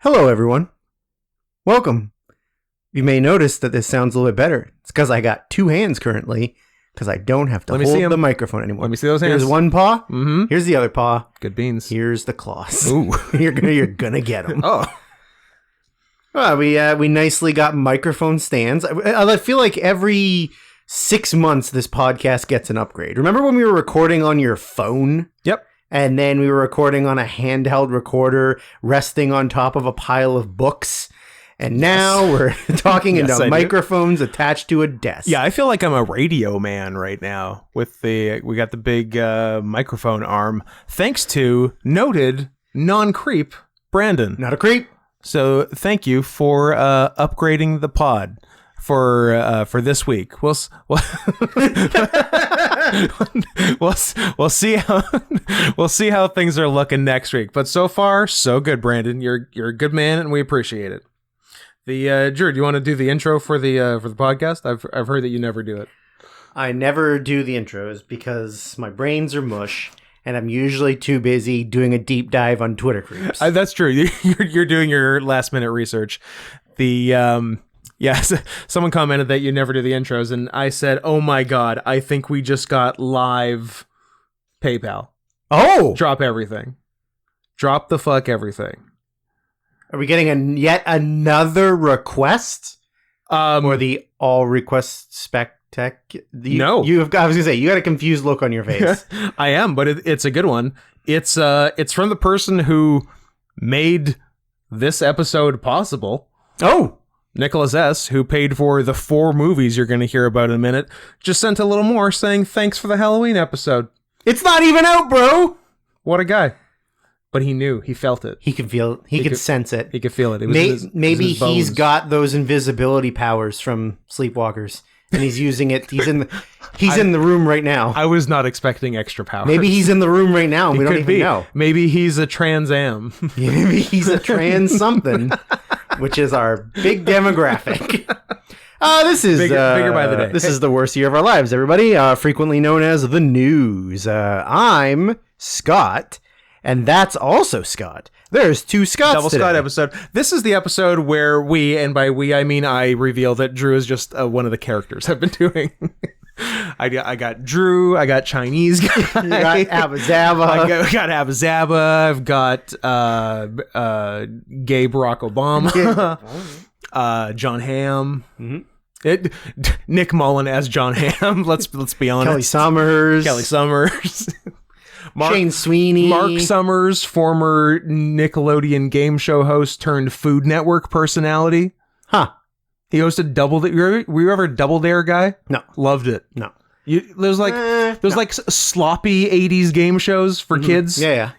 Hello, everyone. Welcome. You may notice that this sounds a little bit better. It's because I got two hands currently, because I don't have to hold the microphone anymore. Let me see those hands. Here's one paw. Mm-hmm. Here's the other paw. Good beans. Here's the claws. Ooh. You're gonna get them. Oh. Well, we nicely got microphone stands. I feel like every 6 months this podcast gets an upgrade. Remember when we were recording on your phone? Yep. And then we were recording on a handheld recorder resting on top of a pile of books. And now we're talking into microphones attached to a desk. Yeah, I feel like I'm a radio man right now we got the big microphone arm, thanks to noted non-creep Brandon. Not a creep. So thank you for upgrading the pod for this week. We'll see how things are looking next week. But so far, so good, Brandon. You're a good man, and we appreciate it. Drew, do you want to do the intro for the podcast? I've heard that you never do it. I never do the intros because my brains are mush, and I'm usually too busy doing a deep dive on Twitter creeps. That's true. You're doing your last minute research. Yes, someone commented that you never do the intros, and I said, "Oh my god, I think we just got live PayPal. Oh, drop everything, drop the fuck everything." Are we getting yet another request? Or the all request No, I was gonna say you got a confused look on your face. I am, but it's a good one. It's from the person who made this episode possible. Oh, Nicholas S., who paid for the 4 movies you're going to hear about in a minute, just sent a little more saying thanks for the Halloween episode. It's not even out, bro. What a guy. But he knew. He felt it. He could feel it. He could sense it. He could feel it. It was maybe he's got those invisibility powers from Sleepwalkers, and he's using it. He's in the room right now. I was not expecting extra power. Maybe he's in the room right now, and we don't even know. Maybe he's a Trans Am. Maybe he's a trans something, which is our big demographic. This is bigger by the day. This is the worst year of our lives, everybody. Frequently known as the news. I'm Scott. And that's also Scott. There's 2 Scotts Double today. Scott episode. This is the episode where we, and by we I mean I, reveal that Drew is just one of the characters I've been doing. I got Drew. I got Chinese guy. You got Abba Zaba. I got Abba Zaba. I've got gay Barack Obama. John Hamm. Mm-hmm. Nick Mullen as John Hamm. Let's be honest. Kelly Summers. Shane Sweeney. Mark Summers, former Nickelodeon game show host turned Food Network personality. Huh. He hosted were you ever a Double Dare guy? No. Loved it. No. There's like sloppy 80s game shows for kids. Yeah.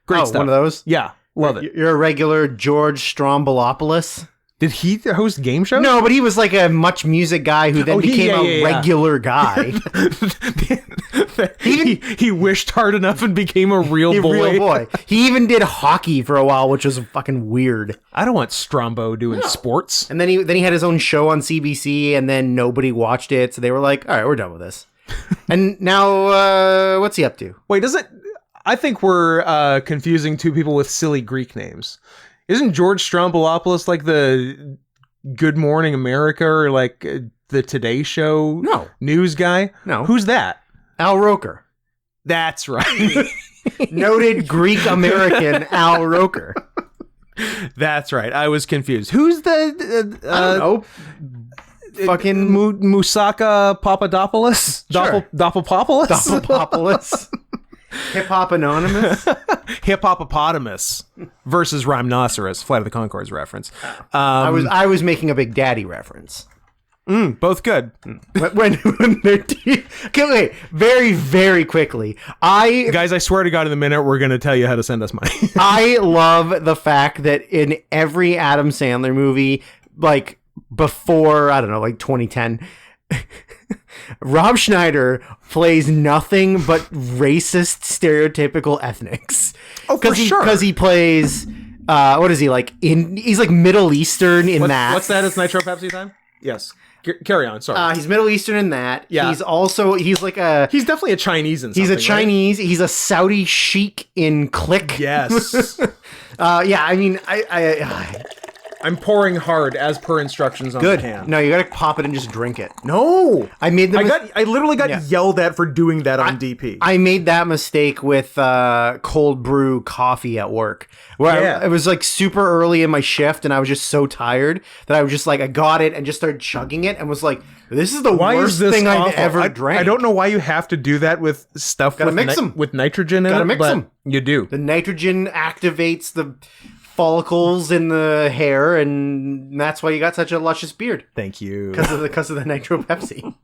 Great stuff. One of those? Yeah. Love it. You're a regular George Strombolopoulos. Did he host game shows? No, but he was like a Much Music guy who then became a regular guy. He wished hard enough and became a real boy. He even did hockey for a while, which was fucking weird. I don't want Strombo doing sports. And then he had his own show on CBC, and then nobody watched it, so they were like, all right, we're done with this. And now, what's he up to? Wait, I think we're confusing 2 people with silly Greek names. Isn't George Strombolopoulos like the Good Morning America or like the Today Show news guy? No. Who's that? Al Roker. That's right. Noted Greek American Al Roker. That's right. I was confused. Who's the I don't know. Fucking Moussaka Papadopoulos? Sure. Doppelpopoulos? Doppelpopoulos. Hip Hop Anonymous. Hip Hopopotamus versus Rhinoceros. Flight of the Conchords reference. I was making a Big Daddy reference. Both good. When they're okay, wait, very, very quickly. Guys, I swear to God, in a minute, we're going to tell you how to send us money. I love the fact that in every Adam Sandler movie, like before, I don't know, like 2010, Rob Schneider plays nothing but racist, stereotypical ethnics. Oh, for sure. Because he plays, what is he, like, he's like Middle Eastern in that. What's that? It's Nitro Pepsi time? Yes. Carry on. Sorry. He's Middle Eastern in that. Yeah. He's definitely a Chinese in something. He's a right? Chinese. He's a Saudi sheik in Click. Yes. I mean, I'm pouring hard as per instructions on good. the can. No, you gotta pop it and just drink it. No. I literally got yelled at for doing that on DP. I made that mistake with cold brew coffee at work, where it was like super early in my shift, and I was just so tired that I was just like, I got it and just started chugging it, and was like, this is the worst thing I've ever drank. I don't know why you have to do that with stuff with nitrogen in it. Gotta mix them. You do. The nitrogen activates the follicles in the hair, and that's why you got such a luscious beard. Thank you. Because of the Nitro Pepsi.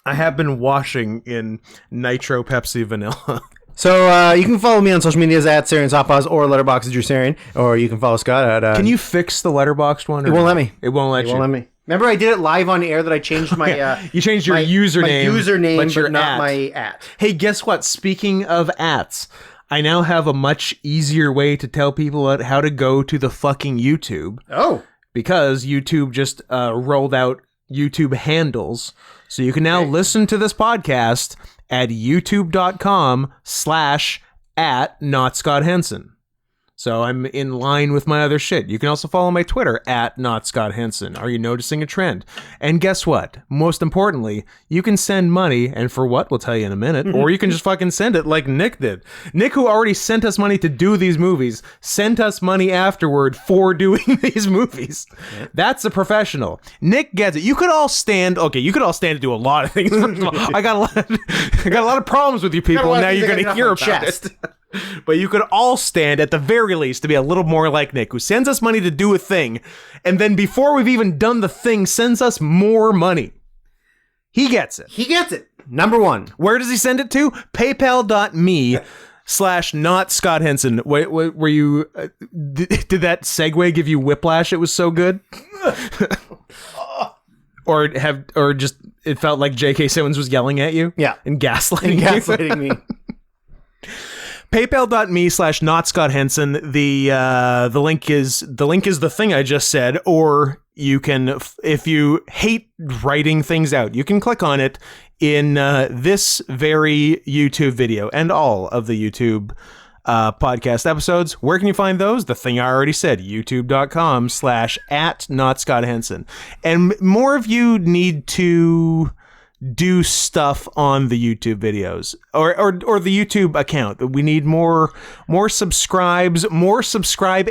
I have been washing in Nitro Pepsi vanilla. So you can follow me on social medias at Sarian's Hot Paws or Letterboxd Drew Sarian, or you can follow Scott at. Can you fix the Letterboxd one? It won't let me. It won't let me. Remember, I did it live on air that I changed my. You changed your username, but not my at. Hey, guess what? Speaking of ats, I now have a much easier way to tell people how to go to the fucking YouTube. Oh. Because YouTube just rolled out YouTube handles. So you can now listen to this podcast at youtube.com/@NotScottHenson. So I'm in line with my other shit. You can also follow my Twitter at @NotScottHenson. Are you noticing a trend? And guess what? Most importantly, you can send money, and for what, we'll tell you in a minute, or you can just fucking send it like Nick did. Nick, who already sent us money to do these movies, sent us money afterward for doing these movies. Yeah. That's a professional. Nick gets it. You could all stand to do a lot of things. First of all, I got a lot of problems with you people, and now you're going to hear about it. But you could all stand, at the very least, to be a little more like Nick, who sends us money to do a thing, and then before we've even done the thing, sends us more money. He gets it. He gets it. Number one. Where does he send it to? PayPal.me/NotScottHenson. Wait, were you... did that segue give you whiplash? It was so good? Or just it felt like J.K. Simmons was yelling at you? Yeah. And gaslighting me. PayPal.me/NotScottHenson. The link is the thing I just said, or you can, if you hate writing things out, you can click on it in this very YouTube video and all of the YouTube podcast episodes. Where can you find those? The thing I already said, youtube.com/@NotScottHenson. And more of you need to do stuff on the YouTube videos or the YouTube account. We need more subscribe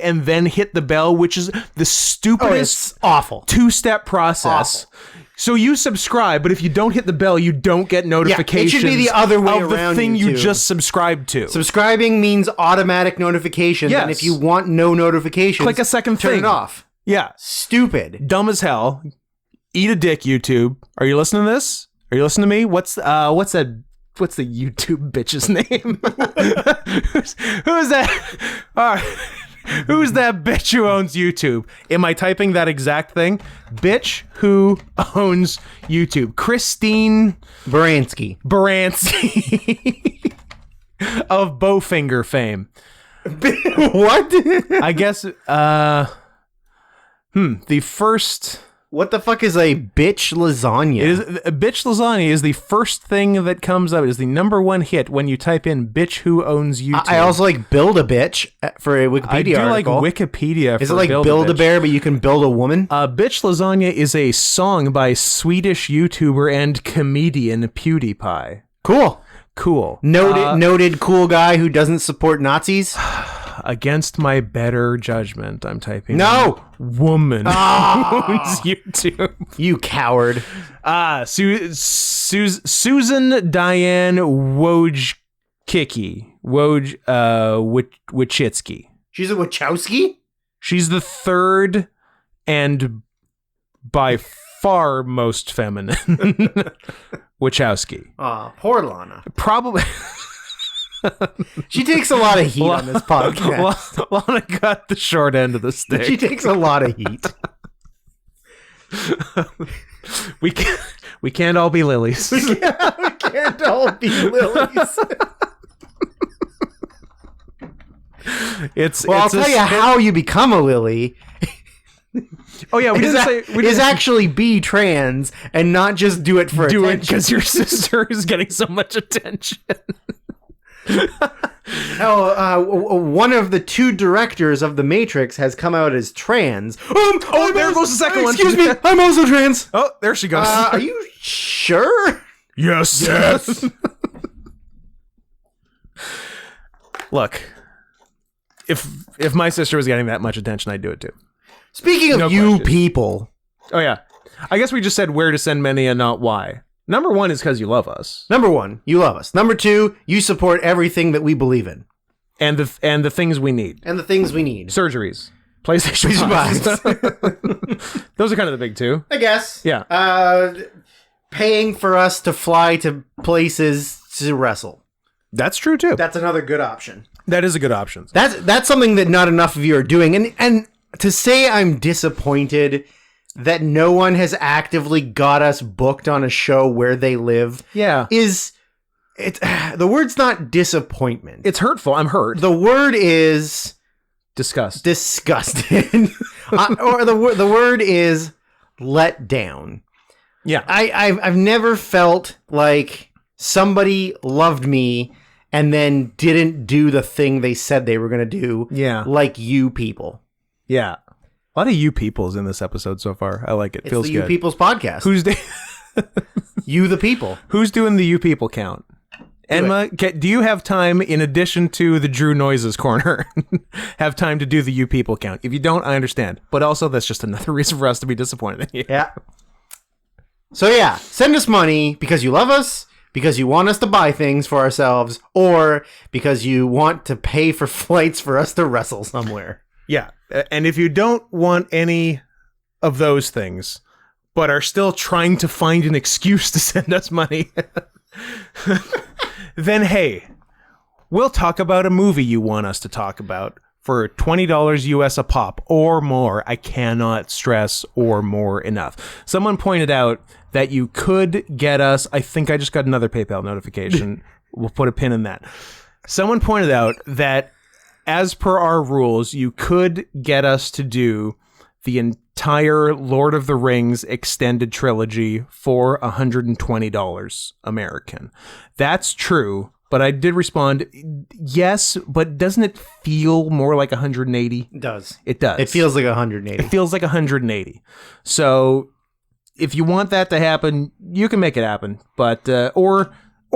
and then hit the bell, which is the stupidest awful 2-step process. Awful. So you subscribe, but if you don't hit the bell, you don't get notifications. It should be the other way of around. The thing you just subscribed to. Subscribing means automatic notifications, and if you want no notifications, click a second thing. Turn it off. Yeah. Stupid. Dumb as hell. Eat a dick, YouTube. Are you listening to this? Are you listening to me? What's the YouTube bitch's name? who's that? All right. Who's that bitch who owns YouTube? Am I typing that exact thing? Bitch who owns YouTube. Christine Baranski of Bowfinger fame. What? I guess the first... What the fuck is a bitch lasagna? A bitch lasagna is the first thing that comes up. It is the #1 hit when you type in "bitch who owns YouTube." I also like build a bitch for a Wikipedia I do article. like Wikipedia. Is it like build a bear, but you can build a woman? Bitch lasagna is a song by Swedish YouTuber and comedian PewDiePie. Cool. Noted cool guy who doesn't support Nazis. Against my better judgment, I'm typing. No! Woman owns YouTube. You coward. Susan Diane Wojcicki. Wojcicki. She's a Wachowski? She's the third and by far most feminine Wachowski. Poor Lana. Probably... She takes a lot of heat on this podcast. Lana got the short end of the stick. She takes a lot of heat. We can't all be lilies. We can't all be lilies. I'll tell you how you become a lily. Oh yeah, we didn't say we is didn't actually be trans and not just do it for do it attention. because your sister is getting so much attention. One of the 2 directors of The Matrix has come out as trans. There goes the second one. Excuse me, I'm also trans. Oh, there she goes. Are you sure? Yes. Look, if my sister was getting that much attention, I'd do it too. Speaking of No you question. people. Oh yeah, I guess we just said where to send money and not why. Number 1 is because you love us, Number 1, you love us. Number 2, you support everything that we believe in. and the things we need, And the things we need. surgeries, PlayStation 5. Those are kind of the big 2. I guess. Yeah. Paying for us to fly to places to wrestle. That's true too. That's another good option. That is a good option. That's something that not enough of you are doing. And to say I'm disappointed that no one has actively got us booked on a show where they live Yeah, is the word's not disappointment. it's hurtful. I'm hurt. The word is Disgust. disgusted. Or the word is let down. Yeah. I've never felt like somebody loved me and then didn't do the thing they said they were going to do. Yeah. Like you people. Yeah. A lot of you peoples in this episode so far. I like it. It's Feels the good. You People's podcast. Who's You the people. who's doing the you people count? Emma, do you have time in addition to the Drew Noises corner? Have time to do the you people count? If you don't, I understand. But also, that's just another reason for us to be disappointed in you. Yeah. So yeah, send us money because you love us, because you want us to buy things for ourselves, or because you want to pay for flights for us to wrestle somewhere. Yeah. And if you don't want any of those things, but are still trying to find an excuse to send us money, then hey, we'll talk about a movie you want us to talk about for $20 US a pop or more. I cannot stress or more enough. Someone pointed out that you could get us, I think I just got another PayPal notification. We'll put a pin in that. Someone pointed out that as per our rules, you could get us to do the entire Lord of the Rings extended trilogy for $120 American. That's true, but I did respond, yes, but doesn't it feel more like 180? It does. It does. It feels like 180. It feels like 180. So if you want that to happen, you can make it happen, but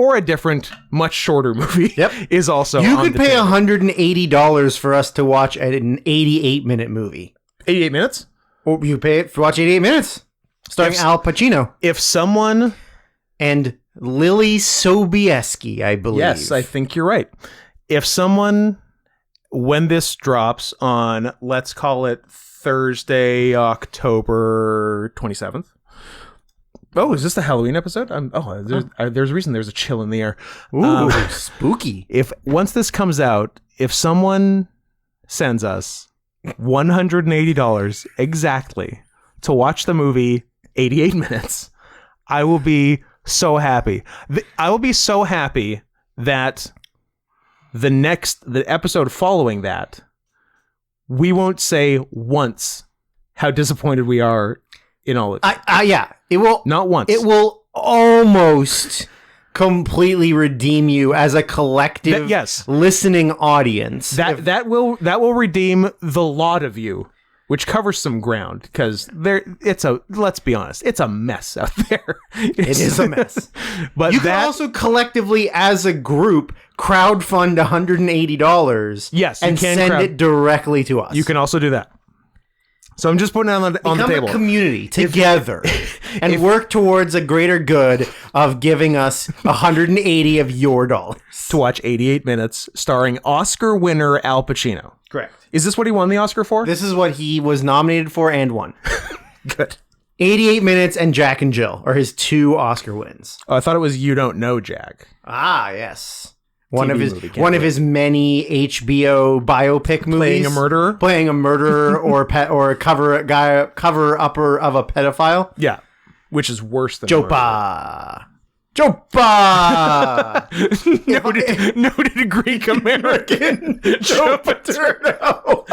or a different, much shorter movie is also You on could the pay table. $180 for us to watch an 88-minute movie. 88 minutes? Or you pay it for watch 88 minutes. Starring Al Pacino. If someone... And Lily Sobieski, I believe. Yes, I think you're right. If someone, when this drops on, let's call it Thursday, October 27th. Oh, is this the Halloween episode? There's a reason there's a chill in the air. Ooh, spooky. If once this comes out, if someone sends us $180 exactly to watch the movie 88 minutes, I will be so happy. I will be so happy that the episode following that, we won't say once how disappointed we are in all of it. Yeah, it will Not once. It will almost completely redeem you as a collective listening audience. That will redeem the lot of you, which covers some ground, because let's be honest, it's a mess out there. It is a mess. But you can also collectively, as a group, crowdfund $180. Yes, you and can send it directly to us. You can also do that. So I'm just putting it on the table. Become a community together and work towards a greater good of giving us 180 of your dollars to watch 88 minutes, starring Oscar winner Al Pacino. Correct. Is this what he won the Oscar for? This is what he was nominated for and won. Good. 88 Minutes and Jack and Jill are his 2 Oscar wins. Oh, I thought it was You Don't Know Jack. Ah, yes. One TV of his many HBO biopic movies. Playing a murderer or cover upper of a pedophile. Yeah. Which is worse than Jopa. Noted Greek American Joe Paterno.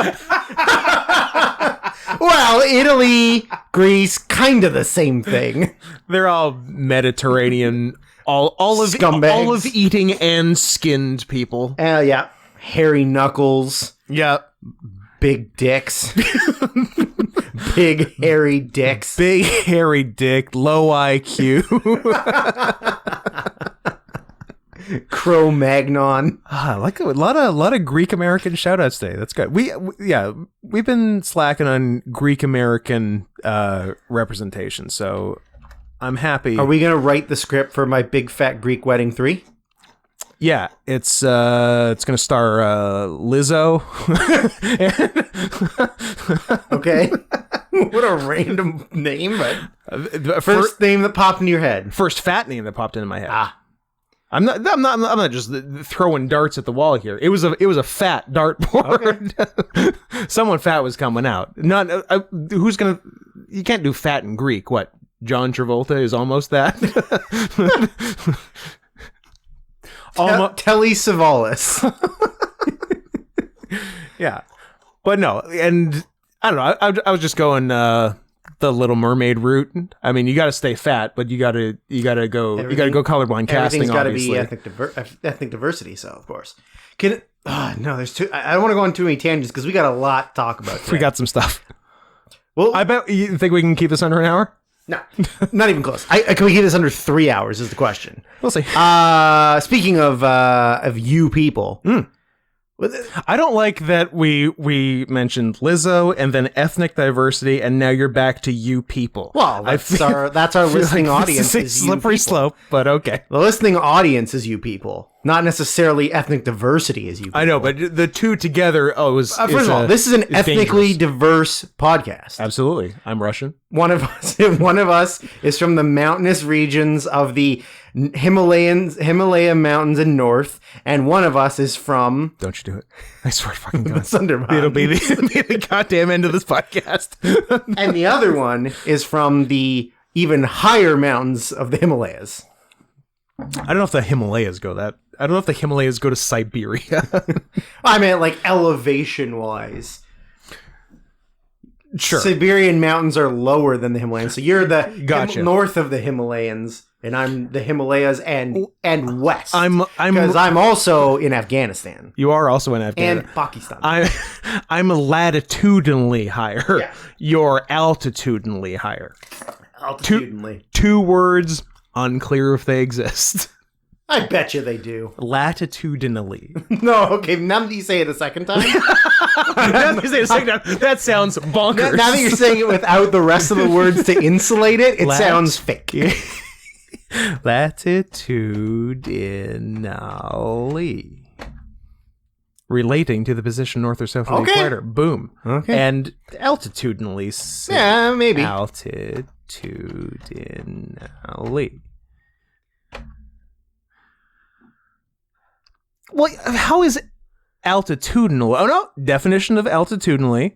Well, Italy, Greece, kind of the same thing. They're all Mediterranean, olive Scumbags. eating and skinned people. Yeah. Hairy knuckles. Yeah. Big dicks. Big hairy dicks. Big hairy dick, low IQ. Cro-Magnon. I like a lot of Greek American shout outs today. That's good. We've been slacking on Greek American representation, so I'm happy. Are we gonna write the script for My Big Fat Greek Wedding 3? Yeah, it's gonna star Lizzo. Okay. What a random name, but first name that popped into your head. First fat name that popped into my head. I'm not just throwing darts at the wall here. It was a fat dartboard. Okay. Someone fat was coming out. Not who's gonna. You can't do fat in Greek. What? John Travolta is almost that. Telly Savalas. Yeah, but no, and I don't know. I was just going the Little Mermaid route. I mean, you got to stay fat, but you got to go colorblind casting. Everything's got to obviously. be ethnic diversity. So of course, no, there's too. I don't want to go on too many tangents because we got a lot to talk about today. We got some stuff. Well, I bet you think we can keep this under an hour. No, not even close. Can we keep this under 3 hours? Is the question. We'll see. Speaking of you people, I don't like that we mentioned Lizzo and then ethnic diversity, and now you're back to you people. Well, that's our listening audience. This is a slippery slope, but okay. The listening audience is you people, not necessarily ethnic diversity is you people. I know, but the two together. First of all, this is an ethnically diverse podcast. Absolutely, I'm Russian. One of us is from the mountainous regions of the Himalaya mountains in north, and one of us is from. Don't you do it! I swear to fucking God, Thunder it'll be the goddamn end of this podcast. And the other one is from the even higher mountains of the Himalayas. I don't know if the Himalayas go that. I don't know if the Himalayas go to Siberia. I mean, like elevation wise. Sure. Siberian mountains are lower than the Himalayas, so you're the Gotcha. North of the Himalayas, and I'm the Himalayas and west. Because I'm also in Afghanistan. You are also in Afghanistan and Pakistan. I'm latitudinally higher. Yeah. You're altitudinally higher. Altitudinally. Two words, unclear if they exist. I bet you they do. Latitudinally. No, okay. Now that you say it a second time. That sounds bonkers. Now that you're saying it without the rest of the words to insulate it, it sounds fake. Latitudinally. Relating to the position north or south of the equator. Boom. Okay. And altitudinally. Yeah, maybe. Altitudinally. Well, how is altitudinal? Oh, no. Definition of altitudinally.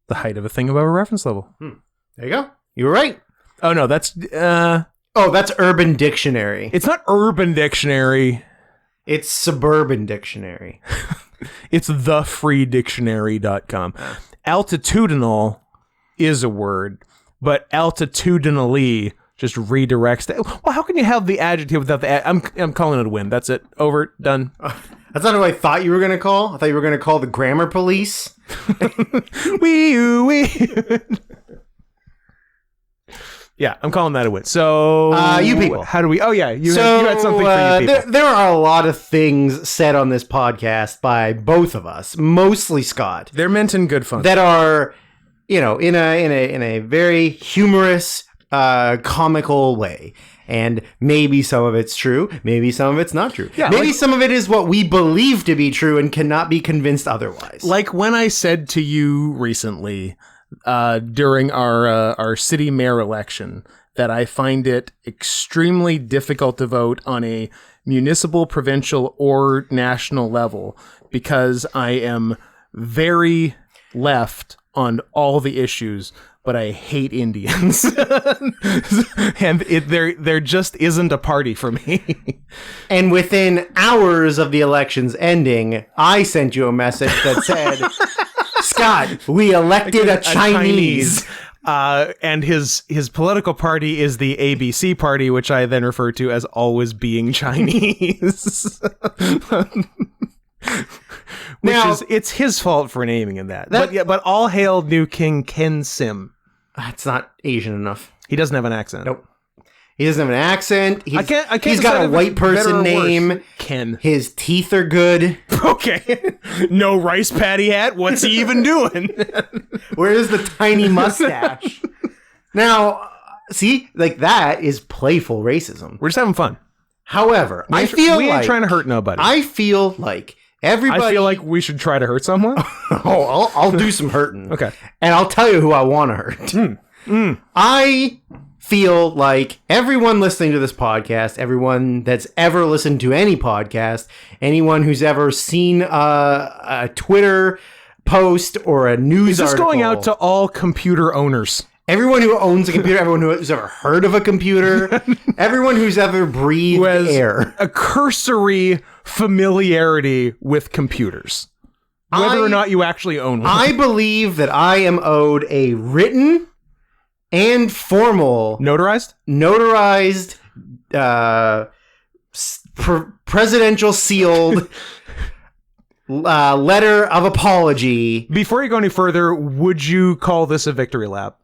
The height of a thing above a reference level. There you go. You were right. Oh, no. That's... that's Urban Dictionary. It's not Urban Dictionary. It's Suburban Dictionary. It's thefreedictionary.com. Altitudinal is a word, but altitudinally just redirects. Well, how can you have the adjective without the... I'm calling it a win. That's it. Over. Done. That's not who I thought you were going to call. I thought you were going to call the grammar police. Yeah, I'm calling that a win. So... you people. How do we... Oh, yeah. You had something for you people. There are a lot of things said on this podcast by both of us, mostly Scott. They're meant in good fun. That are, in a very humorous, comical way. And maybe some of it's true. Maybe some of it's not true. Yeah, maybe some of it is what we believe to be true and cannot be convinced otherwise. Like when I said to you recently, during our city mayor election, that I find it extremely difficult to vote on a municipal, provincial, or national level because I am very left on all the issues, but I hate Indians. And there just isn't a party for me. And within hours of the elections ending, I sent you a message that said, Scott, we elected a Chinese. And his political party is the ABC party, which I then refer to as always being Chinese. It's his fault for naming him that. But all hail new King Ken Sim. That's not Asian enough. He doesn't have an accent. Nope. He doesn't have an accent. I can't He's got a white person name. Ken. His teeth are good. Okay. No rice patty hat. What's he even doing? Where's the tiny mustache? Now, see, like that is playful racism. We're just having fun. However, we ain't trying to hurt nobody. I feel like everybody. I feel like we should try to hurt someone. I'll do some hurting. Okay. And I'll tell you who I want to hurt. I feel like everyone listening to this podcast, everyone that's ever listened to any podcast, anyone who's ever seen a Twitter post or a news article. Is this going out to all computer owners? Everyone who owns a computer, everyone who's ever heard of a computer, everyone who's ever breathed air. A cursory familiarity with computers. Whether or not you actually own one. I believe that I am owed a written and formal notarized presidential sealed letter of apology. Before you go any further, would you call this a victory lap?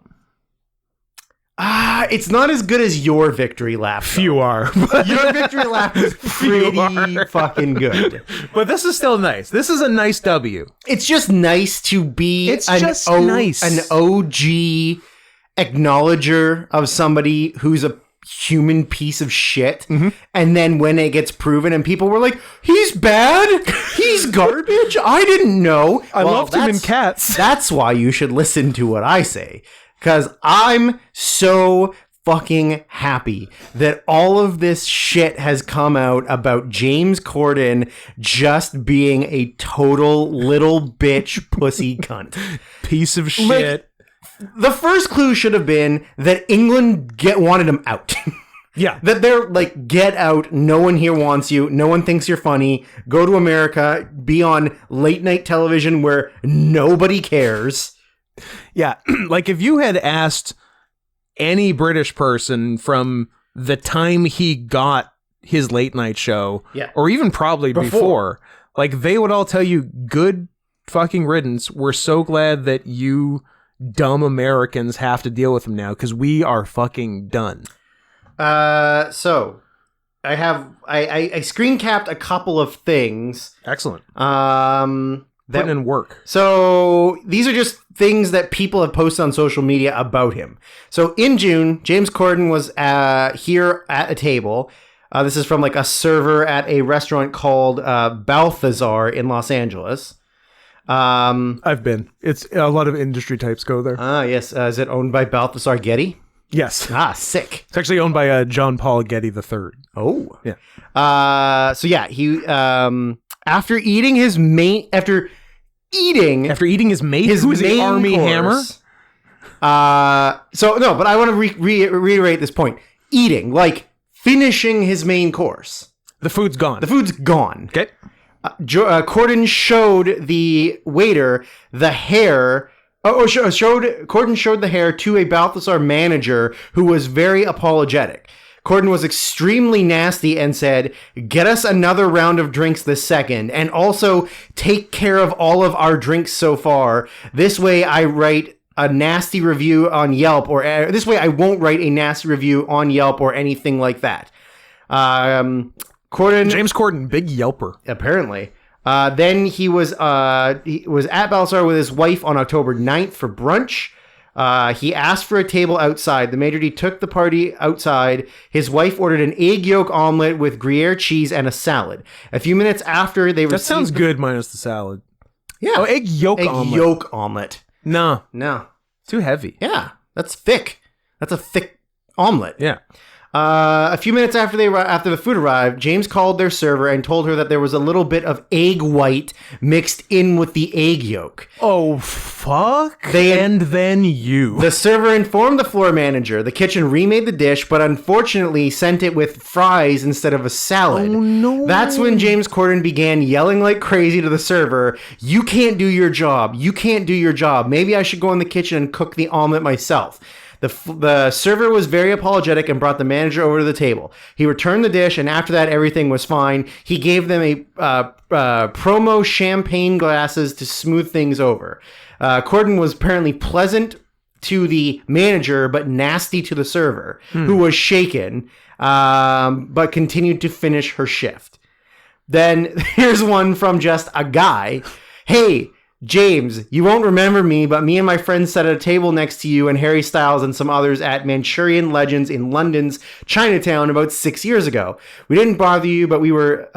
It's not as good as your victory lap. Few are. Your victory lap is pretty fucking good. But this is still nice. This is a nice W. It's just nice to be an OG acknowledger of somebody who's a human piece of shit. And then when it gets proven and people were like, he's bad, he's garbage, I didn't know. I loved him in Cats. That's why you should listen to what I say. Because I'm so fucking happy that all of this shit has come out about James Corden just being a total little bitch pussy cunt. Piece of shit. The first clue should have been that England wanted him out. Yeah. That they're like, get out. No one here wants you. No one thinks you're funny. Go to America. Be on late night television where nobody cares. Yeah. Like if you had asked any British person from the time he got his late night show, or even probably before, like they would all tell you, good fucking riddance. We're so glad that you dumb Americans have to deal with him now because we are fucking done. So I screen capped a couple of things. Excellent. Putting in work. So these are just things that people have posted on social media about him. So in June, James Corden was here at a table. This is from like a server at a restaurant called Balthazar in Los Angeles. I've been. It's a lot of industry types go there. Yes. Is it owned by Balthazar Getty? Yes. Sick. It's actually owned by John Paul Getty III. Oh. Yeah. So yeah, he after eating his mate, after eating his mate, who is the Army Hammer. So no, but I want to reiterate this point. Eating, like finishing his main course. The food's gone. Okay. Corden showed the waiter the hair. Corden showed the hair to a Balthazar manager who was very apologetic. Corden was extremely nasty and said, get us another round of drinks this second, and also take care of all of our drinks so far. This way I write a nasty review on Yelp, or this way I won't write a nasty review on Yelp or anything like that. James Corden, big Yelper. Apparently. Then he was at Balthazar with his wife on October 9th for brunch. He asked for a table outside. The maitre d' took the party outside. His wife ordered an egg yolk omelet with Gruyere cheese and a salad. A few minutes after they That sounds good minus the salad. Yeah. Oh, egg yolk omelet. No. Too heavy. Yeah. That's thick. That's a thick omelet. Yeah. A few minutes after the food arrived, James called their server and told her that there was a little bit of egg white mixed in with the egg yolk. Oh, fuck. And then you. The server informed the floor manager. The kitchen remade the dish, but unfortunately sent it with fries instead of a salad. Oh, no. That's when James Corden began yelling like crazy to the server, "You can't do your job. You can't do your job. Maybe I should go in the kitchen and cook the omelet myself." The server was very apologetic and brought the manager over to the table. He returned the dish, and after that, everything was fine. He gave them a promo champagne glasses to smooth things over. Corden was apparently pleasant to the manager, but nasty to the server, who was shaken, but continued to finish her shift. Then here's one from just a guy. "Hey, James, you won't remember me, but me and my friends sat at a table next to you and Harry Styles and some others at Manchurian Legends in London's Chinatown about 6 years ago. We didn't bother you, but we were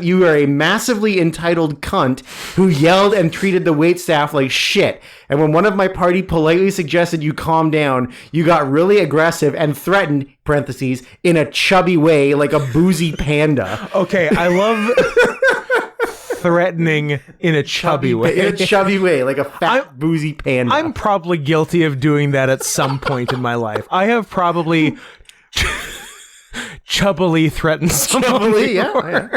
you were a massively entitled cunt who yelled and treated the waitstaff like shit. And when one of my party politely suggested you calm down, you got really aggressive and threatened, parentheses, in a chubby way like a boozy panda." Okay, I love... threatening in a chubby way. In a chubby way, like a fat, boozy panda. I'm probably guilty of doing that at some point in my life. I have probably chubbily threatened someone. Yeah.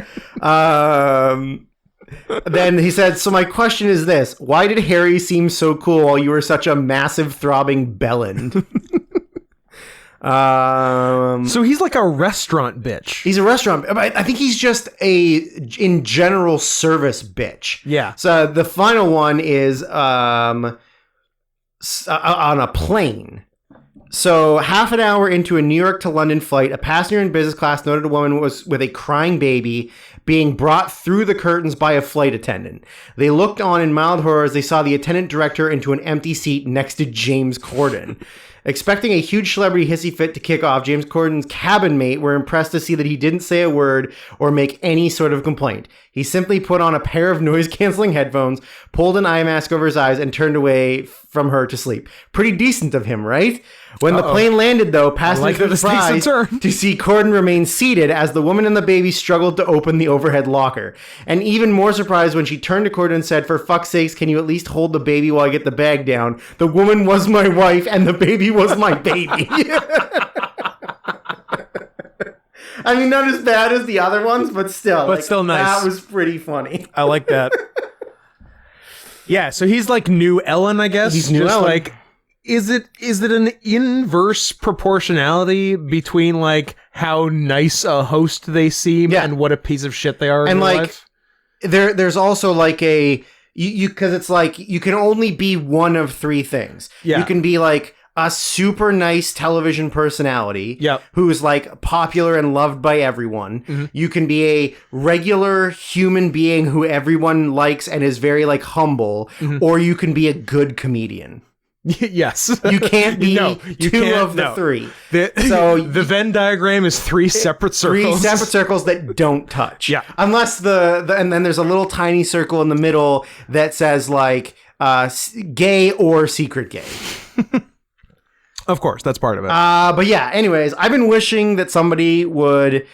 Then he said, "So my question is this. Why did Harry seem so cool while you were such a massive throbbing bellend?" So he's like a restaurant bitch. He's a restaurant. I think he's just in general service bitch. Yeah. So the final one is on a plane. So half an hour into a New York to London flight, a passenger in business class noted a woman was with a crying baby being brought through the curtains by a flight attendant. They looked on in mild horror as they saw the attendant direct her into an empty seat next to James Corden. Expecting a huge celebrity hissy fit to kick off, James Corden's cabin mate were impressed to see that he didn't say a word or make any sort of complaint. He simply put on a pair of noise-canceling headphones, pulled an eye mask over his eyes, and turned away from her to sleep. Pretty decent of him, right? When the plane landed, though, passengers were surprised to see Corden remain seated as the woman and the baby struggled to open the overhead locker. And even more surprised when she turned to Corden and said, "For fuck's sakes, can you at least hold the baby while I get the bag down? The woman was my wife and the baby was my baby." I mean, not as bad as the other ones, but still. But still nice. That was pretty funny. I like that. Yeah, so he's like new Ellen, I guess. He's new Just Ellen. Like, is it an inverse proportionality between like how nice a host they seem and what a piece of shit they are in and real like life? there's also like a you because it's like you can only be one of three things. Yeah. You can be like a super nice television personality who's like popular and loved by everyone. Mm-hmm. You can be a regular human being who everyone likes and is very like humble, or you can be a good comedian. Yes. You can't be two of the three. So the Venn diagram is three separate circles. Three separate circles that don't touch. Yeah. Unless and then there's a little tiny circle in the middle that says like gay or secret gay. Of course, that's part of it. But yeah, anyways, I've been wishing that somebody would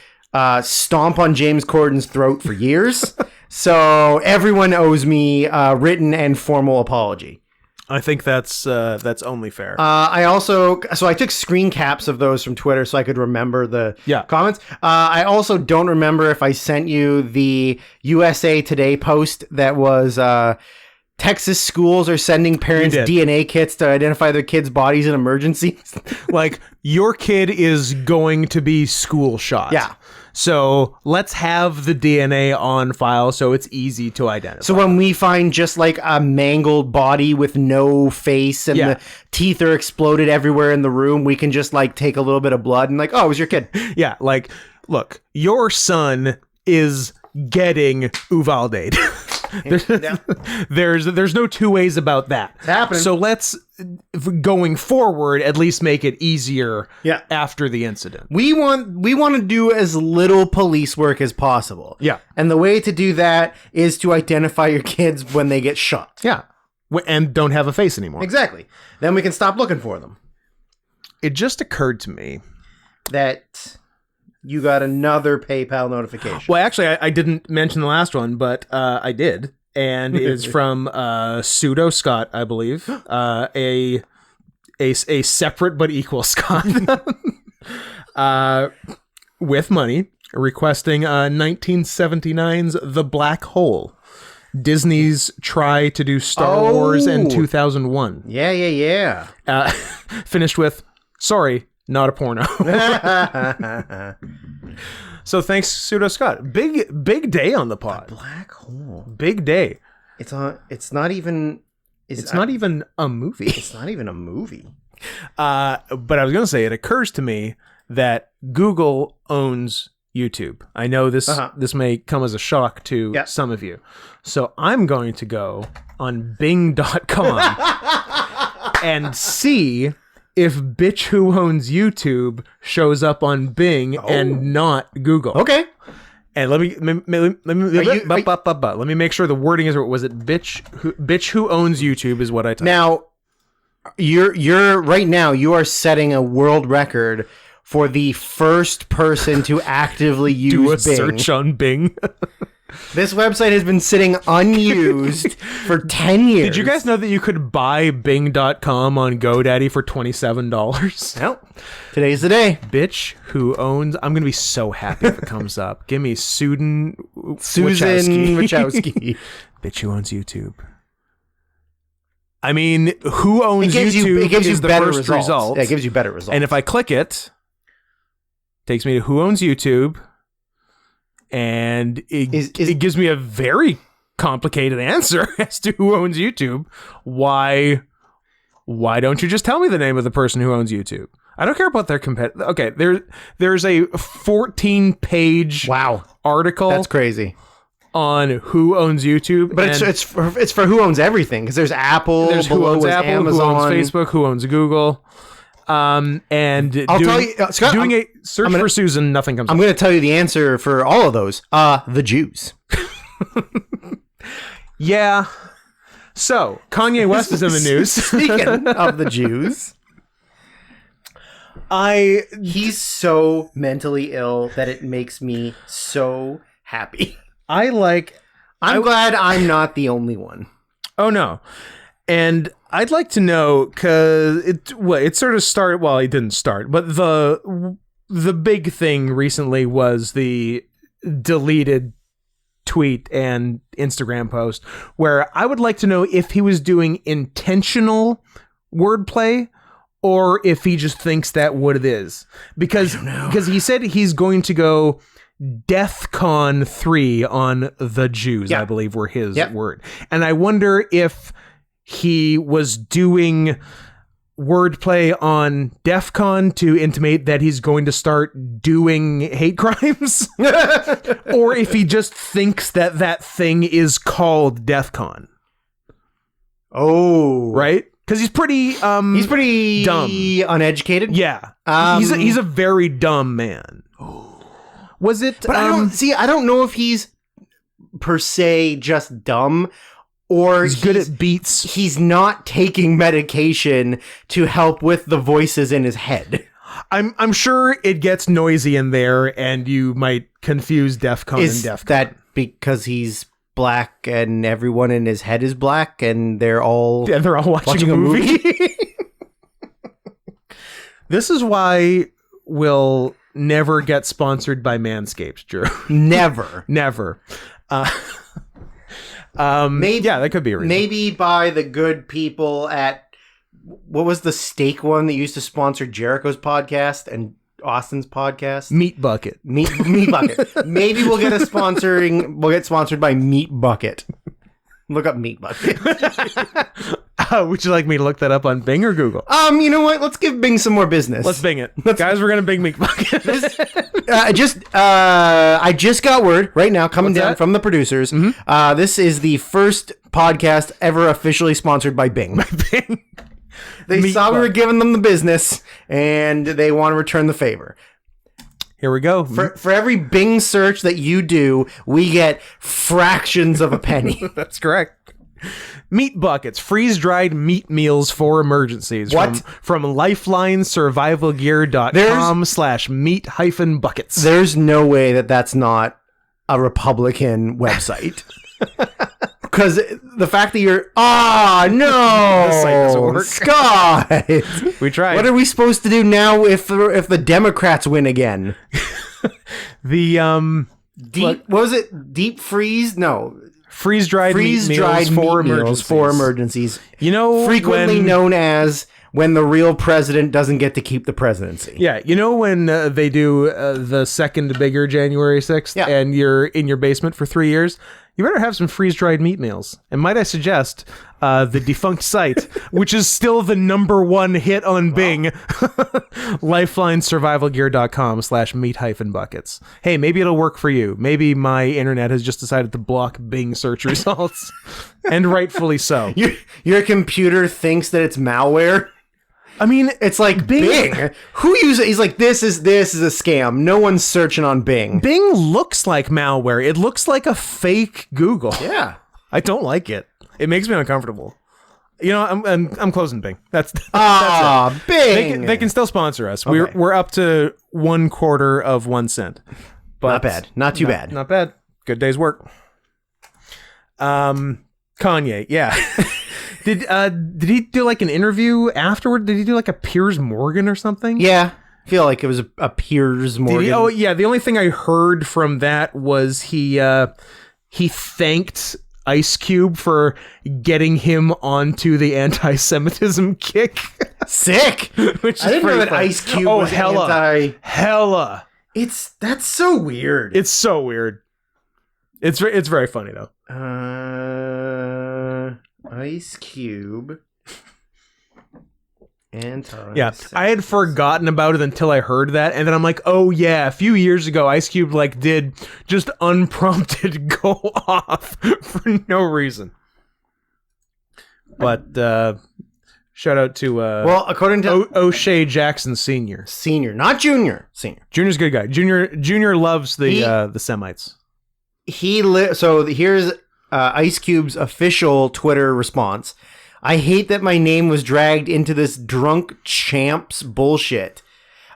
stomp on James Corden's throat for years. So everyone owes me a written and formal apology. I think that's only fair. I took screen caps of those from Twitter so I could remember the comments. I also don't remember if I sent you the USA Today post that was Texas schools are sending parents DNA kits to identify their kids' bodies in emergencies. Like, your kid is going to be school shot. Yeah. So let's have the DNA on file so it's easy to identify. So when we find just like a mangled body with no face and the teeth are exploded everywhere in the room, we can just like take a little bit of blood and like, oh, it was your kid. Yeah. Like, look, your son is getting Uvalde. There's no two ways about that. It's happening. So let's, going forward, at least make it easier after the incident. We want to do as little police work as possible. Yeah. And the way to do that is to identify your kids when they get shot. Yeah. And don't have a face anymore. Exactly. Then we can stop looking for them. It just occurred to me that you got another PayPal notification. Well, actually, I didn't mention the last one, but I did. And it's from Pseudo Scott, I believe. A separate but equal Scott. With money, requesting 1979's The Black Hole. Disney's try to do Star Wars in 2001. Yeah. Finished with, sorry, not a porno. So thanks, Pseudo Scott. Big day on the pod. Black Hole. Big day. It's not even a movie. It's not even a movie. But I was going to say, it occurs to me that Google owns YouTube. I know this may come as a shock to some of you. So I'm going to go on Bing.com and see if Bitch Who Owns YouTube shows up on Bing and not Google. Okay. And let me make sure the wording is, was it Bitch Who Owns YouTube is what I typed. Now, you're right now you are setting a world record for the first person to actively use do a Bing. search on Bing. This website has been sitting unused for 10 years. Did you guys know that you could buy Bing.com on GoDaddy for $27? Well, today's the day. Bitch Who Owns... I'm going to be so happy if it comes up. Give me Susan Wachowski. Bitch Who Owns YouTube. I mean, who owns YouTube it gives you is the better first result. Yeah, it gives you better results. And if I click it, takes me to who owns YouTube, and it gives me a very complicated answer as to who owns YouTube. Why don't you just tell me the name of the person who owns YouTube? I don't care about their Okay, there's a 14-page article. That's crazy. On who owns YouTube, but it's for who owns everything, because there's Apple, there's who owns Apple, Amazon, who owns Facebook, who owns Google. And I'll tell you, Scott, doing a search for Susan, nothing comes up. I'm going to tell you the answer for all of those. The Jews. Yeah. So Kanye West is in the news. Speaking of the Jews, he's so mentally ill that it makes me so happy. I'm glad I'm not the only one. Oh no. And I'd like to know, because it sort of started, well, it didn't start, but the big thing recently was the deleted tweet and Instagram post, where I would like to know if he was doing intentional wordplay or if he just thinks that what it is. Because he said he's going to go DEFCON 3 on the Jews, I believe were his word. And I wonder if he was doing wordplay on DEFCON to intimate that he's going to start doing hate crimes, or if he just thinks that thing is called DEFCON. Oh, right? Because he's pretty dumb, uneducated. Yeah, he's a very dumb man. Was it? But I don't know if he's per se just dumb. Or he's good at beats. He's not taking medication to help with the voices in his head. I'm sure it gets noisy in there, and you might confuse DEFCON and DEFCON. Is that because he's black and everyone in his head is black, and they're all watching a movie? This is why we'll never get sponsored by Manscaped, Drew. Never. Maybe that could be a reason. Maybe by the good people at, what was the steak one that used to sponsor Jericho's podcast and Austin's podcast? Meat Bucket. Meat Bucket. Maybe we'll get sponsored by Meat Bucket. Look up Meat Bucket. Would you like me to look that up on Bing or Google? You know what? Let's give Bing some more business. Let's Bing it. Guys, we're going to Bing Meat Bucket. I just got word right now coming down from the producers. Mm-hmm. This is the first podcast ever officially sponsored by Bing. They saw we were giving them the business, and they want to return the favor. Here we go. For every Bing search that you do, we get fractions of a penny. That's correct. Meat buckets, freeze-dried meat meals for emergencies. What? From lifelinesurvivalgear.com/meat-buckets. There's no way that that's not a Republican website. Because the fact that you're... no! This site doesn't work. Scott! We tried. What are we supposed to do now if the Democrats win again? The, What was it? Deep freeze? No. freeze-dried meat meals for emergencies. You know, frequently known as when the real president doesn't get to keep the presidency. Yeah, you know when they do the second bigger January 6th and you're in your basement for 3 years? You better have some freeze-dried meat meals. And might I suggest the defunct site, which is still the #1 hit on Bing, lifelinesurvivalgear.com/meat-buckets. Hey, maybe it'll work for you. Maybe my internet has just decided to block Bing search results. And rightfully so. Your computer thinks that it's malware. I mean, it's like Bing. Who uses it? He's like, this is a scam. No one's searching on Bing. Bing looks like malware. It looks like a fake Google. Yeah. I don't like it. It makes me uncomfortable. You know, I'm closing Bing. That's it. Bing. They can still sponsor us. Okay. We're up to 1/4 of 1 cent. But not bad. Not too bad. Not bad. Good day's work. Kanye, yeah. Did he do like an interview afterward? Did he do like a Piers Morgan or something? Yeah. I feel like it was a Piers Morgan. Oh yeah, the only thing I heard from that was he thanked Ice Cube for getting him onto the anti-Semitism kick. Sick. Which is I didn't know that fun. Ice Cube was hella. That's so weird. It's so weird. It's very funny though. Ice Cube. Yeah, I had forgotten about it until I heard that, and then I'm like, oh yeah, a few years ago, Ice Cube like did just unprompted go off for no reason. But shout out to according to O'Shea Jackson Sr., not Junior. Junior's a good guy. Junior loves the Semites. So here's Ice Cube's official Twitter response. I hate that my name was dragged into this drunk champs bullshit.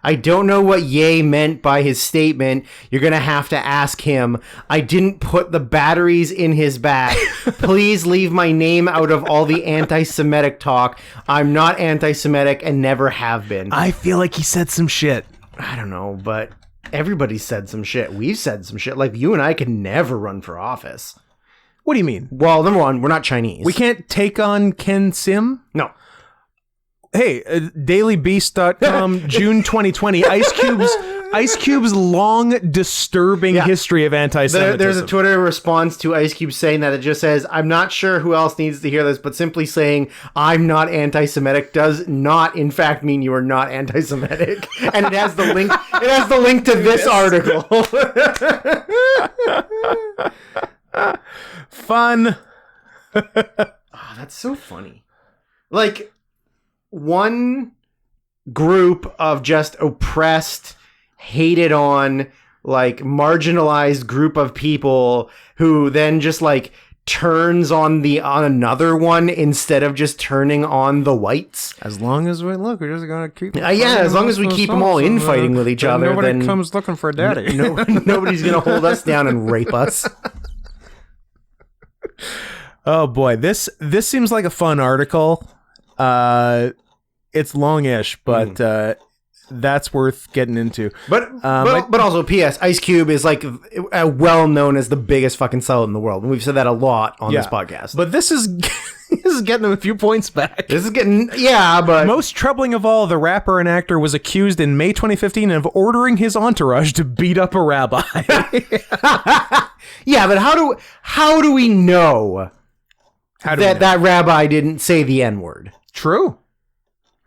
I don't know what Ye meant by his statement. You're going to have to ask him. I didn't put the batteries in his back. Please leave my name out of all the anti-Semitic talk. I'm not anti-Semitic and never have been. I feel like he said some shit. I don't know, but everybody said some shit. We've said some shit. Like, you and I could never run for office. What do you mean? Well, number one, we're not Chinese. We can't take on Ken Sim? No. Hey, dailybeast.com, June 2020, Ice Cube's long, disturbing history of anti-Semitism. There's a Twitter response to Ice Cube saying that. It just says, I'm not sure who else needs to hear this, but simply saying, I'm not anti-Semitic does not, in fact, mean you are not anti-Semitic. And it has the link. It has the link to this article. Fun. That's so funny. Like, one group of just oppressed, hated on, like, marginalized group of people who then just, like, turns on another one instead of just turning on the whites. As long as we're just gonna keep as long as we keep them all infighting with each other, nobody then comes looking for daddy. Nobody's gonna hold us down and rape us. Oh boy, this seems like a fun article. It's longish, but that's worth getting into. But also, P.S. Ice Cube is like well known as the biggest fucking sellout in the world, and we've said that a lot on this podcast. But this is getting him a few points back. This is getting but most troubling of all, the rapper and actor was accused in May 2015 of ordering his entourage to beat up a rabbi. Yeah, but how do we know that rabbi didn't say the N-word? True.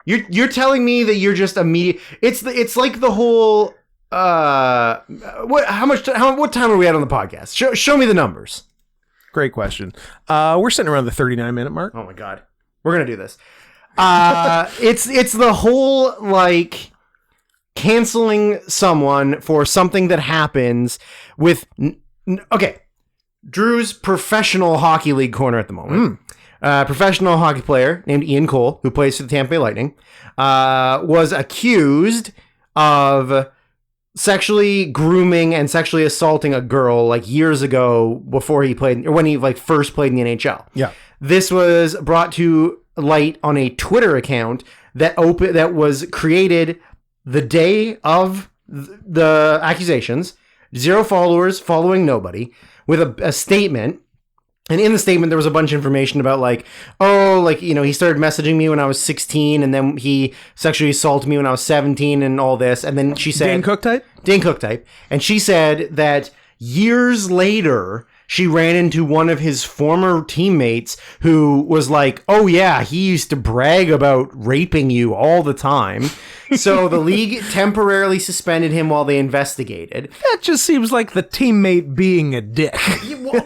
You're telling me that you're just immediate. It's like the whole what time are we at on the podcast? Show me the numbers. Great question. We're sitting around the 39-minute mark. Oh my god, we're gonna do this. It's the whole like canceling someone for something that happens with okay. Drew's professional hockey league corner at the moment. a professional hockey player named Ian Cole, who plays for the Tampa Bay Lightning, was accused of sexually grooming and sexually assaulting a girl like years ago before he played, or when he like first played in the NHL. Yeah. This was brought to light on a Twitter account that was created the day of the accusations. 0 followers, following nobody, with a statement. And in the statement, there was a bunch of information about like, he started messaging me when I was 16, and then he sexually assaulted me when I was 17, and all this. And then she said... Dane Cook type? And she said that years later, she ran into one of his former teammates who was like, oh yeah, he used to brag about raping you all the time. So the league temporarily suspended him while they investigated. That just seems like the teammate being a dick.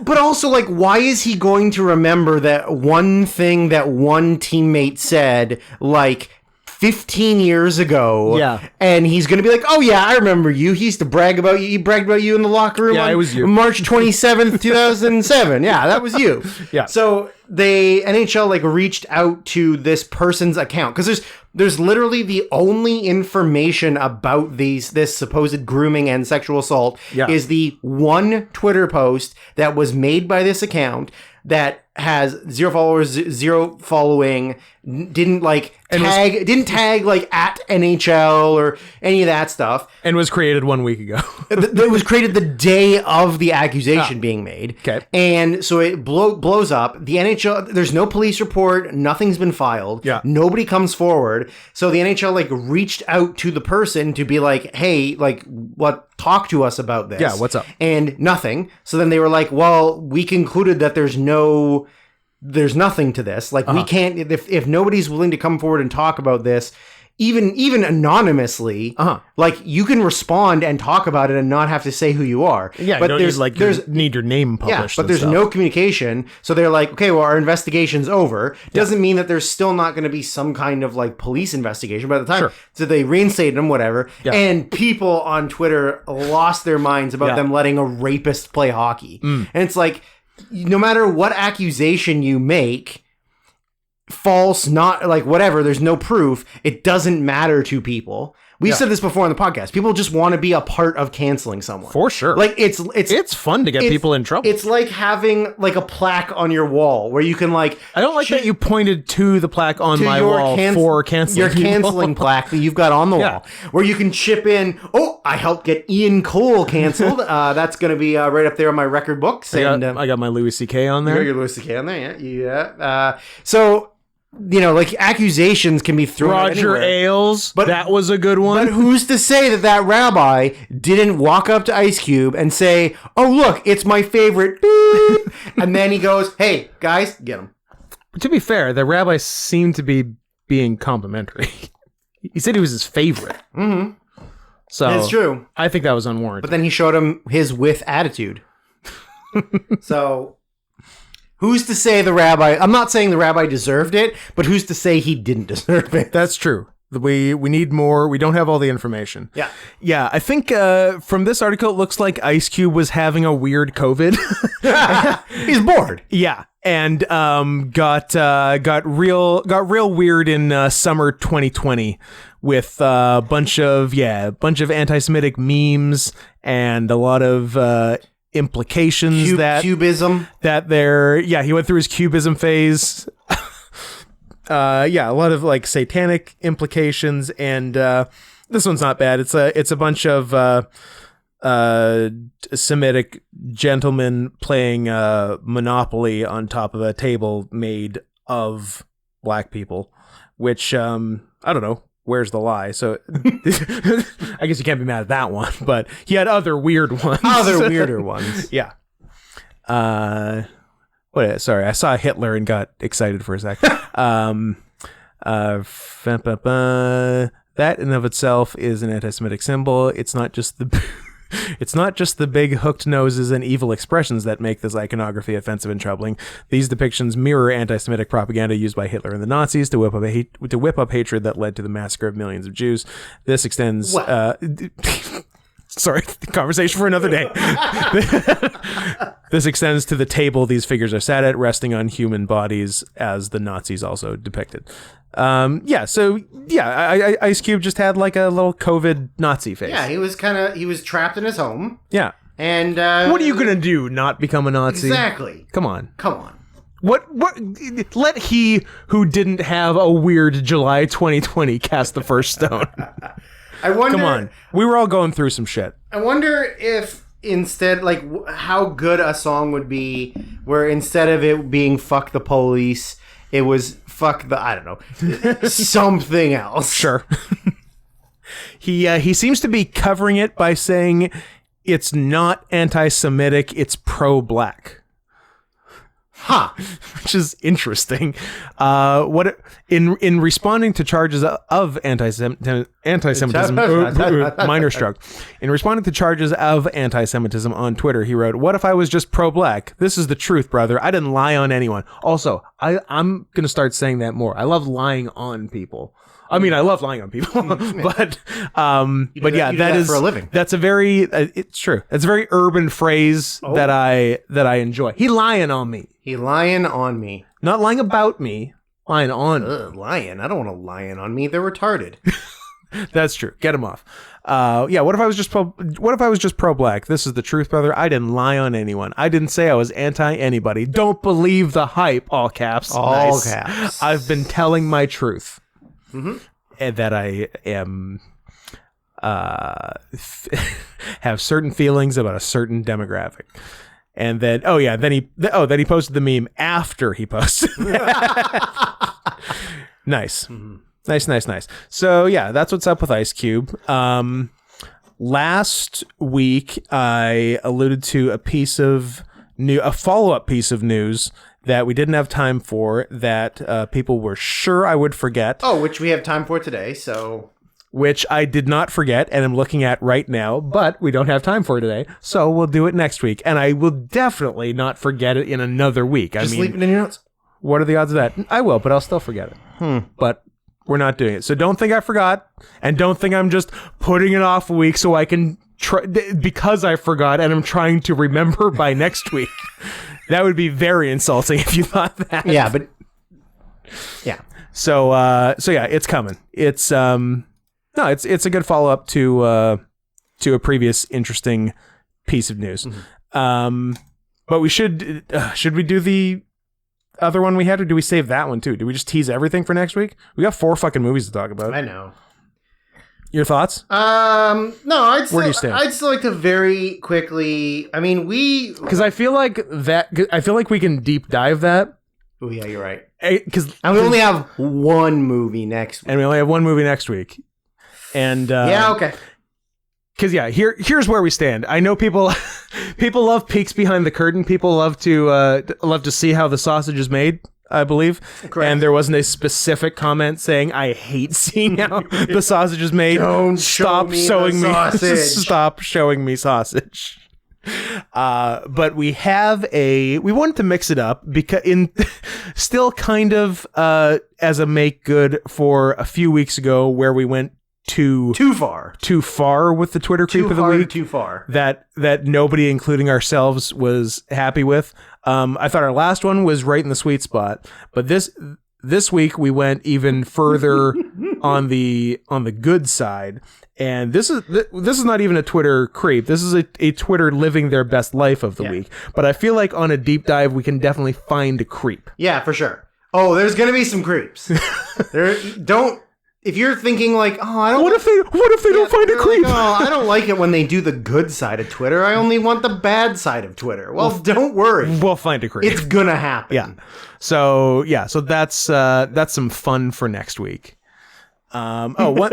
But also, like, why is he going to remember that one thing that one teammate said, like, 15 years ago? Yeah. And he's going to be like, oh, yeah, I remember you. He used to brag about you. He bragged about you in the locker room on it was you. March 27th, 2007. Yeah, that was you. Yeah. So NHL, like, reached out to this person's account. Because there's literally the only information about this supposed grooming and sexual assault is the one Twitter post that was made by this account that has 0 followers, 0 following, didn't tag like at NHL or any of that stuff. And was created 1 week ago. It was created the day of the accusation being made. Okay. And so it blows up. The NHL, there's no police report. Nothing's been filed. Yeah. Nobody comes forward. So the NHL like reached out to the person to be like, hey, like, talk to us about this. Yeah, what's up? And nothing. So then they were like, well, we concluded that there's nothing to this. Like, we can't, if nobody's willing to come forward and talk about this, even anonymously, like, you can respond and talk about it and not have to say who you are. Yeah, but there's need your name published. Yeah, but there's no communication. So they're like, okay, well, our investigation's over. Doesn't mean that there's still not going to be some kind of like police investigation by the time. Sure. So they reinstated him, whatever. Yeah. And people on Twitter lost their minds about them letting a rapist play hockey. And it's like, no matter what accusation you make, false, not like whatever, there's no proof, it doesn't matter to people. We've said this before on the podcast. People just want to be a part of canceling someone. For sure. Like it's fun to get people in trouble. It's like having like a plaque on your wall where you can like... I don't like that you pointed to the plaque on my wall for canceling your people. canceling plaque that you've got on the wall, where you can chip in, oh, I helped get Ian Cole canceled. That's going to be right up there on my record books. I got my Louis C.K. on there. You got your Louis C.K. on there, yeah. So... like accusations can be thrown Roger Ailes, but that was a good one. But who's to say that rabbi didn't walk up to Ice Cube and say, "Oh, look, it's my favorite," beep. And then he goes, "Hey, guys, get him." To be fair, the rabbi seemed to be being complimentary. He said he was his favorite. Mm-hmm. So it's true. I think that was unwarranted. But then he showed him his with attitude. So. Who's to say the rabbi... I'm not saying the rabbi deserved it, but who's to say he didn't deserve it? That's true. We need more. We don't have all the information. Yeah. Yeah, I think from this article, it looks like Ice Cube was having a weird COVID. He's bored. Yeah. And got real weird in summer 2020 with a bunch of anti-Semitic memes and a lot of... implications cubism he went through his cubism phase. A lot of like satanic implications, and this one's not bad. It's a bunch of Semitic gentlemen playing Monopoly on top of a table made of black people, which I don't know. Where's the lie? So I guess you can't be mad at that one, but he had other weird ones. Other weirder ones. Yeah. Sorry, I saw Hitler and got excited for a sec. That in of itself is an anti-Semitic symbol. It's not just the big hooked noses and evil expressions that make this iconography offensive and troubling. These depictions mirror anti-Semitic propaganda used by Hitler and the Nazis to whip up hatred that led to the massacre of millions of Jews. This extends... Sorry, conversation for another day. This extends to the table these figures are sat at, resting on human bodies, as the Nazis also depicted. Ice Cube just had like a little COVID Nazi face. Yeah, he was trapped in his home. Yeah. And what are you gonna do? Not become a Nazi? Exactly. Come on. What? Let he who didn't have a weird July 2020 cast the first stone. I wonder. Come on. We were all going through some shit. I wonder if instead, like, how good a song would be where instead of it being "fuck the police," it was "fuck the," I don't know, something else. Sure. He seems to be covering it by saying it's not anti-Semitic, it's pro-black. Huh. Which is interesting. In responding to charges of anti-Semitism, minor stroke. In responding to charges of anti-Semitism on Twitter, he wrote, "What if I was just pro-black? This is the truth, brother. I didn't lie on anyone." Also, I'm going to start saying that more. I love lying on people. I mean, I love lying on people, but yeah, that is for a living. That's a very, it's true. It's a very urban phrase that I enjoy. He lying on me. He lying on me. Not lying about me. Lying on. Lying. I don't want to lying on me. They're retarded. That's true. Get him off. What if I was just pro-black? This is the truth, brother. I didn't lie on anyone. I didn't say I was anti-anybody. Don't believe the hype. All caps. All caps. I've been telling my truth. Mm-hmm. And that I am have certain feelings about a certain demographic. And then then he posted the meme after he posted that. Nice. Mm-hmm. Nice. So yeah, that's what's up with Ice Cube. Last week I alluded to a follow-up piece of news that we didn't have time for, that people were sure I would forget. Oh, which we have time for today, so... Which I did not forget, and I'm looking at right now, but we don't have time for today, so we'll do it next week. And I will definitely not forget it in another week. Just leave it in your notes? What are the odds of that? I will, but I'll still forget it. But we're not doing it. So don't think I forgot, and don't think I'm just putting it off a week so I can... because I forgot, and I'm trying to remember by next week. That would be very insulting if you thought that. Yeah, but yeah. So yeah, it's coming. It's it's a good follow up to a previous interesting piece of news. Mm-hmm. But we should we do the other one we had, or do we save that one too? Do we just tease everything for next week? We got 4 fucking movies to talk about. I know. Your thoughts? No, Where do you stand? I'd still like to very quickly. I mean, because I feel like we can deep dive that. Oh yeah, you're right. Because we only have one movie next week. And we only have one movie next week. And yeah, okay. Because yeah, here's where we stand. I know people love peeks behind the curtain. People love to see how the sausage is made, I believe. Correct. And there wasn't a specific comment saying, "I hate seeing how the sausage is made. Stop showing me sausage." But we wanted to mix it up because still kind of as a make good for a few weeks ago where we went too far with the Twitter creep of the week. Too far. That nobody, including ourselves, was happy with. I thought our last one was right in the sweet spot, but this week we went even further on the good side. And this is not even a Twitter creep. This is a Twitter living their best life of the week. But I feel like on a deep dive, we can definitely find a creep. Yeah, for sure. Oh, there's gonna be some creeps. If you're thinking like, oh, I don't. What if they don't find a creep? Like, oh, I don't like it when they do the good side of Twitter. I only want the bad side of Twitter. Well, don't worry. We'll find a creep. It's gonna happen. Yeah. So that's some fun for next week. What?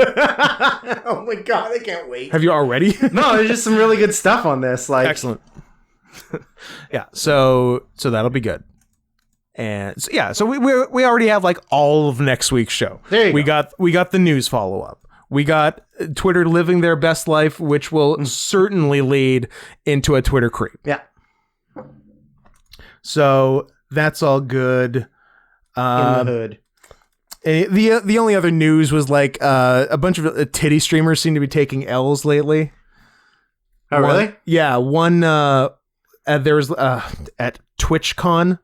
Oh my god, I can't wait. Have you already? No, there's just some really good stuff on this. Like, excellent. Yeah. So that'll be good. And so, yeah, so we already have like all of next week's show. There you go. We got the news follow up. We got Twitter living their best life, which will certainly lead into a Twitter creep. Yeah. So that's all good. In the hood. The only other news was like a bunch of titty streamers seem to be taking L's lately. Oh, really? Yeah, one. There's at TwitchCon,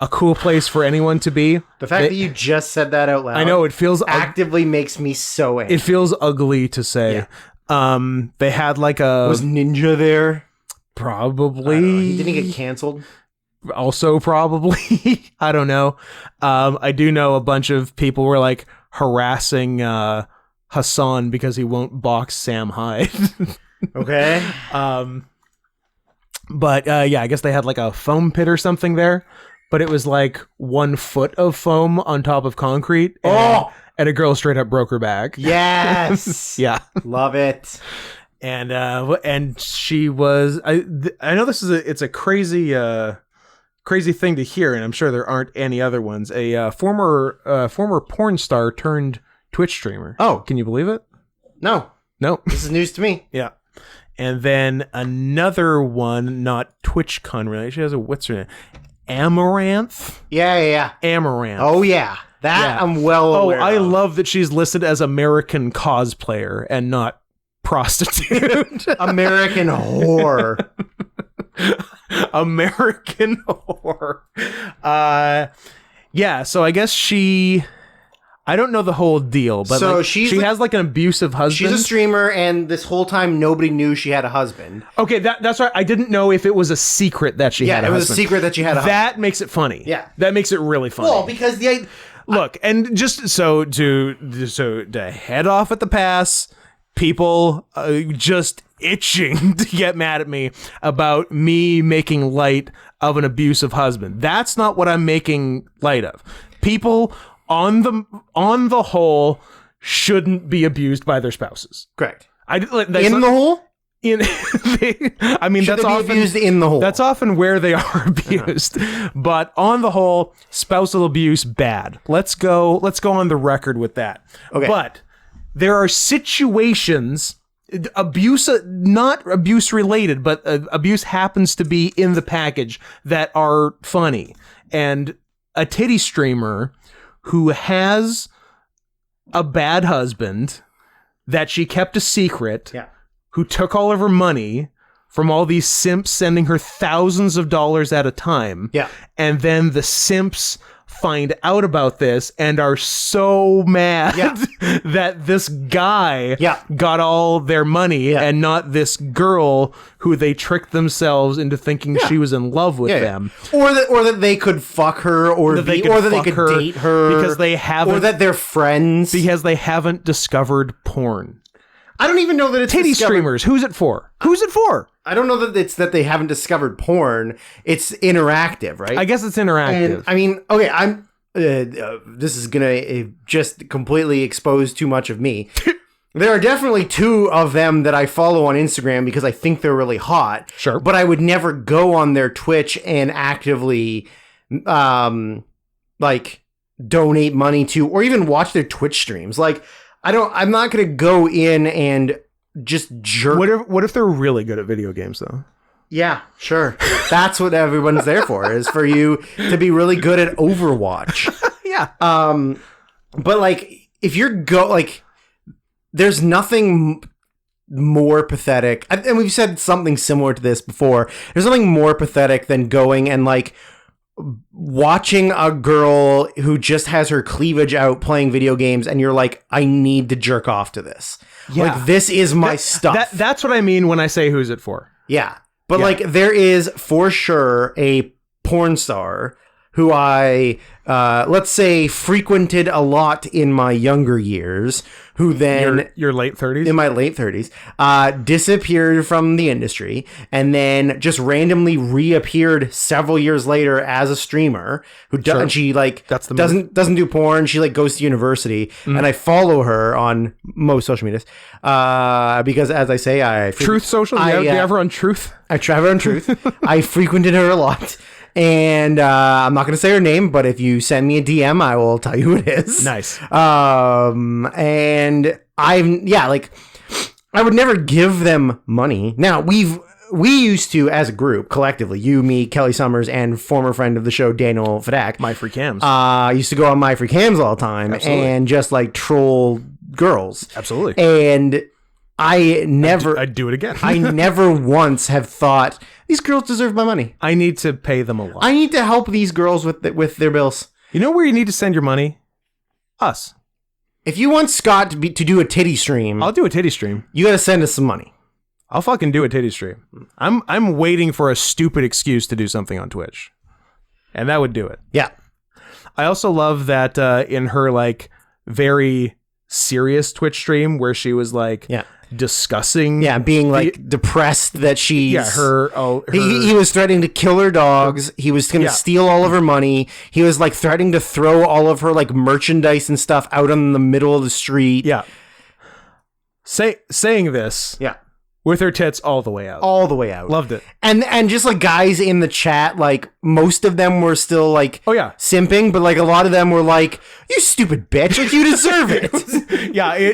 a cool place for anyone to be. The fact that you just said that out loud, I know it feels actively makes me so angry. It feels ugly to say. Yeah. They had like a was Ninja there? Probably. He didn't get canceled. Also, probably. I don't know. I do know a bunch of people were like harassing Hassan because he won't box Sam Hyde. Okay. But yeah, I guess they had like a foam pit or something there, but it was like 1 foot of foam on top of concrete. And a girl straight up broke her back. Yes. Yeah. Love it. And she was, I know this is it's a crazy thing to hear, and I'm sure there aren't any other ones. A former porn star turned Twitch streamer. Oh, can you believe it? No. This is news to me. Yeah. And then another one, not TwitchCon related. She has what's her name? Amaranth? Yeah. Amaranth. Oh, yeah. That I'm well aware I of. love that she's listed as American cosplayer and not prostitute. American whore. American whore. Yeah, so I guess I don't know the whole deal, but so like, she has like an abusive husband. She's a streamer, and this whole time nobody knew she had a husband. Okay, that's right. I didn't know if it was a secret that she had a husband. Yeah, it was a secret that she had a husband. That makes it funny. Yeah. That makes it really funny. Well, because look, and just so to head off at the pass, people just itching to get mad at me about me making light of an abusive husband. That's not what I'm making light of. People on the whole shouldn't be abused by their spouses. Correct. The hole? I mean, that's often abused in the hole. That's often where they are abused. But on the whole, spousal abuse bad. Let's go on the record with that. Okay. But there are situations, abuse, not abuse related, but abuse happens to be in the package that are funny. And a titty streamer who has a bad husband that she kept a secret, who took all of her money from all these simps sending her thousands of dollars at a time. Yeah. And then the simps find out about this and are so mad that this guy got all their money and not this girl who they tricked themselves into thinking she was in love with them. Or that they could fuck her or that they could date her because they haven't, or that they're friends because they haven't discovered porn. I don't even know that it's titty streamers. Who's it for? I don't know that it's that they haven't discovered porn. It's interactive, right? I guess it's interactive. And, I mean, okay, I'm. This is gonna just completely expose too much of me. There are definitely 2 of them that I follow on Instagram because I think they're really hot. Sure, but I would never go on their Twitch and actively, like, donate money to or even watch their Twitch streams. Like, I'm not going to go in and just jerk. What if they're really good at video games, though? Yeah, sure. That's what everyone's there for, is for you to be really good at Overwatch. Yeah. But, like, if you're there's nothing more pathetic. And we've said something similar to this before. There's nothing more pathetic than going and, like, watching a girl who just has her cleavage out playing video games and you're like, I need to jerk off to this. Like, this is my stuff. That's what I mean when I say who's it for. Yeah. But like, there is for sure a porn star who I, let's say, frequented a lot in my younger years, who then... Your late 30s? In my late 30s, disappeared from the industry, and then just randomly reappeared several years later as a streamer, who and she, like, doesn't do porn, she, like, goes to university, and I follow her on most social medias, because, as I say, Truth Social? Do you ever on Truth? I travel on Truth. I frequented her a lot. And I'm not going to say her name, but if you send me a DM, I will tell you who it is. Nice. And I would never give them money. Now, we used to, as a group, collectively, you, me, Kelly Summers, and former friend of the show, Daniel Fadak. My Free Cams. Used to go on My Free Cams all the time and just, like, troll girls. Absolutely. And I'd do it again. I never once have thought these girls deserve my money. I need to pay them a lot. I need to help these girls with their bills. You know where you need to send your money? Us. If you want Scott to do a titty stream, I'll do a titty stream. You got to send us some money. I'll fucking do a titty stream. I'm waiting for a stupid excuse to do something on Twitch, and that would do it. Yeah. I also love that in her like very serious Twitch stream where she was like discussing being like depressed that she's he was threatening to kill her dogs. He was gonna steal all of her money. He was like threatening to throw all of her like merchandise and stuff out on the middle of the street. Saying this with her tits all the way out. Loved it. And just like guys in the chat, like most of them were still like simping, but like a lot of them were like, you stupid bitch, like you deserve it.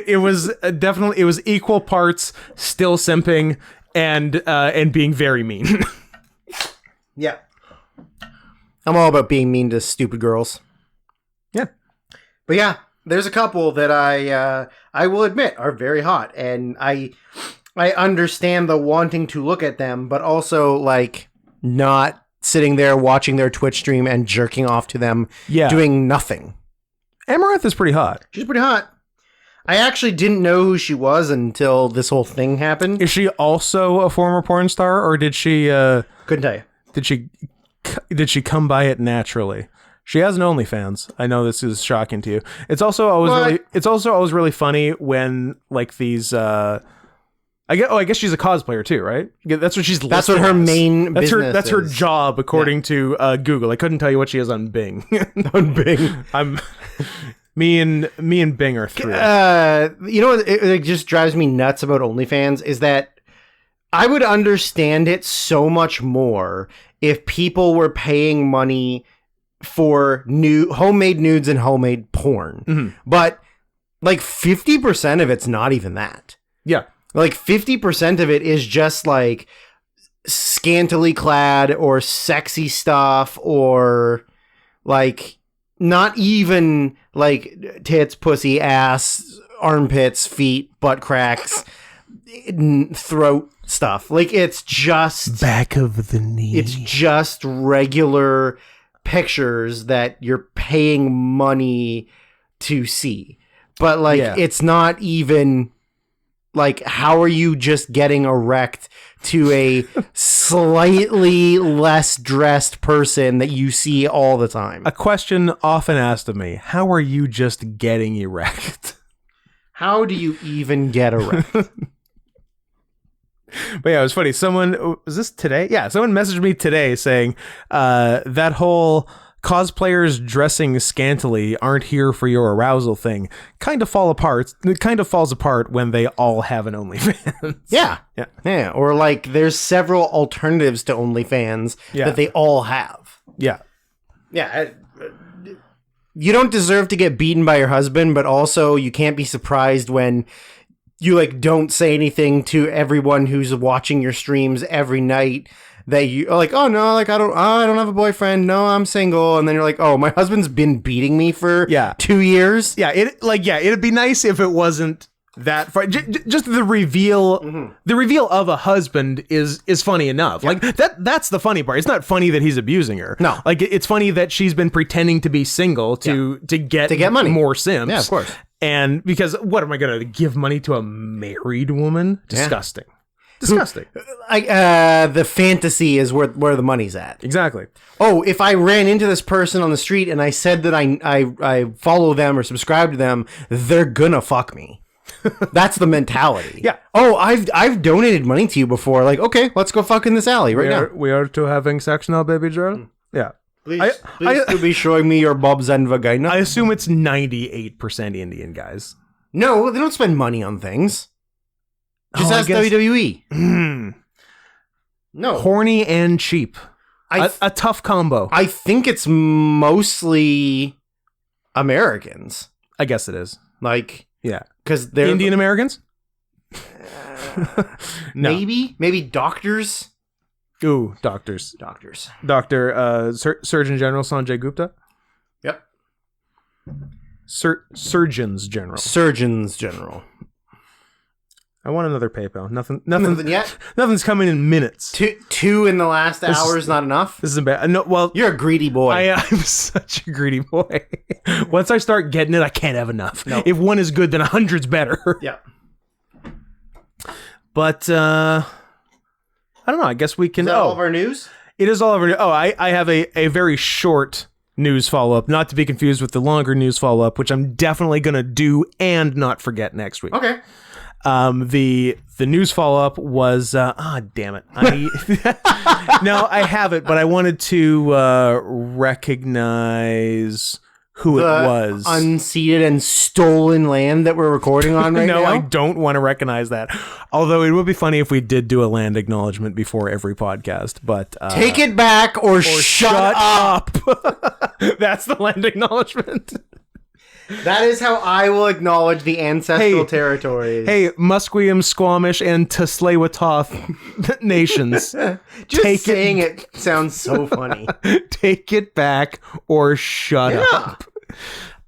It was definitely, it was equal parts still simping and being very mean. Yeah. I'm all about being mean to stupid girls. Yeah. But yeah, there's a couple that I will admit are very hot, and I understand the wanting to look at them, but also like not sitting there watching their Twitch stream and jerking off to them, doing nothing. Amaranth is pretty hot. She's pretty hot. I actually didn't know who she was until this whole thing happened. Is she also a former porn star, or did she? Couldn't tell you. Did she come by it naturally? She has an OnlyFans. I know this is shocking to you. It's also always really funny when like these. I guess she's a cosplayer too, right? That's what she's. That's what her main. That's her job, according to Google. I couldn't tell you what she is on Bing. On Bing, me and Bing are through. You know what? It just drives me nuts about OnlyFans is that I would understand it so much more if people were paying money for new homemade nudes and homemade porn, but like 50% of it's not even that. Yeah. Like 50% of it is just like scantily clad or sexy stuff or like not even like tits, pussy, ass, armpits, feet, butt cracks, throat stuff. Like it's just back of the knee. It's just regular pictures that you're paying money to see. But like it's not even like, how are you just getting erect to a slightly less dressed person that you see all the time? A question often asked of me, how are you just getting erect? How do you even get erect? But yeah, it was funny. Was this today? Yeah, someone messaged me today saying that whole cosplayers dressing scantily aren't here for your arousal thing kind of falls apart when they all have an OnlyFans. Yeah. Or like there's several alternatives to OnlyFans that they all have. Yeah. You don't deserve to get beaten by your husband, but also you can't be surprised when you like don't say anything to everyone who's watching your streams every night that you are like, oh no, like I don't have a boyfriend. No, I'm single. And then you're like, oh, my husband's been beating me for 2 years. Yeah. It'd be nice if it wasn't that far. Just the reveal, the reveal of a husband is funny enough. Like that's the funny part. It's not funny that he's abusing her. No, like it's funny that she's been pretending to be single to get money, more simps. Yeah, of course. And because what am I gonna give money to a married woman? Disgusting. Disgusting. The fantasy is where the money's at. Exactly. Oh, if I ran into this person on the street and I said that I follow them or subscribe to them, they're gonna fuck me. That's the mentality. Yeah. Oh, I've donated money to you before. Like, okay, let's go fuck in this alley now. We are to having sex now, baby girl. Yeah. Please be showing me your bobs and vagina. I assume it's 98% Indian guys. No, they don't spend money on things. Just ask WWE. No. Horny and cheap. A tough combo. I think it's mostly Americans. I guess it is. Like, yeah. Because they're Indian Americans? No. Maybe doctors? Ooh, doctors. Dr. Surgeon General Sanjay Gupta? Yep. Surgeons General. Surgeons General. I want another PayPal. Nothing yet? Nothing's coming in minutes. Two in the last hour is not enough? This isn't bad. No, well, you're a greedy boy. I'm such a greedy boy. Once I start getting it, I can't have enough. Nope. If one is good, then 100's better. Yeah. But, I don't know. I guess we can... Is that all of our news? It is all of our news. Oh, I have a very short news follow-up, not to be confused with the longer news follow-up, which I'm definitely going to do and not forget next week. Okay. The news follow-up was damn it. No, I have it, but I wanted to recognize who it was. Unceded and stolen land that we're recording on right now? No, I don't want to recognize that. Although it would be funny if we did do a land acknowledgement before every podcast, but take it back or shut up. That's the land acknowledgement. That is how I will acknowledge the ancestral territories. Hey, Musqueam, Squamish, and Tsleil-Waututh nations. Just saying it sounds so funny. Take it back or shut up.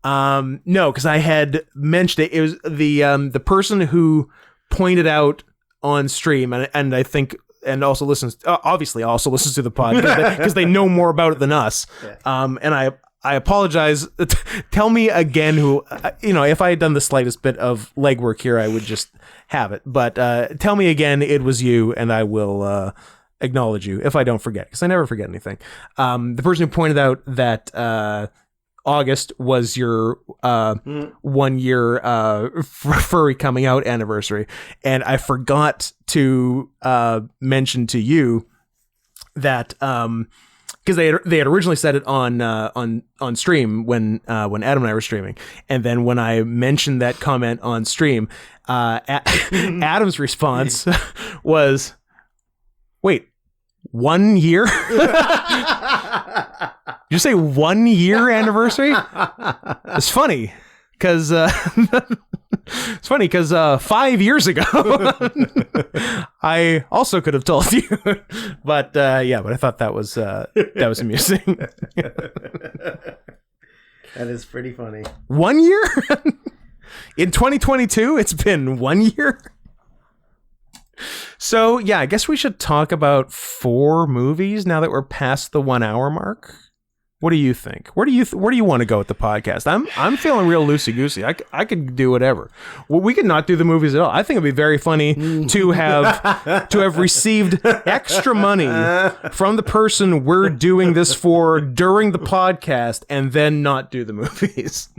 No, because I had mentioned it. It was the person who pointed out on stream, and I think, and also listens, obviously also listens to the podcast because they know more about it than us. Yeah. And I apologize. Tell me again who, if I had done the slightest bit of legwork here, I would just have it. But tell me again it was you, and I will acknowledge you if I don't forget, because I never forget anything. The person who pointed out that August was your 1 year furry coming out anniversary, and I forgot to mention to you that because they had originally said it on stream when Adam and I were streaming, and then when I mentioned that comment on stream, Adam's response was, "Wait, 1 year? Did you say 1 year anniversary?" It's funny because 5 years ago I also could have told you, but I thought that was amusing. That is pretty funny. 1 year in 2022. It's been 1 year. So yeah, I guess we should talk about 4 movies now that we're past the 1 hour mark. What do you think? Where do you want to go with the podcast? I'm feeling real loosey goosey. I could do whatever. Well, we could not do the movies at all. I think it'd be very funny to have received extra money from the person we're doing this for during the podcast and then not do the movies.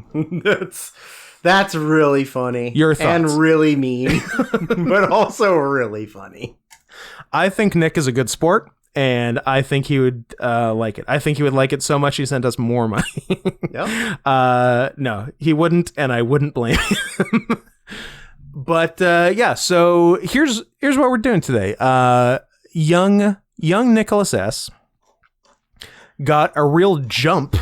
That's really funny. Your thoughts? And really mean, but also really funny. I think Nick is a good sport. And I think he would like it. I think he would like it so much he sent us more money. Yep. No, he wouldn't, and I wouldn't blame him. But so here's what we're doing today. Young Nicholas S. got a real jump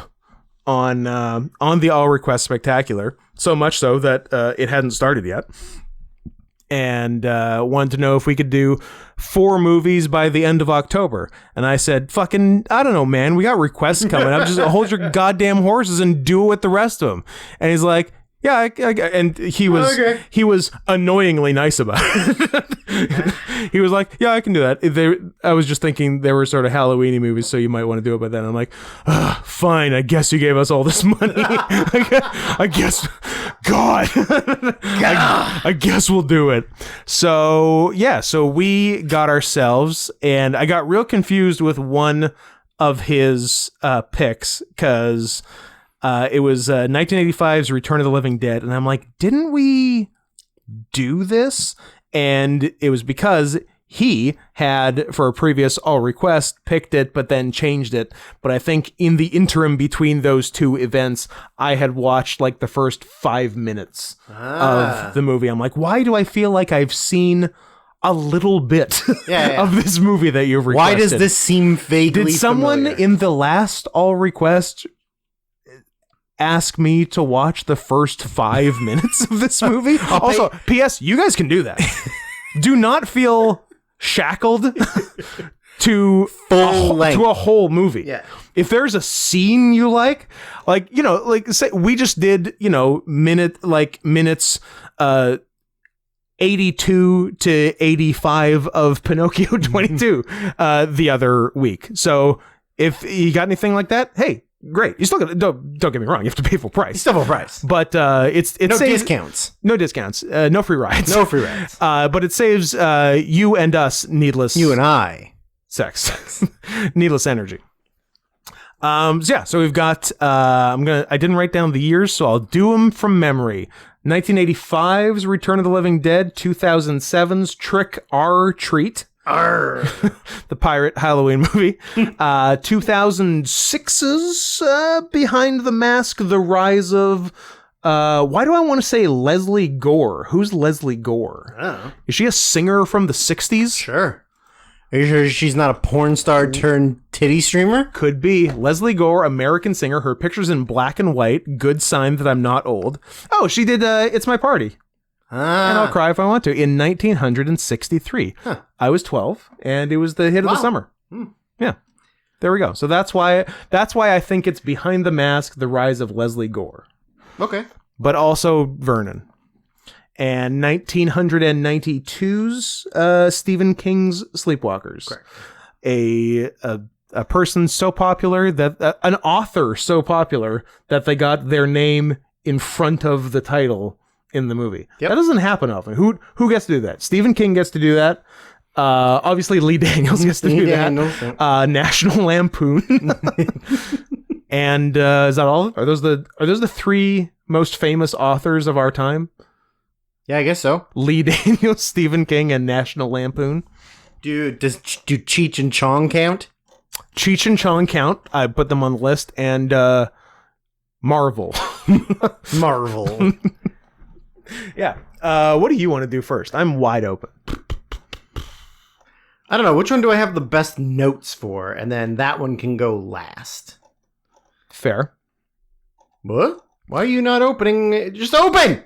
on the All Request Spectacular, so much so that it hadn't started yet. And wanted to know if we could do 4 movies by the end of October. And I said, fucking, I don't know, man. We got requests coming up. Just hold your goddamn horses and do it with the rest of them. And he's like, yeah, and he was annoyingly nice about it. He was like, yeah, I can do that. I was just thinking they were sort of Halloween-y movies, so you might want to do it by then. I'm like, fine, I guess you gave us all this money. I guess, God. I guess we'll do it. So, yeah, so we got ourselves, and I got real confused with one of his picks, because it was 1985's Return of the Living Dead, and I'm like, didn't we do this? And it was because he had, for a previous All Request, picked it, but then changed it. But I think in the interim between those two events, I had watched like the first 5 minutes of the movie. I'm like, why do I feel like I've seen a little bit of this movie that you've requested? Why does this seem vaguely Did someone familiar? in the last All Request ask me to watch the first 5 minutes of this movie? Also, P.S., you guys can do that. Do not feel shackled to a whole movie. Yeah. If there's a scene you like say we just did, minutes 8 82 to 85 of Pinocchio 22 the other week. So if you got anything like that, hey, great. You still got don't get me wrong, you have to pay full price. Still full price. But it's no discounts. No discounts. No free rides. No free rides. But it saves you and us needless You and I. sex. Needless energy. So we've got I didn't write down the years, so I'll do them from memory. 1985's Return of the Living Dead, 2007's Trick or Treat. The pirate Halloween movie. 2006's Behind the Mask, The Rise of why do I want to say Leslie Gore? Who's Leslie Gore? I don't know. Is she a singer from the 60s? Sure. Are you sure she's not a porn star turned titty streamer? Could be. Leslie Gore, American singer. Her picture's in black and white. Good sign that I'm not old. Oh, she did It's My Party. And I'll cry if I want to. In 1963. Huh. I was 12, and it was the hit of the summer. Yeah. There we go. So that's why I think it's Behind the Mask, The Rise of Leslie Gore. Okay. But also Vernon. And 1992's Stephen King's Sleepwalkers. Correct. A person so popular that an author so popular that they got their name in front of the title in the movie. Yep. That doesn't happen often. Who gets to do that? Stephen King gets to do that. Obviously Lee Daniels gets to do that. National Lampoon. And is that all? Are those the three most famous authors of our time? Yeah, I guess so. Lee Daniels, Stephen King, and National Lampoon. Do Cheech and Chong count? Cheech and Chong count. I put them on the list. And Marvel. Marvel. Yeah. What do you want to do first? I'm wide open. I don't know. Which one do I have the best notes for? And then that one can go last. Fair. What? Why are you not opening? Just open!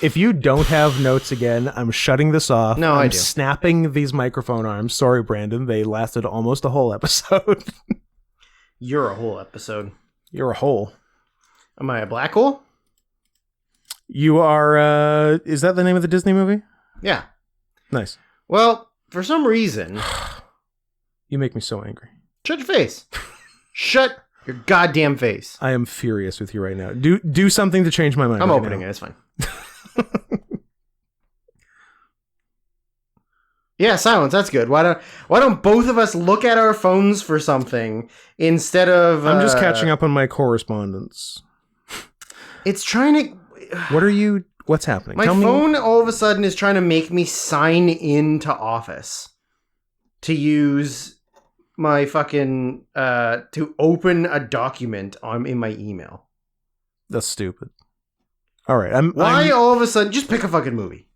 If you don't have notes again, I'm shutting this off. No, I I'm do. snapping these microphone arms. Sorry, Brandon. They lasted almost a whole episode. You're a whole episode. You're a hole. Am I a black hole? You are, is that the name of the Disney movie? Yeah. Nice. Well, for some reason... You make me so angry. Shut your face. Shut your goddamn face. I am furious with you right now. Do something to change my mind. I'm opening it. It's fine. Yeah, silence. That's good. Why don't both of us look at our phones for something instead of... I'm just catching up on my correspondence. It's trying to... What's happening? My phone all of a sudden is trying to make me sign into Office to use my fucking... to open a document in my email. That's stupid. All right. Why all of a sudden... Just pick a fucking movie.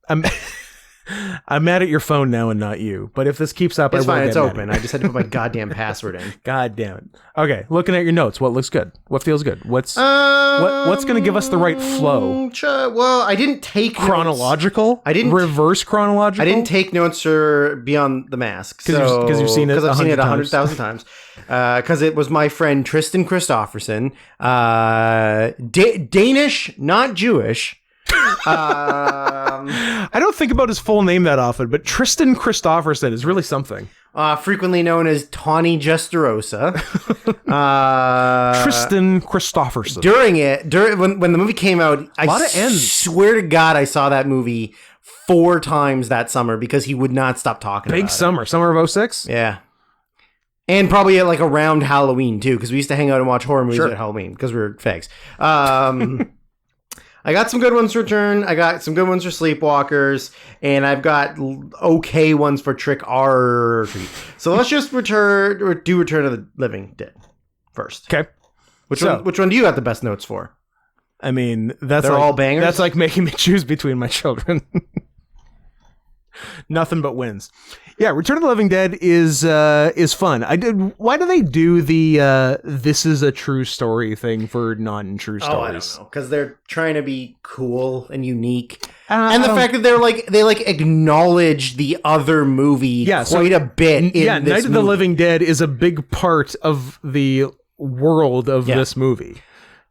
I'm mad at your phone now and not you. But if this keeps up, it's I will fine. It's get mad open. at I just had to put my goddamn password in. God damn it. Okay, looking at your notes. What looks good? What feels good? What's going to give us the right flow? Well, I didn't take chronological. Notes. I didn't reverse chronological. I didn't take notes for Beyond the Mask because you've seen it. Because I've seen it 100,000 times. Because it was my friend Tristan Christofferson, Danish, not Jewish. I don't think about his full name that often, but Tristan Christofferson is really something. Frequently known as Tawny Justerosa. Tristan Christofferson. When the movie came out, I swear to God I saw that movie 4 times that summer because he would not stop talking about it. Big summer. Summer of 06? Yeah. And probably at around Halloween too, because we used to hang out and watch horror movies at Halloween because we were fags. I got some good ones for Return. I got some good ones for Sleepwalkers, and I've got okay ones for Trick or Treat. So let's just do Return of the Living Dead first. Okay. Which one do you got the best notes for? I mean, they're all bangers. That's like making me choose between my children. Nothing but wins. Yeah, Return of the Living Dead is fun. Why do they do the this is a true story thing for non-true stories? Oh, I don't know. Because they're trying to be cool and unique. And the fact that they acknowledge the other movie quite a bit in this Night of the Living Dead is a big part of the world of this movie.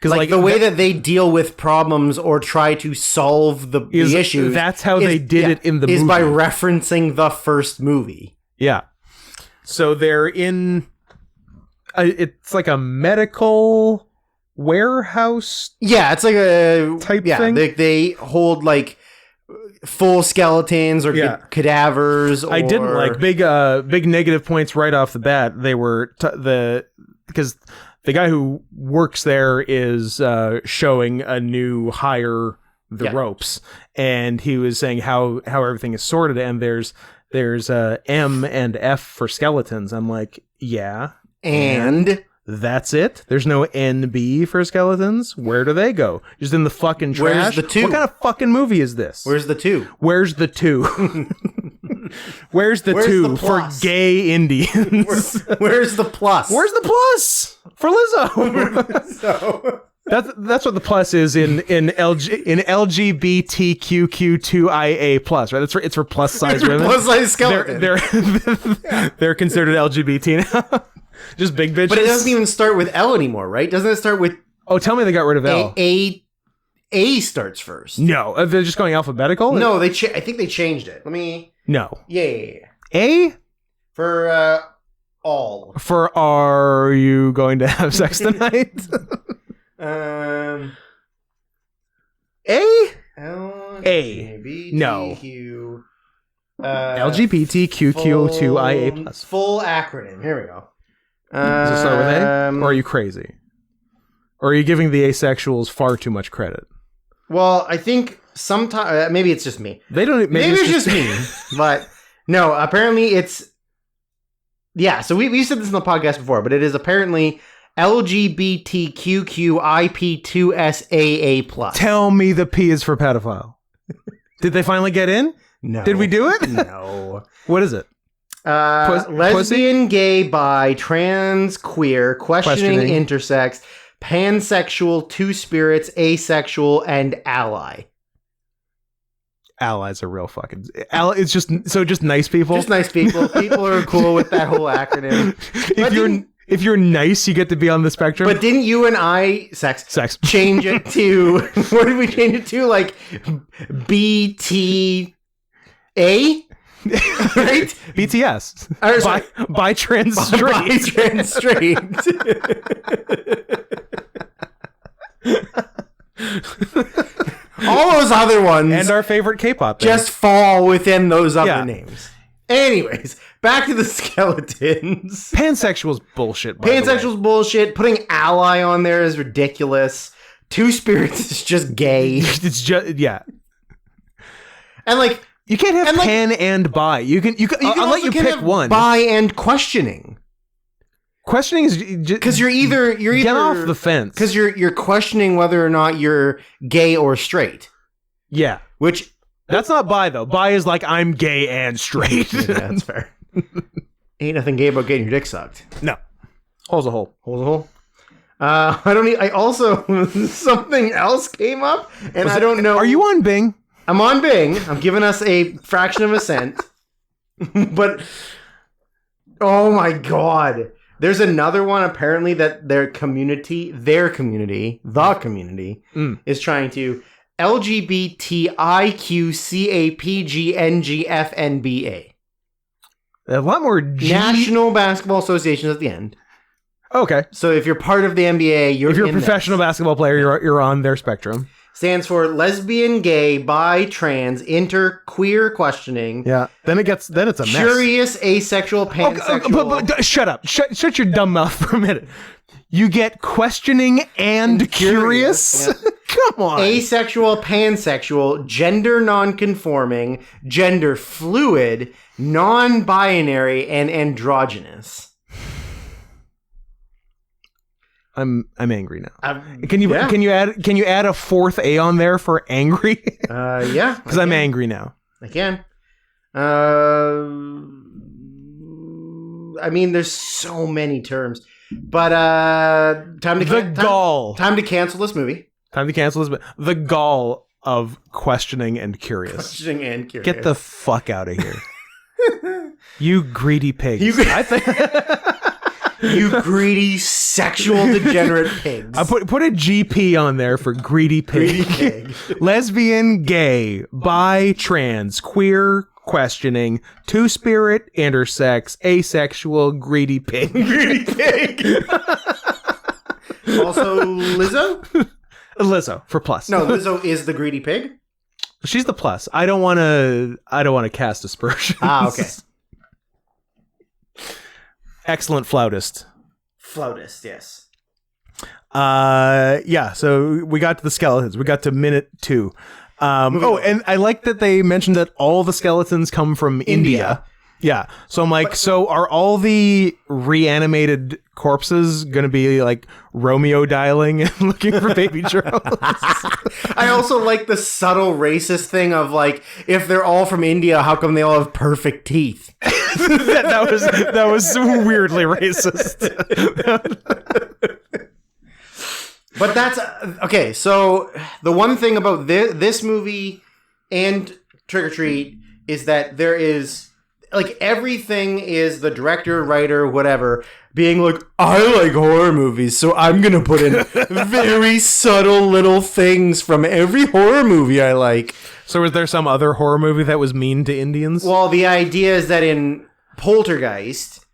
Because like the way that they deal with problems or try to solve the issues. That's how they did it in the movie. Is by referencing the first movie. Yeah. So they're in... it's like a medical warehouse. Yeah, it's like a... type thing. They hold like full skeletons or cadavers. I didn't like big negative points right off the bat. They were... because... the guy who works there is showing a new hire the ropes, and he was saying how everything is sorted, and there's M and F for skeletons. I'm like, yeah, and that's it. There's no NB for skeletons. Where do they go? Just in the fucking trash. Where's the 2? What kind of fucking movie is this? Where's the 2? Where's the 2? Where's the 2 for gay Indians? Where's the plus? Where's the plus for Lizzo? So that's what the plus is in LGBTQQ2IA plus, right? It's for plus size women. Plus size skeleton. They're considered LGBT now. Just big bitches. But it doesn't even start with L anymore, right? Doesn't it start with? Oh, tell me they got rid of L. A starts first. No, they're just going alphabetical. No, I think they changed it. Let me. No. Yeah. A for all. For are you going to have sex tonight? A. No. LGBTQQ2IA plus. Full acronym. Here we go. Does it start with A? Or are you crazy? Or are you giving the asexuals far too much credit? Well, I think sometimes maybe it's just me. They don't. Maybe it's just me. But no, apparently it's. Yeah, so we said this in the podcast before, but it is apparently LGBTQQIP2SAA plus. Tell me the P is for pedophile. Did they finally get in? No. Did we do it? No. What is it? Lesbian, gay, bi, trans, queer, questioning, intersex, pansexual, two spirits, asexual, and ally. Allies are real fucking... It's just nice people? Just nice people. People are cool with that whole acronym. If you're nice, you get to be on the spectrum. But didn't you and I... Sex. Change it to... What did we change it to? Like, BTA? Right? BTS. By trans straight. By trans straight. All those other ones. And our favorite K-pop band. Just fall within those other names. Anyways, back to the skeletons. Pansexual's bullshit, Pansexual's bullshit. Putting ally on there is ridiculous. Two spirits is just gay. It's just, yeah. And like... You can't have pan and bi. You can I'll let you pick one. Bi and questioning. Questioning is because you're either get off the fence because you're questioning whether or not you're gay or straight. Yeah, which that's not bi though. Bi is like I'm gay and straight. Yeah, that's fair. Ain't nothing gay about getting your dick sucked. No, hole's a hole. Hole's a hole. I also something else came up and I don't know. Are you on Bing? I'm on Bing. I'm giving us a fraction of a cent. But, oh my God. There's another one apparently that the community, is trying to LGBTIQCAPGNGFNBA. A lot more National Basketball Association at the end. Okay. So if you're part of the NBA, if you're a professional basketball player, you're on their spectrum. Stands for lesbian, gay, bi, trans, inter, queer, questioning. Yeah. Then it's a mess. Curious, asexual, pansexual. But shut up. Shut your dumb mouth for a minute. You get questioning and curious? Yeah. Come on. Asexual, pansexual, gender non-conforming, gender fluid, non-binary, and androgynous. I'm angry now. Can you add a fourth A on there for angry? Yeah. Because I'm angry now. I can. I mean, there's so many terms, but time to cancel this movie. Time to cancel this. The gall of questioning and curious. Questioning and curious. Get the fuck out of here, you greedy pigs. You greedy, sexual, degenerate pigs. I put a GP on there for greedy pig. Greedy pig. Lesbian, gay, bi, trans, queer, questioning, two-spirit, intersex, asexual, greedy pig. Greedy pig. Also, Lizzo? Lizzo for plus. No, Lizzo is the greedy pig. She's the plus. I don't want to cast aspersions. Ah, okay. Excellent flautist. Flautist, yes. Yeah, so we got to the skeletons. We got to minute 2. And I like that they mentioned that all the skeletons come from India. Yeah. So I'm like, so are all the reanimated corpses going to be like Romeo dialing and looking for baby Charles? I also like the subtle racist thing of like, if they're all from India, how come they all have perfect teeth? that was weirdly racist. But that's okay. So the one thing about this movie and Trick or Treat is that there is like everything is the director, writer, whatever being like, I like horror movies, so I'm gonna put in very subtle little things from every horror movie I like. So was there some other horror movie that was mean to Indians? Well, the idea is that in Poltergeist,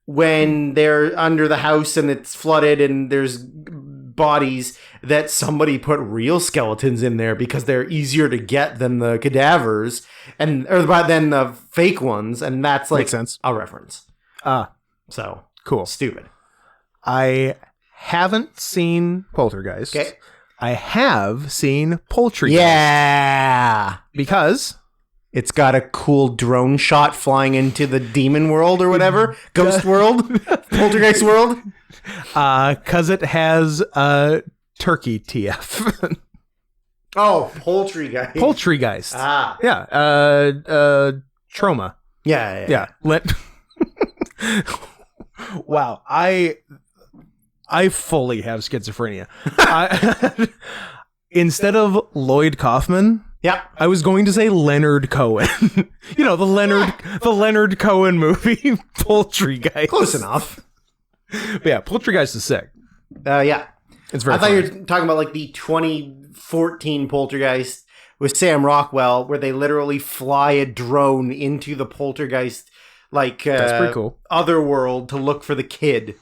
when they're under the house and it's flooded and there's bodies, that somebody put real skeletons in there because they're easier to get than the cadavers than the fake ones, and that's like makes sense. A reference. So Cool. Stupid. I haven't seen Poltergeist. Okay. I have seen Poultry. Yeah. Because it's got a cool drone shot flying into the demon world or whatever. Ghost world. Poltergeist world. Because it has turkey TF. Oh, Poultrygeist. Poultrygeist. Ah. Yeah. Trauma. Yeah. Wow. I fully have schizophrenia. Instead of Lloyd Kaufman, yeah, I was going to say Leonard Cohen. You know, the Leonard Cohen movie, Poultrygeist. Close enough. But yeah, Poultrygeist is sick. Yeah. It's very I thought funny. you were talking about like the 2014 Poltergeist with Sam Rockwell, where they literally fly a drone into the Poltergeist, like, That's pretty cool. Other world to look for the kid.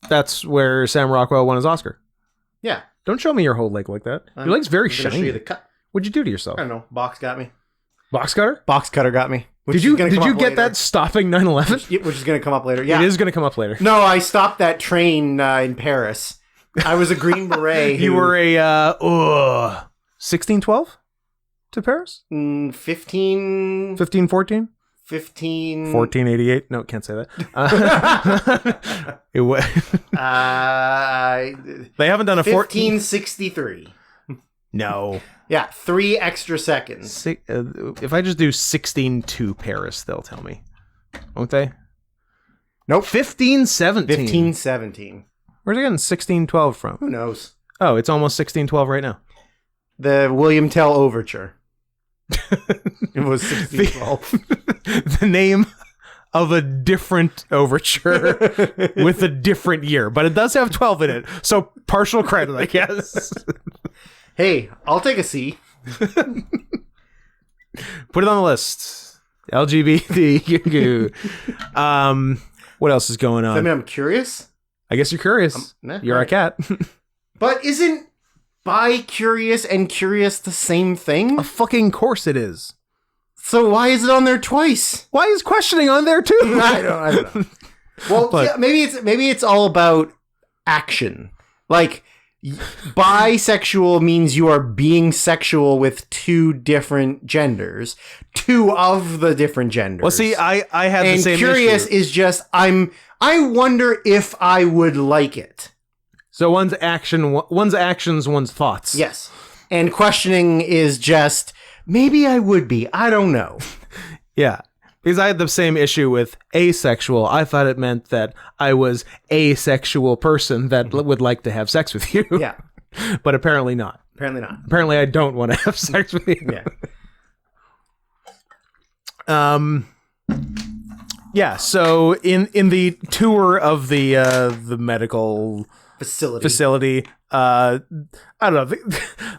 That's where Sam Rockwell won his Oscar. Yeah. Don't show me your whole leg like that. Your leg's very I'm gonna show shiny. you the cut. What'd you do to yourself? I don't know. Box got me. Box cutter? Box cutter got me. Did you get that stopping 9/11? Which is going to come up later. Yeah. It is going to come up later. No, I stopped that train in Paris. I was a Green Beret. You were a 1612 to Paris? 15... 1514? 15... 1488? No, can't say that. They haven't done a 1563. No. Yeah, 3 extra seconds. If I just do 16 to Paris, they'll tell me. Won't they? Nope. 1517. 1517. Where's it getting 1612 from? Who knows? Oh, it's almost 1612 right now. The William Tell Overture. It was 1612. The name of a different overture with a different year, but it does have 12 in it. So partial credit, I guess. Hey, I'll take a C. Put it on the list. LGBTQ. What else is going on? I mean, I'm curious. I guess you're curious. You're right. a cat. But isn't bi-curious and curious the same thing? A fucking course it is. So why is it on there twice? Why is questioning on there too? I don't know. Well, But- yeah, maybe it's all about action. Like, bisexual means you are being sexual with 2 different genders, 2 of the different genders. Well, see, I had the and same curious issue. is just I wonder if I would like it. So one's actions, one's thoughts. Yes. And questioning is just maybe I would be. I don't know. Yeah. Because I had the same issue with asexual. I thought it meant that I was a sexual person that would like to have sex with you. Yeah. But apparently not. Apparently not. Apparently I don't want to have sex with you. Yeah. Yeah, so in the tour of the medical facility, I don't know,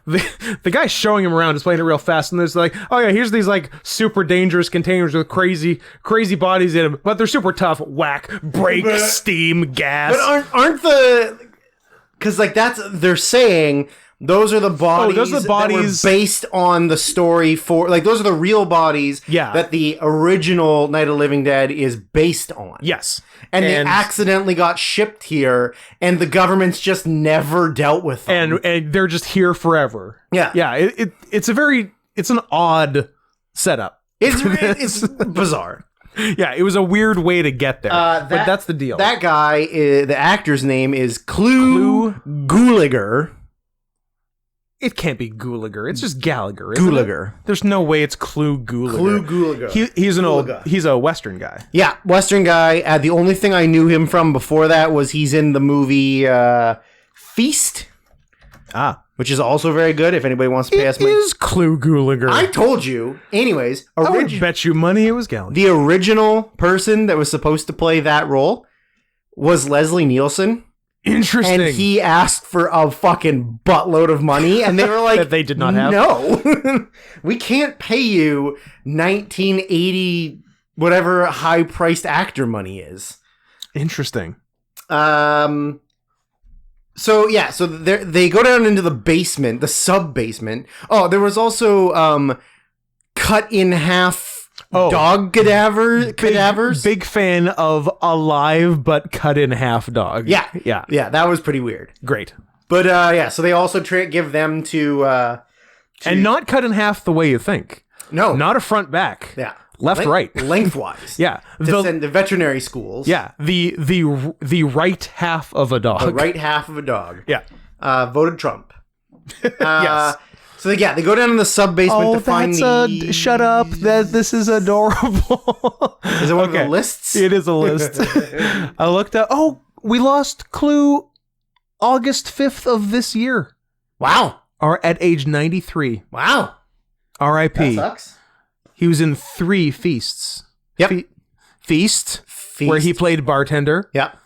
the guy showing him around is playing it real fast, and there's like, oh yeah, here's these like super dangerous containers with crazy bodies in them, but they're super tough. Whack, break, steam, gas. But aren't the, because like they're saying those are the bodies, that were based on the story for, like, those are the real bodies that the original Night of the Living Dead is based on. Yes. And they accidentally got shipped here, and the government's just never dealt with them. And they're just here forever. Yeah. Yeah, it's an odd setup. It's bizarre. Yeah, it was a weird way to get there. But that's the deal. That guy, the actor's name is Clu Gulager. It can't be Gulager. It's just Gallagher. Gulager. There's no way it's Clu Gulager. Clu Gulager. He's a Western guy. Yeah, Western guy. The only thing I knew him from before that was he's in the movie Feast. Which is also very good if anybody wants to pay us money. It is Clu Gulager. I told you. Anyways. I would bet you money it was Gallagher. The original person that was supposed to play that role was Leslie Nielsen. Interesting. And he asked for a fucking buttload of money, and they were like, that they did not have. No, we can't pay you 1980 whatever high-priced actor money is. Interesting. So they go down into the basement, the sub-basement. Oh, there was also cut in half dog cadavers. Big fan of alive but cut in half dog. Yeah, that was pretty weird. Great. But so they also give them to and not cut in half the way you think. No, not a front back. Yeah, left right, lengthwise. Yeah, to send to veterinary schools. Yeah, the right half of a dog. The right half of a dog. Yeah, voted Trump. Yes. So they go down in the sub basement to find shut up! This is adorable. Is it one of the lists? It is a list. I looked up. Oh, we lost Clu August 5th of this year. Wow. Or at age 93. Wow. R.I.P. That sucks. He was in 3 Feasts. Yep. Feast, where he played bartender. Yep.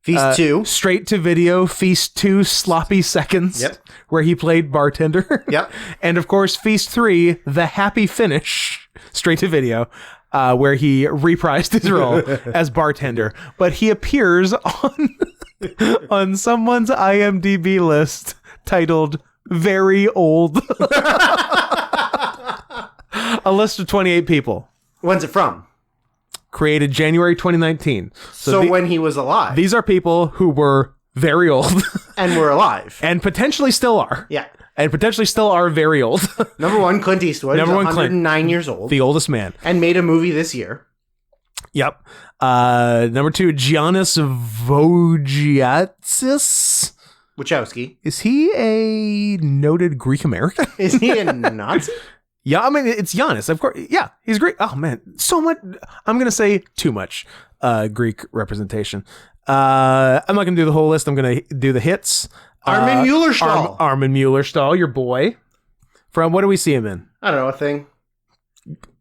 Feast 2. Straight to video, Feast 2, Sloppy Seconds, where he played bartender. Yep. And of course, Feast 3, The Happy Finish, straight to video, where he reprised his role as bartender. But he appears on someone's IMDb list titled Very Old. A list of 28 people. When's it from? Created January 2019. So when he was alive. These are people who were very old. And were alive. And potentially still are. Yeah. And potentially still are very old. Number 1, Clint Eastwood. Number 109 years old. The oldest man. And made a movie this year. Yep. Number 2, Giannis Vogiatsis. Wachowski. Is he a noted Greek American? Is he a Nazi? Yeah, I mean, it's Giannis, of course. Yeah, he's Greek. Oh, man. So much. I'm going to say too much Greek representation. I'm not going to do the whole list. I'm going to do the hits. Armin Mueller-Stahl. Armin Mueller-Stahl, your boy. From, what do we see him in? I don't know, a thing.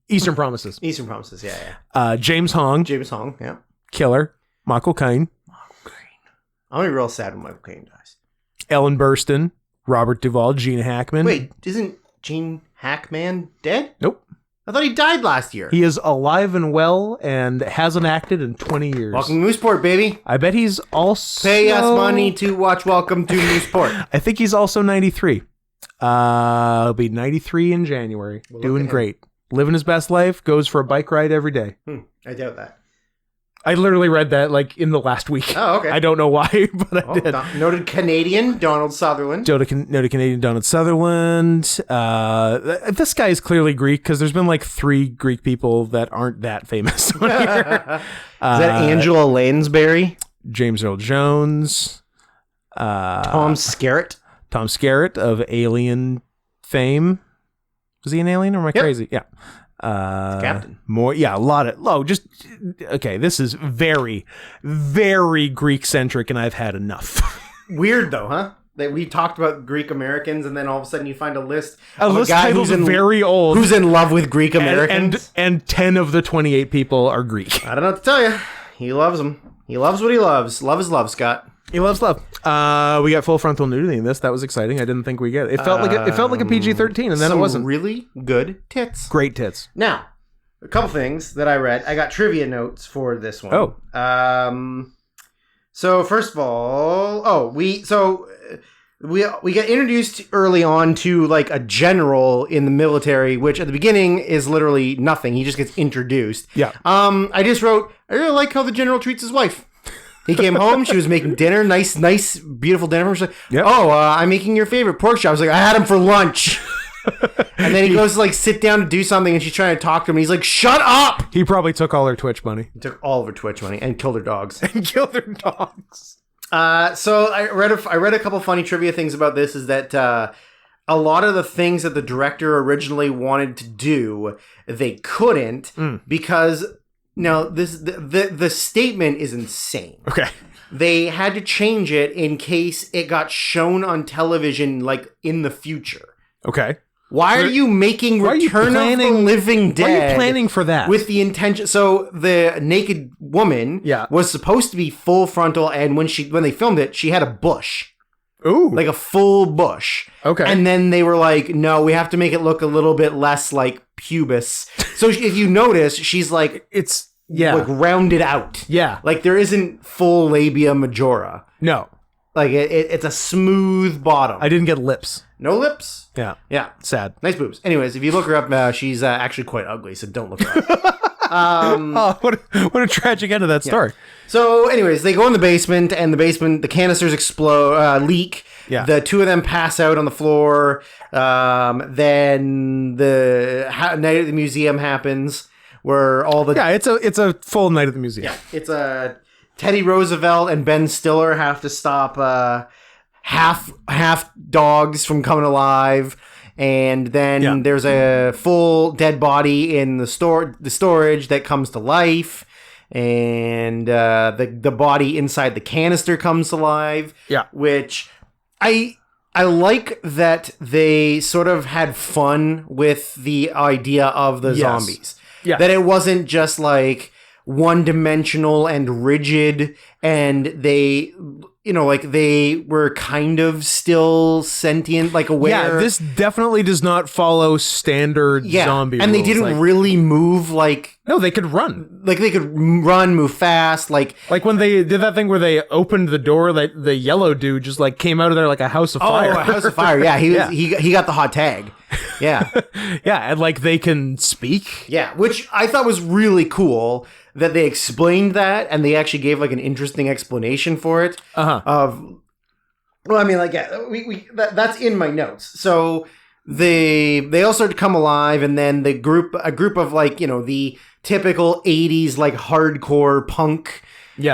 Eastern Promises. Eastern Promises, yeah. James Hong. Yeah. Killer. Michael Caine. I'm going to be real sad when Michael Caine dies. Ellen Burstyn. Robert Duvall. Gene Hackman. Wait, isn't Gene Hackman dead? Nope. I thought he died last year. He is alive and well and hasn't acted in 20 years. Welcome to Mooseport, baby. I bet he's also... Pay us money to watch Welcome to Mooseport. I think he's also 93. He'll be 93 in January. Doing great. Living his best life. Goes for a bike ride every day. I doubt that. I literally read that like in the last week. Oh, okay. I don't know why, but I did. Noted Canadian Donald Sutherland. Noted Canadian Donald Sutherland. This guy is clearly Greek because there's been like 3 Greek people that aren't that famous on here. Is that Angela Lansbury? James Earl Jones. Tom Skerritt. Tom Skerritt of Alien fame. Was he an alien or am I crazy? Yeah. Captain. More, yeah, a lot of okay, this is very, very Greek centric, and I've had enough. Weird though, huh? that we talked about Greek Americans, and then all of a sudden you find a list A of list a guy titled who's very old. who's in love with Greek Americans. And 10 of the 28 people are Greek. I don't know what to tell you. He loves them. He loves what he loves. Love is love, Scott. He loves love. We got full frontal nudity in this. That was exciting. I didn't think we get it. It felt like a PG-13, and then it wasn't. Really good tits. Great tits. Now, a couple things that I read. I got trivia notes for this one. Oh. So first of all, we get introduced early on to like a general in the military, which at the beginning is literally nothing. He just gets introduced. Yeah. I just wrote, I really like how the general treats his wife. He came home. She was making dinner. Nice, beautiful dinner. She's like, Yep. "Oh, I'm making your favorite pork chop." I was like, "I had him for lunch." And then he goes to like sit down to do something, and she's trying to talk to him. And he's like, "Shut up!" He probably took all her Twitch money. He took all of her Twitch money and killed her dogs. And killed her dogs. So I read a couple funny trivia things about this. Is that a lot of the things that the director originally wanted to do, they couldn't because. Now, the statement is insane. Okay. They had to change it in case it got shown on television, like, in the future. Okay. Why are you making Return of the Living Dead? Why are you planning for that? With the intention... So, the naked woman was supposed to be full frontal, and when they filmed it, she had a bush. Ooh. Like a full bush. Okay. And then they were like, no, we have to make it look a little bit less like pubis. So if you notice, she's like, it's like rounded out. Yeah. Like there isn't full labia majora. No. Like it's a smooth bottom. I didn't get lips. No lips. Yeah. Yeah. Sad. Nice boobs. Anyways, if you look her up, she's actually quite ugly, so don't look her up. Oh, what a tragic end of that story. So, anyways, they go in the basement, and the canisters explode, leak. Yeah. The two of them pass out on the floor. Then the night at the museum happens, where all the it's a full night at the museum. Yeah, it's a Teddy Roosevelt and Ben Stiller have to stop half dogs from coming alive. And then there's a full dead body in the storage that comes to life, and the body inside the canister comes to life. Yeah, which I like that they sort of had fun with the idea of the zombies. Yeah, that it wasn't just like one-dimensional and rigid, and they. Like they were kind of still sentient, like aware. Yeah, this definitely does not follow standard zombie and rules. They didn't really move like... No, they could run. Like they could run, move fast, like when they did that thing where they opened the door, that the yellow dude just like came out of there like a house of fire. Oh, a house of fire, yeah. He got the hot tag. Yeah. Yeah, and like they can speak. Yeah, which I thought was really cool that they explained that, and they actually gave like an interesting explanation for it. Well, I mean, like, that's in my notes. So they all start to come alive, and then a group of like, the typical 80s like hardcore punk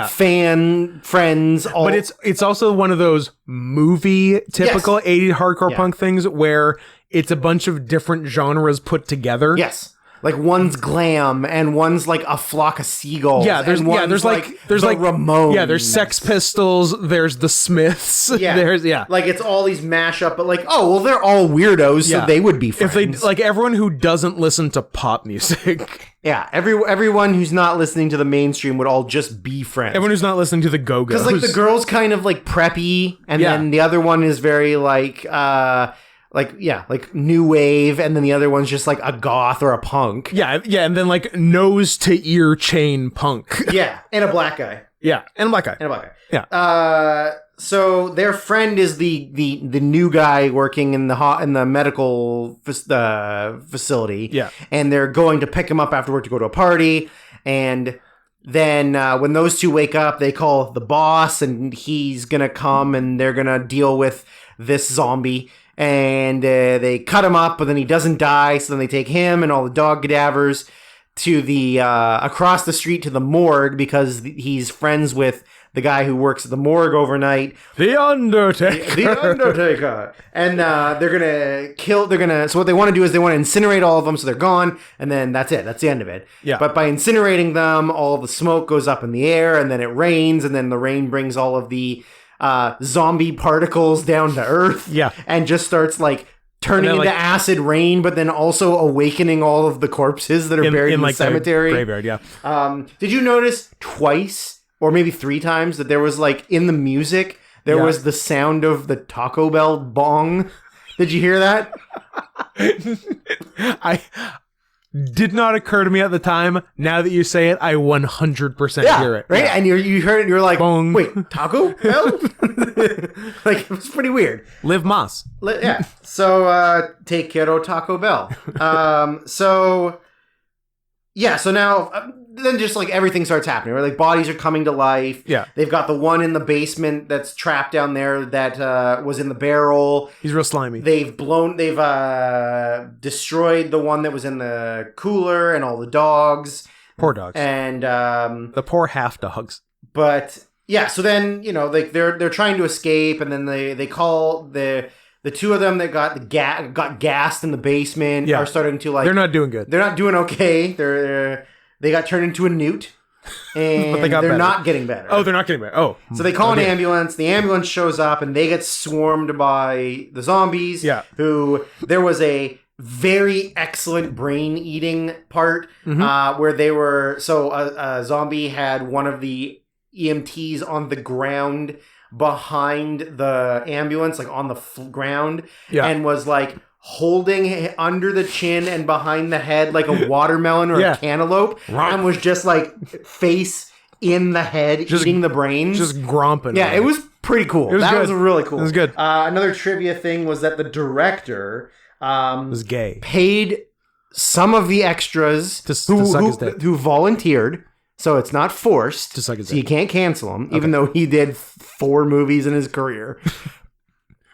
fan friends. But it's also one of those movie typical 80s hardcore punk things where it's a bunch of different genres put together. Yes. Like one's glam and one's like a flock of seagulls. Yeah, there's like Ramones. Yeah, there's Sex Pistols, there's the Smiths. Yeah. There's like it's all these mashup, but like, oh well, they're all weirdos, so they would be friends. If they like everyone who doesn't listen to pop music. Yeah, everyone who's not listening to the mainstream would all just be friends. Everyone who's not listening to the Go-Go's. Because like the girl's kind of like preppy, and then the other one is very like new wave, and then the other one's just like a goth or a punk. Yeah, and then like nose to ear chain punk. Yeah, and a black guy. Yeah, and a black guy. Yeah. So their friend is the new guy working in the medical facility. Yeah, and they're going to pick him up after work to go to a party, and then when those two wake up, they call the boss, and he's gonna come, and they're gonna deal with this zombie. And they cut him up, but then he doesn't die. So then they take him and all the dog cadavers to the across the street to the morgue, because he's friends with the guy who works at the morgue overnight. The Undertaker. The Undertaker. And so what they want to do is they want to incinerate all of them so they're gone, and then that's it. That's the end of it. Yeah. But by incinerating them, all the smoke goes up in the air, and then it rains, and then the rain brings all of the zombie particles down to earth. Yeah. And just starts like turning then, into like, acid rain, but then also awakening all of the corpses that are buried in the like cemetery. the graveyard, yeah. Did you notice twice or maybe 3 times that there was like in the music, there was the sound of the Taco Bell bong? Did you hear that? I did not occur to me at the time. Now that you say it, I 100% hear it. Right? Yeah. And you heard it and you're like, Bong. wait, Taco Bell? Like, it was pretty weird. Live Mas. Yeah. So, take quiero Taco Bell. So now, then just like everything starts happening, right? Like bodies are coming to life. Yeah. They've got the one in the basement that's trapped down there that was in the barrel. He's real slimy. They've destroyed the one that was in the cooler and all the dogs. Poor dogs. And, the poor half dogs. but yeah, so then, you know, like they're trying to escape, and then they call the 2 of them that got gassed in the basement are starting to like... They're not doing good. They're not doing okay. They got turned into a newt, and But they're not getting better. Oh, they're not getting better. Oh. So they call an ambulance. The ambulance shows up, and they get swarmed by the zombies. Yeah. Who there was a very excellent brain eating part where they were. So a zombie had one of the EMTs on the ground behind the ambulance, like on the ground, and was like holding under the chin and behind the head like a watermelon or a cantaloupe, and was just like face in the head, eating the brains. Just gromping. Yeah, it was pretty cool. That was really cool. It was good. Another trivia thing was that the director was gay. Paid some of the extras to suck his dick. who volunteered. So it's not forced. To suck his so you can't cancel him, even though he did 4 movies in his career.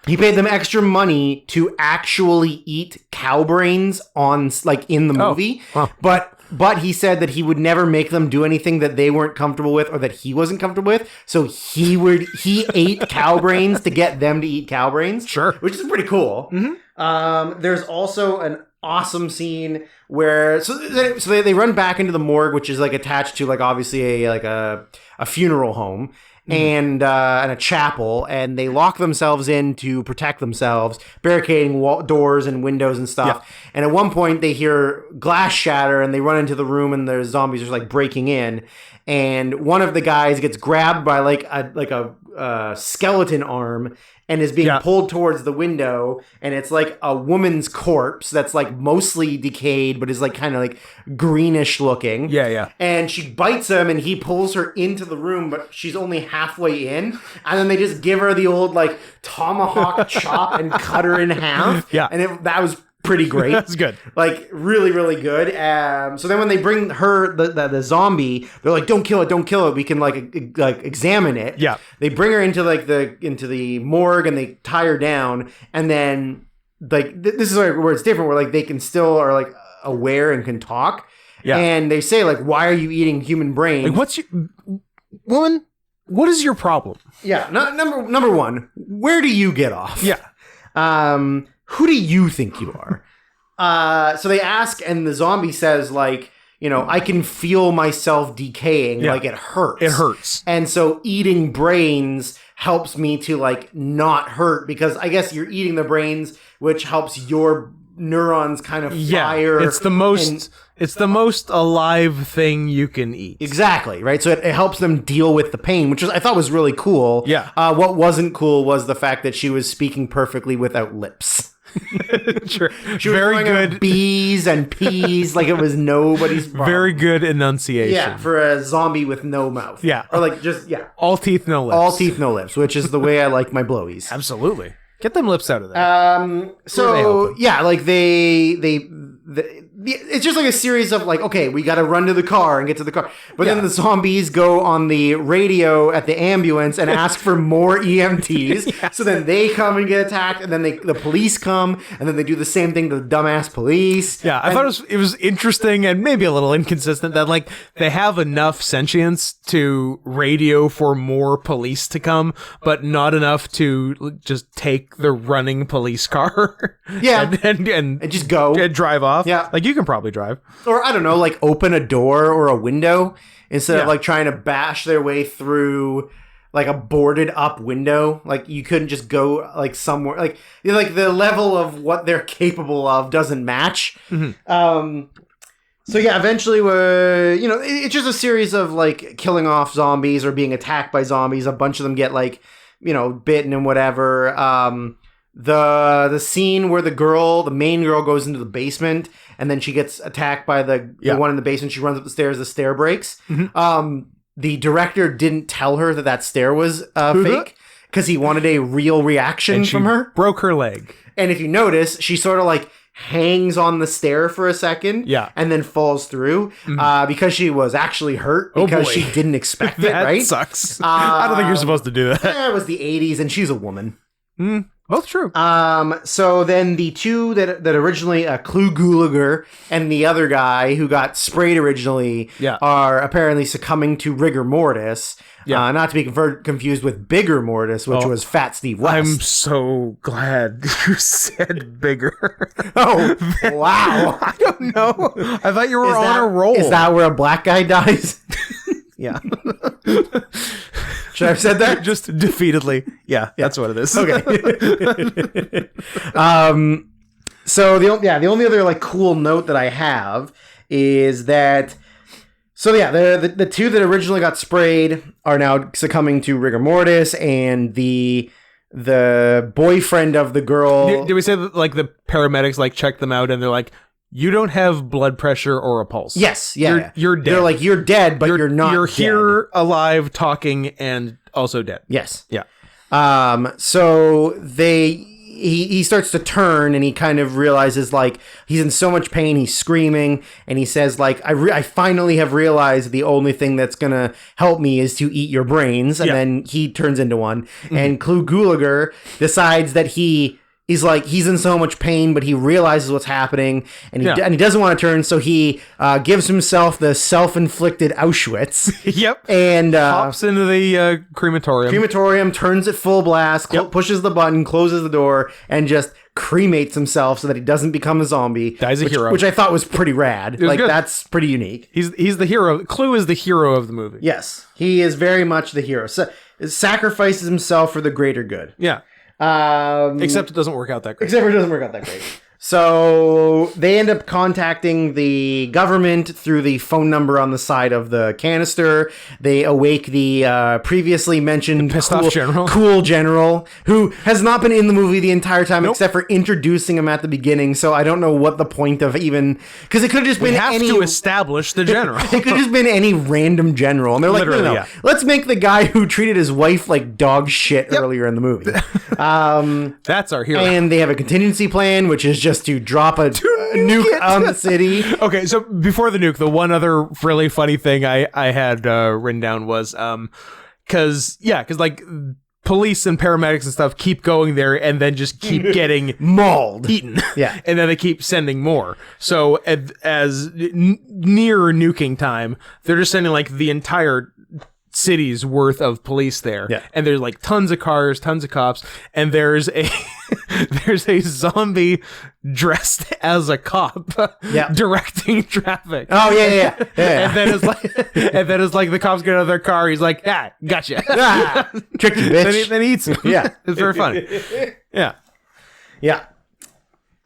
He paid them extra money to actually eat cow brains in the movie. Wow. But he said that he would never make them do anything that they weren't comfortable with or that he wasn't comfortable with. So he ate cow brains to get them to eat cow brains. Sure. Which is pretty cool. Mm-hmm. There's also an awesome scene where they run back into the morgue, which is like attached to like obviously a funeral home. And a chapel, and they lock themselves in to protect themselves, barricading doors and windows and stuff. Yeah. And at one point, they hear glass shatter, and they run into the room, and the zombies are like breaking in. And one of the guys gets grabbed by like a skeleton arm and is being pulled towards the window, and it's like a woman's corpse that's like mostly decayed, but is like kind of like greenish looking. Yeah. And she bites him, and he pulls her into the room, but she's only halfway in. And then they just give her the old like tomahawk chop and cut her in half. Yeah. And that was pretty great. That's good. Like really, really good. So then when they bring her the zombie, they're like, "Don't kill it. We can like examine it." Yeah. They bring her into the morgue, and they tie her down, and then like this is like where it's different, where like they can still are like aware and can talk. Yeah. And they say like, "Why are you eating human brains? Like, woman? What is your problem?" Yeah. Number one, where do you get off? Yeah. Who do you think you are? So they ask, and the zombie says, like, you know, I can feel myself decaying. Yeah. Like, it hurts. It hurts. And so eating brains helps me to, like, not hurt, because I guess you're eating the brains, which helps your neurons kind of fire. It's the most alive thing you can eat. Exactly, right? So it helps them deal with the pain, which I thought was really cool. Yeah. What wasn't cool was the fact that she was speaking perfectly without lips. Sure. She was very good. B's and P's like it was nobody's problem. Very good enunciation. Yeah, for a zombie with no mouth. Yeah. Or like all teeth, no lips. All teeth, no lips, which is the way I like my blowies. Absolutely. Get them lips out of there. So yeah, like they it's just like a series of like, okay, we got to run to the car and get to the car. But then the zombies go on the radio at the ambulance and ask for more EMTs. Yes. So then they come and get attacked, and then the police come, and then they do the same thing to the dumbass police. Yeah, I thought it was interesting and maybe a little inconsistent that like they have enough sentience to radio for more police to come, but not enough to just take the running police car. Yeah. and just go. And drive off. Yeah. Like you can probably drive. Or I don't know, like open a door or a window instead of like trying to bash their way through like a boarded up window. Like you couldn't just go like somewhere. Like the level of what they're capable of doesn't match. So yeah, eventually it's just a series of like killing off zombies or being attacked by zombies. A bunch of them get like, bitten and whatever. The scene where the main girl goes into the basement and then she gets attacked by the one in the basement. She runs up the stairs, the stair breaks. The director didn't tell her that stair was fake because he wanted a real reaction from her. Broke her leg. And if you notice, she sort of like hangs on the stair for a second and then falls through because she was actually hurt because she didn't expect it, right? That sucks. I don't think you're supposed to do that. It was the 80s and she's a woman. Both true. So then the two that originally, Clu Gulager and the other guy who got sprayed originally are apparently succumbing to rigor mortis. Not to be confused with Bigger Mortis, which was Fat Steve West. I'm so glad you said bigger. Oh, wow. I don't know. I thought you were on a roll. Is that where a black guy dies? Yeah. Should I have said that? Just defeatedly. Yeah, that's what it is. Okay. So the only other like cool note that I have is that the two that originally got sprayed are now succumbing to rigor mortis, and the boyfriend of the girl. Did we say that, like, the paramedics like checked them out and they're like, you don't have blood pressure or a pulse? Yes, you're dead. They're like, you're dead, but you're not. You're dead. here, alive, talking, and also dead. Yes. Yeah. So he starts to turn and he kind of realizes like he's in so much pain, he's screaming, and he says like, I finally have realized the only thing that's gonna help me is to eat your brains. And then he turns into one. And Clu Gulager decides that he's in so much pain, but he realizes what's happening, and he doesn't want to turn, so he gives himself the self-inflicted Auschwitz. Yep. And hops into the crematorium. Turns it full blast, pushes the button, closes the door, and just cremates himself so that he doesn't become a zombie. Dies a hero. Which I thought was pretty rad. Like, good. That's pretty unique. He's the hero. Clu is the hero of the movie. Yes. He is very much the hero. So, sacrifices himself for the greater good. Yeah. Except it doesn't work out that great. So they end up contacting the government through the phone number on the side of the canister. They awake the previously mentioned cool general who has not been in the movie the entire time except for introducing him at the beginning. So I don't know what the point of even, because it could have just been any. To establish the general. It could have just been any random general, and they're like, no. Let's make the guy who treated his wife like dog shit earlier in the movie. That's our hero. And they have a contingency plan, which is just to drop a nuke on the city. Okay, so before the nuke, the one other really funny thing I had written down was because like police and paramedics and stuff keep going there and then just keep getting mauled, eaten. Yeah. And then they keep sending more. So as near nuking time, they're just sending like the entire city's worth of police there. Yeah. And there's like tons of cars, tons of cops, and there's a zombie dressed as a cop directing traffic. Oh yeah. And then it's like the cops get out of their car, he's like, gotcha. Tricky bitch. Then he eats him. Yeah. It's very funny. Yeah.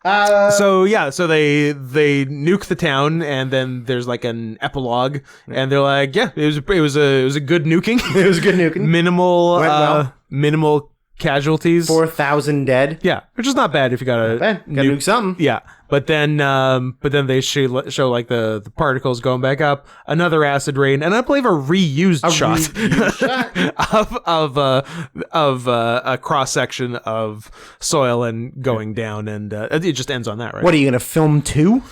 So they nuke the town, and then there's like an epilogue, and they're like, it was a good nuking. It was a good nuking. Minimal casualties. 4,000 dead. Yeah, which is not bad if you gotta nuke something. Yeah, but then they show like the particles going back up, another acid rain, and I believe a reused shot of a cross section of soil and going down, and it just ends on that, right? What are you gonna film 2?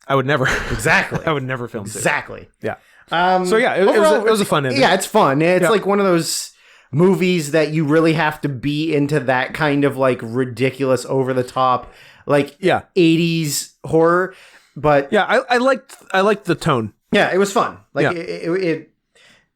I would never. Exactly. I would never film 2. Exactly. Yeah. So yeah, it was a fun ending. Yeah, it's fun. It's like one of those movies that you really have to be into that kind of like ridiculous, over the top, like 80s horror. But I liked the tone. Yeah, it was fun. Like it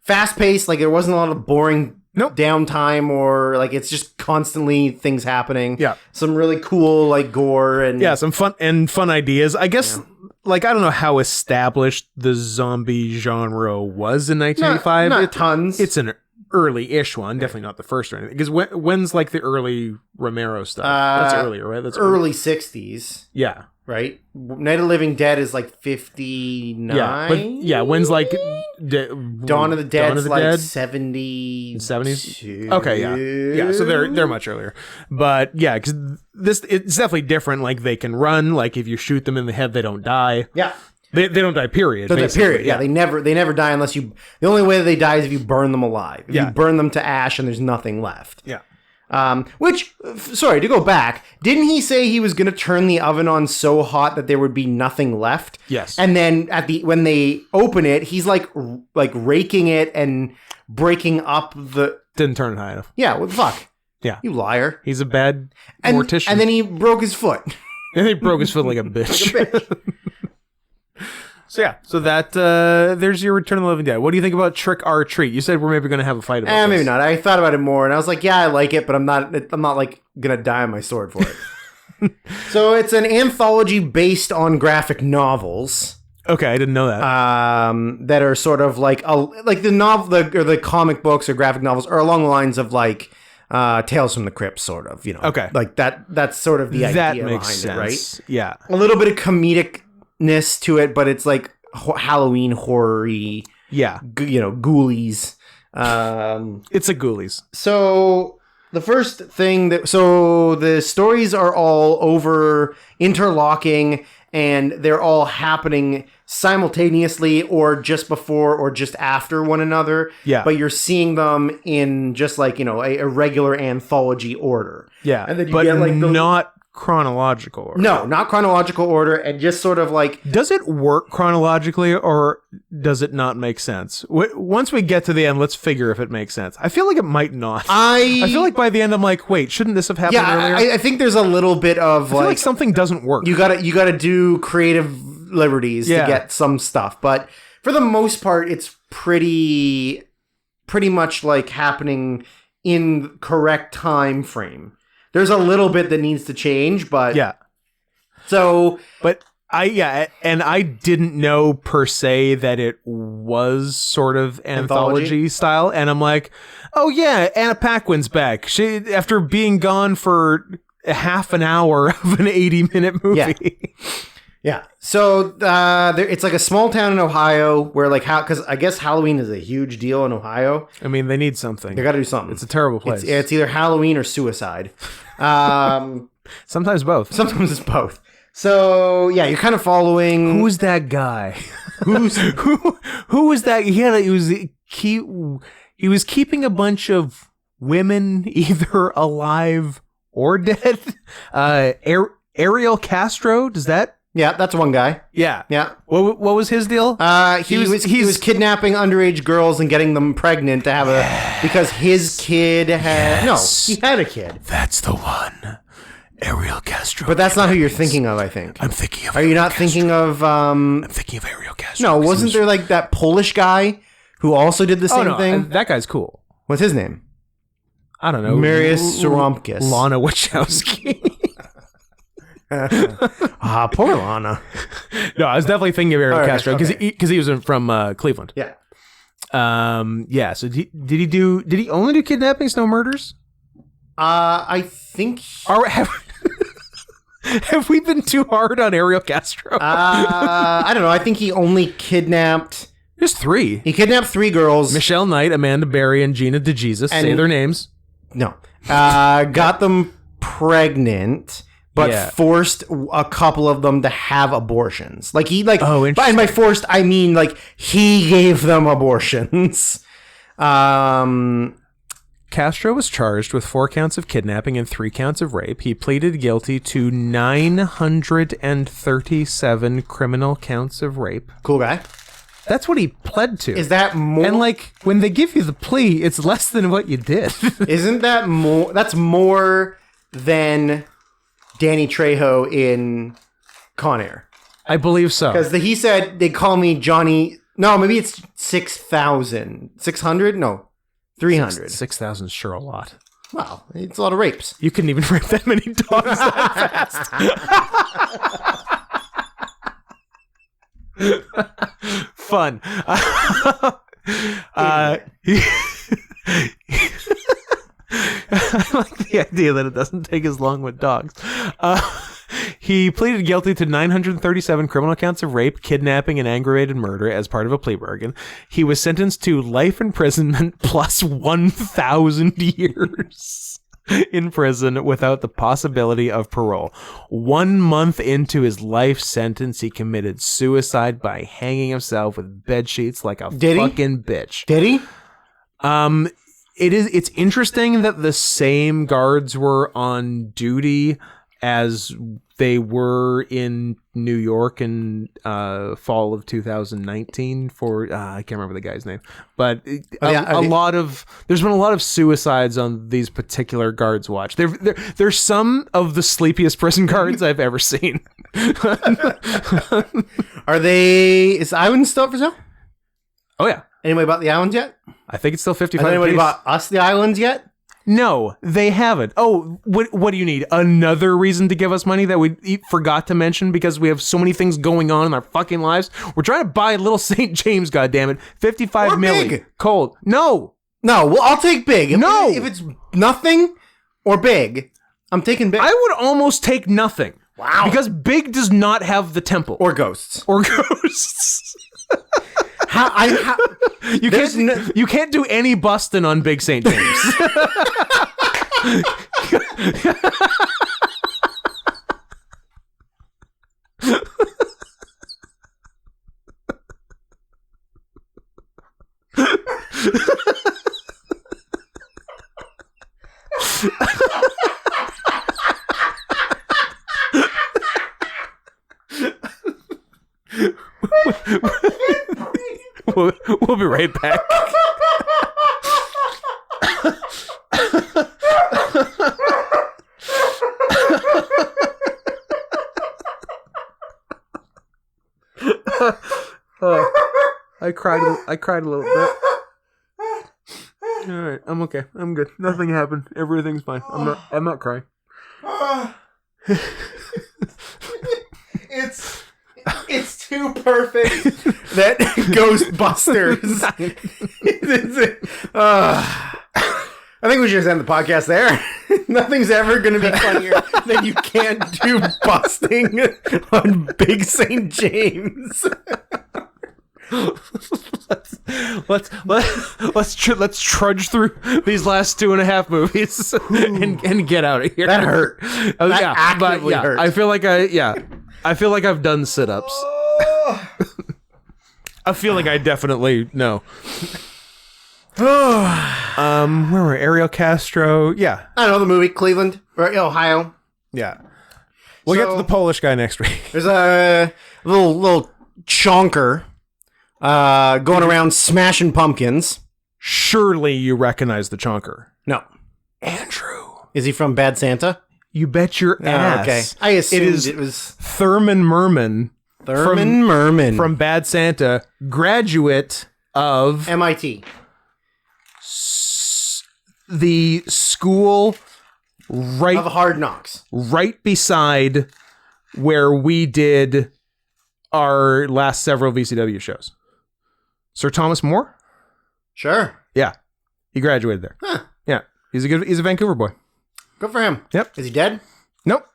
fast paced. Like there wasn't a lot of boring downtime, or like it's just constantly things happening. Yeah, some really cool like gore and some fun ideas. I guess like I don't know how established the zombie genre was in 1985. Not tons. early-ish one, definitely not the first or anything. Because when's like the early Romero stuff? That's earlier, right? That's early 60s. Yeah. Right? Night of the Living Dead is like 59. Yeah, when's like Dawn of the Dead's like 70. 70s? Okay, yeah. Yeah, so they're much earlier. But yeah, because it's definitely different. Like they can run, like if you shoot them in the head, they don't die. Yeah. They don't die, period. Period. Yeah, they never die unless you. The only way that they die is if you burn them alive. If you burn them to ash and there's nothing left. Yeah. Sorry, to go back, didn't he say he was going to turn the oven on so hot that there would be nothing left? Yes. And then when they open it, he's like raking it and breaking up the. Didn't turn it high enough. Yeah. What the fuck? Yeah. You liar. He's a bad mortician. And then he broke his foot. And he broke his foot like a bitch. So that there's your Return of the Living Dead. What do you think about Trick or Treat? You said we're maybe going to have a fight about this. Maybe not. I thought about it more, and I was like, yeah, I like it, but I'm not like gonna die on my sword for it. So it's an anthology based on graphic novels. Okay, I didn't know that. That are sort of like the novel, or the comic books or graphic novels are along the lines of like Tales from the Crypt, sort of. You know, okay, like that. That's sort of the idea that makes behind sense. it, right? Yeah, a little bit of comedicness to it, but it's like Halloween horror-y. Yeah, ghoulies. It's a ghoulies. So the first thing the stories are all interlocking, and they're all happening simultaneously or just before or just after one another. Yeah. But you're seeing them in just like, a regular anthology order. Yeah. And then you but get like not chronological order. No, not chronological order, and just sort of like... Does it work chronologically, or does it not make sense? Once we get to the end, let's figure if it makes sense. I feel like it might not. I feel like by the end, I'm like, wait, shouldn't this have happened earlier? I think there's a little bit of I feel like something doesn't work. You gotta do creative liberties to get some stuff, but for the most part, it's pretty much like happening in correct time frame. There's a little bit that needs to change, but yeah. So, but and I didn't know per se that it was sort of anthology style, and I'm like, oh yeah, Anna Paquin's back. She, after being gone for half an hour of an 80-minute movie. Yeah. So it's like a small town in Ohio where because I guess Halloween is a huge deal in Ohio. I mean, they need something. They got to do something. It's a terrible place. It's either Halloween or suicide. Sometimes both. Sometimes it's both. So yeah, you're kind of following. Who's that guy? Who was that? He was keeping a bunch of women either alive or dead. Ariel Castro. Does that? Yeah, that's one guy. Yeah. Yeah. What was his deal? He was kidnapping underage girls and getting them pregnant to have because his kid had he had a kid. That's the one. Ariel Castro. But that's not who you're thinking of, I think. I'm thinking of Are you not thinking of I'm thinking of Ariel Castro. No, wasn't there like that Polish guy who also did the same thing? That guy's cool. What's his name? I don't know. Marius Saromkis. Lana Wachowski. Poor Lana. No, I was definitely thinking of Ariel Castro because he was from Cleveland. Yeah. Yeah. So did he only do kidnappings, no murders? I think. Have we been too hard on Ariel Castro? I don't know. I think he only kidnapped. There's 3. He kidnapped 3 girls. Michelle Knight, Amanda Berry, and Gina DeJesus. Say their names. No. Got them pregnant. But forced a couple of them to have abortions. Like he and by forced I mean like he gave them abortions. Castro was charged with 4 counts of kidnapping and 3 counts of rape. He pleaded guilty to 937 criminal counts of rape. Cool guy. That's what he pled to. Is that more? And when they give you the plea, it's less than what you did. Isn't that more? That's more than Danny Trejo in Con Air. I believe so. Because he said, they call me Johnny. No, maybe it's 6,000. 600? No, 300. 6,000 is sure a lot. Wow, it's a lot of rapes. You couldn't even rape that many dogs that fast. Fun. the idea that it doesn't take as long with dogs. He pleaded guilty to 937 criminal counts of rape, kidnapping, and aggravated murder as part of a plea bargain. He was sentenced to life imprisonment plus 1,000 years in prison without the possibility of parole. 1 month into his life sentence, he committed suicide by hanging himself with bed sheets like a fucking bitch. Did he? It's interesting that the same guards were on duty as they were in New York in fall of 2019 for I can't remember the guy's name, but there's been a lot of suicides on these particular guards' watch. They're some of the sleepiest prison guards I've ever seen. Is Island still up for sale? Oh yeah. Anybody bought the islands yet? I think it's still 55. Has anybody bought us the islands yet? No, they haven't. Oh, what do you need? Another reason to give us money that we forgot to mention because we have so many things going on in our fucking lives? We're trying to buy Little St. James, goddammit. 55 or million. Big. Cold. No. Well, I'll take big. If it's nothing or big, I'm taking big. I would almost take nothing. Wow. Because big does not have the temple. Or ghosts. You can't do any busting on Big St. James. We'll be right back. I cried a little bit. All right, I'm okay. I'm good. Nothing happened. Everything's fine. I'm not crying. It's too perfect that Ghostbusters. I think we should just end the podcast there. Nothing's ever going to be funnier than you can't do busting on Big St. James. Let's trudge through these last 2.5 movies and get out of here. That hurt. That actively hurt. I feel like I've done sit-ups. I feel like I definitely know. Where were Ariel Castro? Yeah. I don't know, the movie Cleveland or Ohio. Yeah. We'll get to the Polish guy next week. There's a little chonker going around smashing pumpkins. Surely you recognize the chonker. No. Andrew. Is he from Bad Santa? You bet your ass. Okay. I assumed it was Thurman Merman. From Bad Santa, graduate of MIT. The school of Hard Knocks. Right beside where we did our last several VCW shows. Sir Thomas More? Sure. Yeah. He graduated there. Huh. Yeah. He's a Vancouver boy. Good for him. Yep. Is he dead? Nope.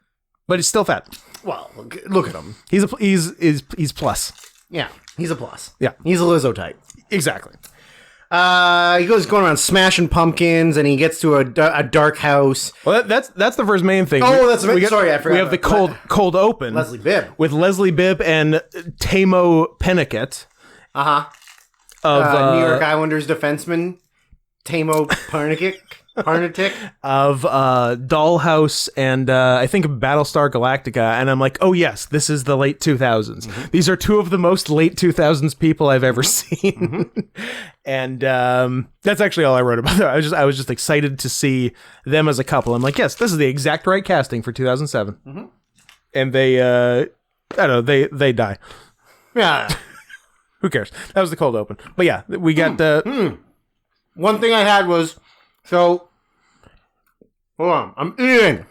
But he's still fat. Well, look at him. He's plus. Yeah, he's a plus. Yeah. He's a Lizzo type. Exactly. He goes going around smashing pumpkins, and he gets to a dark house. Well, that's the first main thing. Oh, that's sorry, I forgot. We have the cold open. Leslie Bibb with Leslie Bibb and Tamo Pennicott. Of New York Islanders defenseman Tamo Parnitic of Dollhouse and I think Battlestar Galactica, and I'm like, oh yes, this is the late 2000s. Mm-hmm. These are two of the most late 2000s people I've ever seen. Mm-hmm. And that's actually all I wrote about them. I was just excited to see them as a couple. I'm like, yes, this is the exact right casting for 2007. Mm-hmm. And they I don't know, they die. Yeah. Who cares? That was the cold open. But yeah, we got One thing I had was, hold on, I'm eating.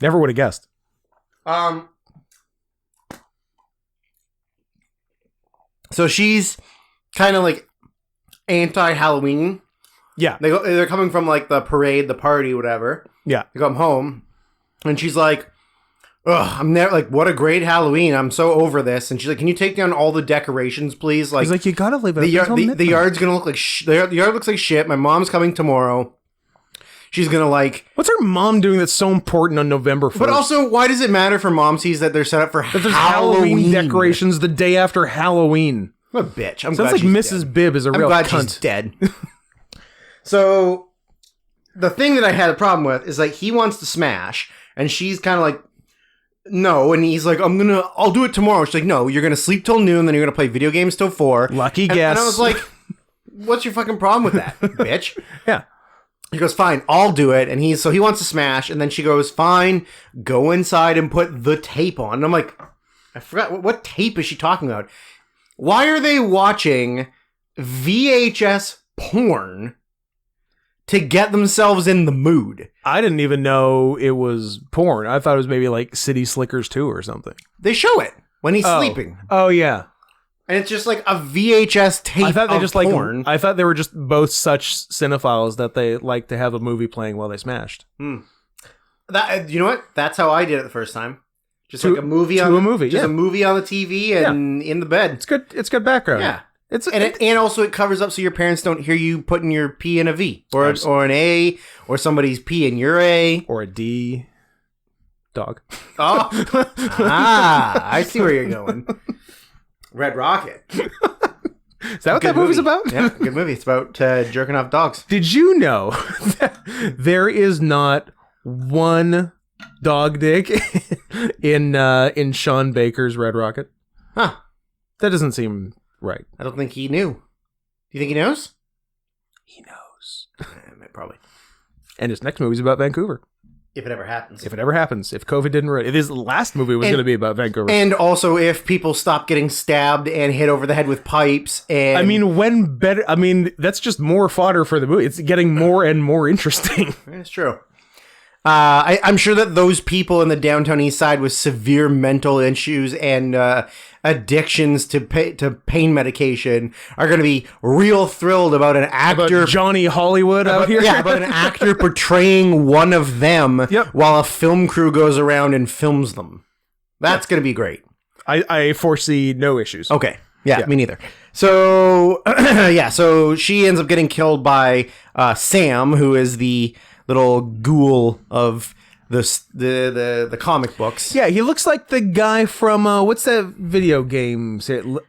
Never would have guessed. So she's kind of like anti-Halloween, Yeah. They're coming from like the parade, the party, whatever. Yeah. They come home, and she's like, "Ugh, I'm never like, what a great Halloween! I'm so over this." And she's like, "Can you take down all the decorations, please?" Like, he's like, you gotta leave it. the yard's gonna look like the yard looks like shit. My mom's coming tomorrow. She's gonna like. What's her mom doing that's so important on November 1st? But also, why does it matter for momsies that they're set up for there's Halloween decorations the day after Halloween? What a bitch! I'm Sounds glad like she's Mrs. dead. Bibb is a real glad cunt. She's dead. So, the thing that I had a problem with is like he wants to smash, and she's kind of like, no, and he's like, I'll do it tomorrow. She's like, no, you're gonna sleep till noon, then you're gonna play video games till 4. Lucky guess. And I was like, what's your fucking problem with that, bitch? Yeah. He goes, fine, I'll do it. And he wants to smash, and then she goes, fine, go inside and put the tape on. And I'm like, I forgot what tape is she talking about? Why are they watching VHS porn to get themselves in the mood? I didn't even know it was porn. I thought it was maybe like City Slickers 2 or something. They show it when he's sleeping. Oh, yeah. And it's just like a VHS tape I thought they of just porn. I thought they were just both such cinephiles that they like to have a movie playing while they smashed. That, you know what? That's how I did it the first time. Just like a movie on a movie, just a movie on the TV and in the bed. It's good. It's good background. Yeah. And also it covers up so your parents don't hear you putting your P in a V or an A or somebody's P in your A or a D. Dog. Oh, I see where you're going. Red Rocket. Is that what that movie's about? Yeah, good movie. It's about jerking off dogs. Did you know that there is not one dog dick in Sean Baker's Red Rocket? Huh. That doesn't seem right. I don't think he knew. Do you think he knows? He knows. Probably. And his next movie's about Vancouver. If it ever happens. If it ever happens. If COVID didn't ruin it. His last movie was going to be about Vancouver. And also if people stop getting stabbed and hit over the head with pipes. And I mean, that's just more fodder for the movie. It's getting more and more interesting. It's true. I'm sure that those people in the downtown east side with severe mental issues and addictions to pain medication are going to be real thrilled about an actor, about Johnny Hollywood out here. Yeah, about an actor portraying one of them while a film crew goes around and films them. That's going to be great. I foresee no issues. Okay. Yeah, me neither. So, so she ends up getting killed by Sam, who is the little ghoul of the comic books. Yeah, he looks like the guy from what's that video game?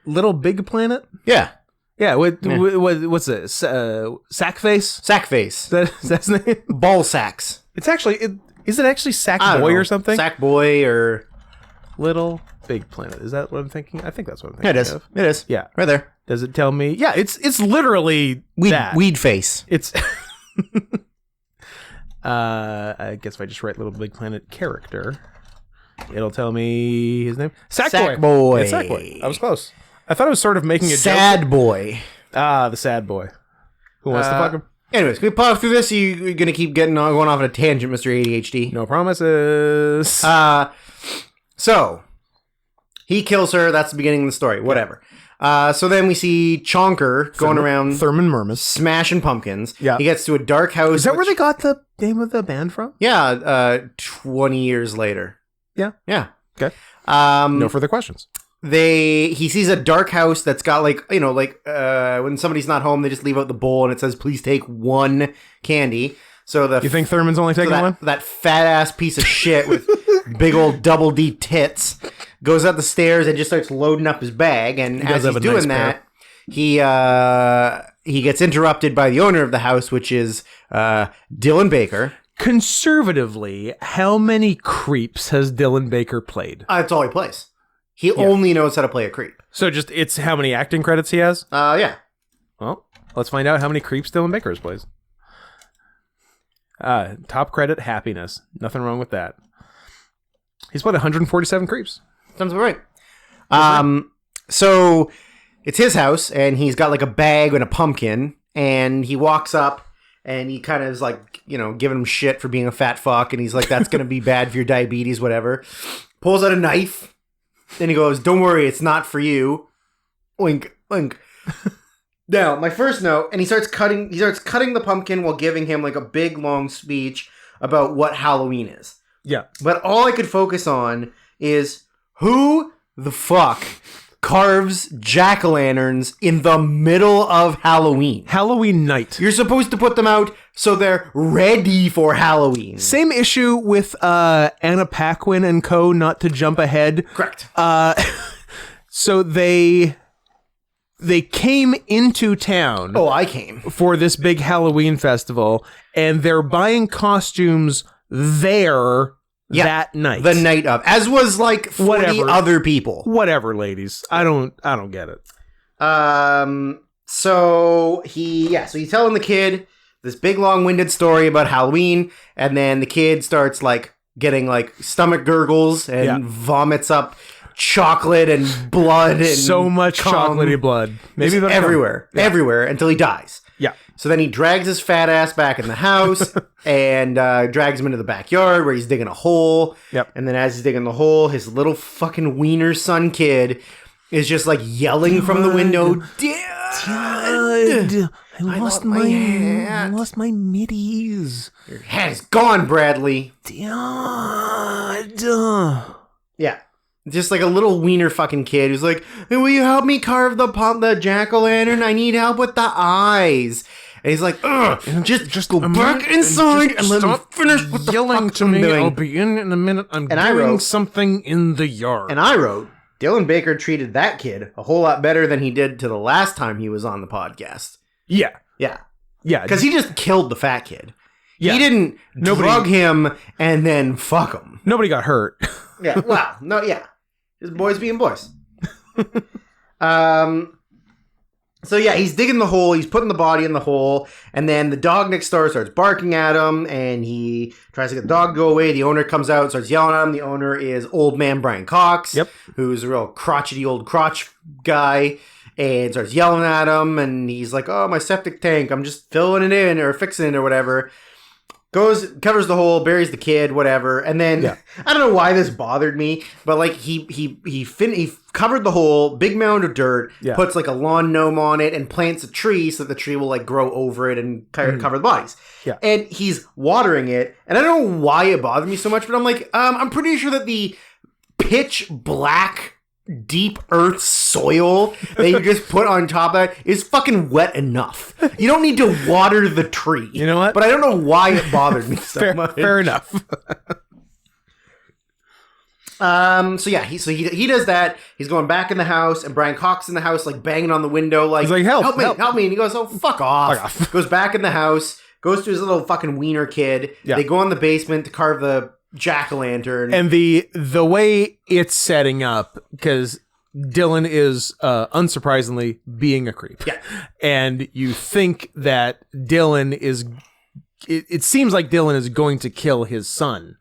Little Big Planet? Yeah. Yeah, what's it? Sackface? Sackface. That's his name? Ball sacks. It's actually is it actually Sackboy or something? Sackboy or Little Big Planet. Is that what I'm thinking? I think that's what I'm thinking. It is. Of. It is. Yeah. Right there. Does it tell me? Yeah, it's literally weed face. It's I guess if I just write Little Big Planet character, it'll tell me his name. Sackboy. It's Sackboy. I was close. I thought I was sort of making a sad joke. boy. Ah, the sad boy. Who wants to fuck him? Anyways, can we pause through this? You're going to keep going off on a tangent, Mr. ADHD. No promises. So, he kills her. That's the beginning of the story. Whatever. So then we see Chonker going around Thurman Mermis smashing pumpkins. Yeah. He gets to a dark house. Is that where they got the name of the band from? Yeah, 20 years later. Yeah. Yeah. Okay. No further questions. He sees a dark house that's got when somebody's not home, they just leave out the bowl and it says, please take one candy. So you think Thurman's only taking one? That fat ass piece of shit with big old double D tits goes up the stairs and just starts loading up his bag. And as he's doing that, he gets interrupted by the owner of the house, which is Dylan Baker. Conservatively, how many creeps has Dylan Baker played? That's all he plays. He only knows how to play a creep. So just it's how many acting credits he has? Yeah. Well, let's find out how many creeps Dylan Baker has plays. Top credit, happiness. Nothing wrong with that. He's played 147 creeps. Sounds about right. So it's his house, and he's got like a bag and a pumpkin, and he walks up, and he kind of is like, giving him shit for being a fat fuck, and he's like, that's going to be bad for your diabetes, whatever. Pulls out a knife, and he goes, don't worry, it's not for you. Wink, wink. Now, my first note, and he starts cutting the pumpkin while giving him like a big long speech about what Halloween is. Yeah. But all I could focus on is who the fuck carves jack-o'-lanterns in the middle of Halloween? Halloween night. You're supposed to put them out so they're ready for Halloween. Same issue with Anna Paquin and co. Not to jump ahead. Correct. So they came into town. Oh, I came for this big Halloween festival, and they're buying costumes there that night. The night of, as was like 40 other people. Whatever, ladies. I don't get it. So he's telling the kid this big long-winded story about Halloween, and then the kid starts like getting like stomach gurgles and vomits up chocolate and blood and so much chocolatey blood. Maybe everywhere until he dies. Yeah. So then he drags his fat ass back in the house and drags him into the backyard where he's digging a hole. Yep. And then as he's digging the hole, his little fucking wiener son kid is just like yelling from the window, Dad! I lost my hat. I lost my middies. Your hat is gone, Bradley. Dad. Yeah. Just like a little wiener fucking kid who's like, hey, will you help me carve the jack-o'-lantern? I need help with the eyes. And he's like, ugh, just go back inside and let me finish with the yelling fuck to I'm me. doing. I'll be in a minute. I'm doing something in the yard. And I wrote, Dylan Baker treated that kid a whole lot better than he did to the last time he was on the podcast. Yeah. Yeah. Yeah. Because he just killed the fat kid. Yeah. He didn't drug him and then fuck him. Nobody got hurt. Yeah. Well, no, yeah. Just boys being boys. So yeah, he's digging the hole, he's putting the body in the hole, and then the dog next door starts barking at him, and he tries to get the dog to go away. The owner comes out and starts yelling at him. The owner is old man Brian Cox, who's a real crotchety old crotch guy, and starts yelling at him, and he's like, oh, my septic tank, I'm just filling it in, or fixing it, or whatever. Covers the hole, buries the kid, whatever, and then I don't know why this bothered me, but like he covered the hole, big mound of dirt, puts like a lawn gnome on it, and plants a tree so that the tree will like grow over it and cover the bodies. Yeah, and he's watering it, and I don't know why it bothered me so much, but I'm like, I'm pretty sure that the pitch black deep earth soil that you just put on top of that is fucking wet enough. You don't need to water the tree. You know what? But I don't know why it bothered me so much. Fair enough. So he does that. He's going back in the house, and Brian Cox in the house, like banging on the window, like, he's like, help me. And he goes, oh, fuck off. Goes back in the house, goes to his little fucking wiener kid. Yeah. They go in the basement to carve the jack-o'-lantern. And the way it's setting up, because Dylan is unsurprisingly being a creep. Yeah. And you think that Dylan is it seems like Dylan is going to kill his son.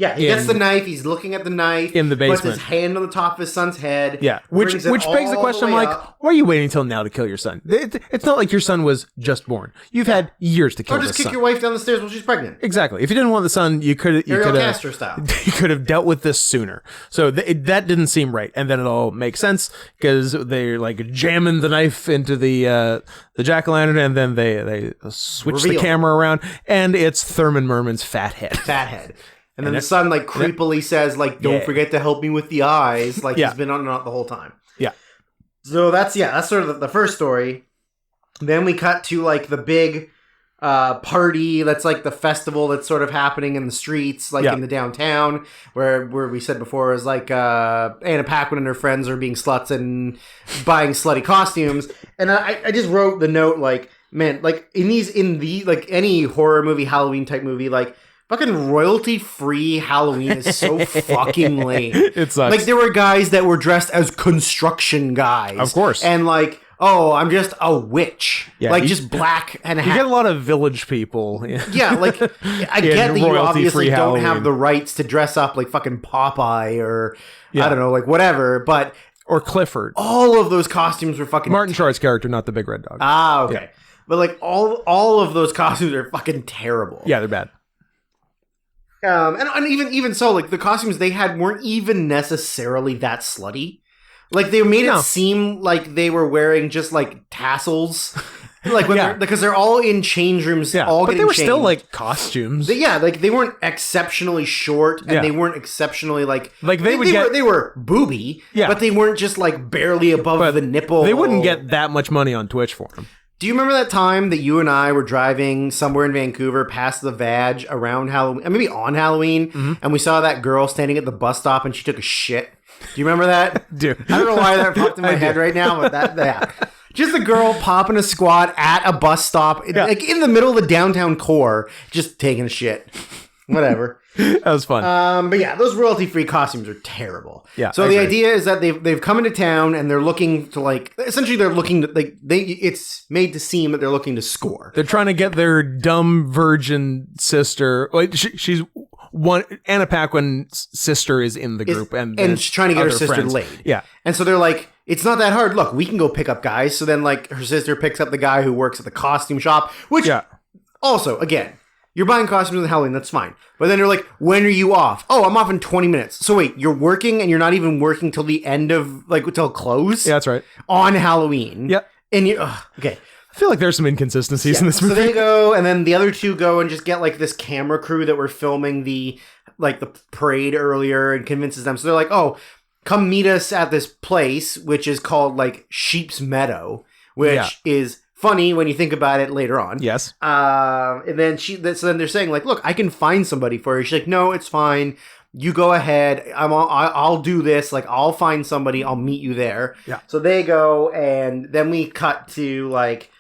Yeah, he gets the knife. He's looking at the knife in the basement. Puts his hand on the top of his son's head. Yeah, which begs the question. I'm like, why are you waiting until now to kill your son? It's not like your son was just born. You've had years to kill. Or just kick your wife down the stairs while she's pregnant. Exactly. If you didn't want the son, you could Castro style. You could have dealt with this sooner. So that didn't seem right, and then it all makes sense because they're like jamming the knife into the jack-o'-lantern, and then they switch the camera around, and it's Thurman Merman's fat head. And then the son, like, creepily says, like, don't forget to help me with the eyes. Like, he's been on and off the whole time. Yeah. So that's sort of the first story. Then we cut to, like, the big party that's, like, the festival that's sort of happening in the streets, like, in the downtown, where we said before is, like, Anna Paquin and her friends are being sluts and buying slutty costumes. And I just wrote the note, like, man, like, in like, any horror movie, Halloween type movie, like, fucking royalty-free Halloween is so fucking lame. It sucks. Like, there were guys that were dressed as construction guys. Of course. And, like, oh, I'm just a witch. Yeah, like, just black and a hat. You get a lot of village people. Yeah, like, I get that you obviously don't have the rights to dress up like fucking Popeye or, I don't know, like, whatever, but... Or Clifford. All of those costumes were fucking... Martin Short's character, not the big red dog. Ah, okay. Yeah. But, like, all of those costumes are fucking terrible. Yeah, they're bad. And even so, like, the costumes they had weren't even necessarily that slutty. Like they made No. it seem like they were wearing just like tassels, like when because they're all in change rooms, all but getting they were changed. still like costumes. Like they weren't exceptionally short, and Yeah. they weren't exceptionally like they were booby, but they weren't just like barely above the nipple. They wouldn't get that much money on Twitch for them. Do you remember that time that you and I were driving somewhere in Vancouver past the Vag around Halloween, maybe on Halloween, and we saw that girl standing at the bus stop and she took a shit? Do you remember that? Dude. I don't know why that popped in my head right now, but just a girl popping a squat at a bus stop, like in the middle of the downtown core, just taking a shit. Whatever. That was fun. But yeah, those royalty-free costumes are terrible. Yeah. So the idea is that they've come into town and they're looking to it's made to seem that they're looking to score. They're trying to get their dumb virgin sister. Like she's one. Anna Paquin's sister is in the group, and she's trying to get her sister friends. laid. Yeah. And so they're like, it's not that hard. Look, we can go pick up guys. So then, like, her sister picks up the guy who works at the costume shop, which also, again, you're buying costumes on Halloween, that's fine. But then they're like, when are you off? Oh, I'm off in 20 minutes. So wait, you're working and you're not even working till the end of, like, till close? Yeah, that's right. On Halloween. Yep. And you, okay. I feel like there's some inconsistencies in this movie. So they go, and then the other two go and just get, like, this camera crew that were filming the parade earlier and convinces them. So they're like, oh, come meet us at this place, which is called, like, Sheep's Meadow, which is funny when you think about it later on. Yes. And then so then they're saying, like, look, I can find somebody for you. She's like, no, it's fine. You go ahead. I'll do this. Like, I'll find somebody. I'll meet you there. Yeah. So they go, and then we cut to, like,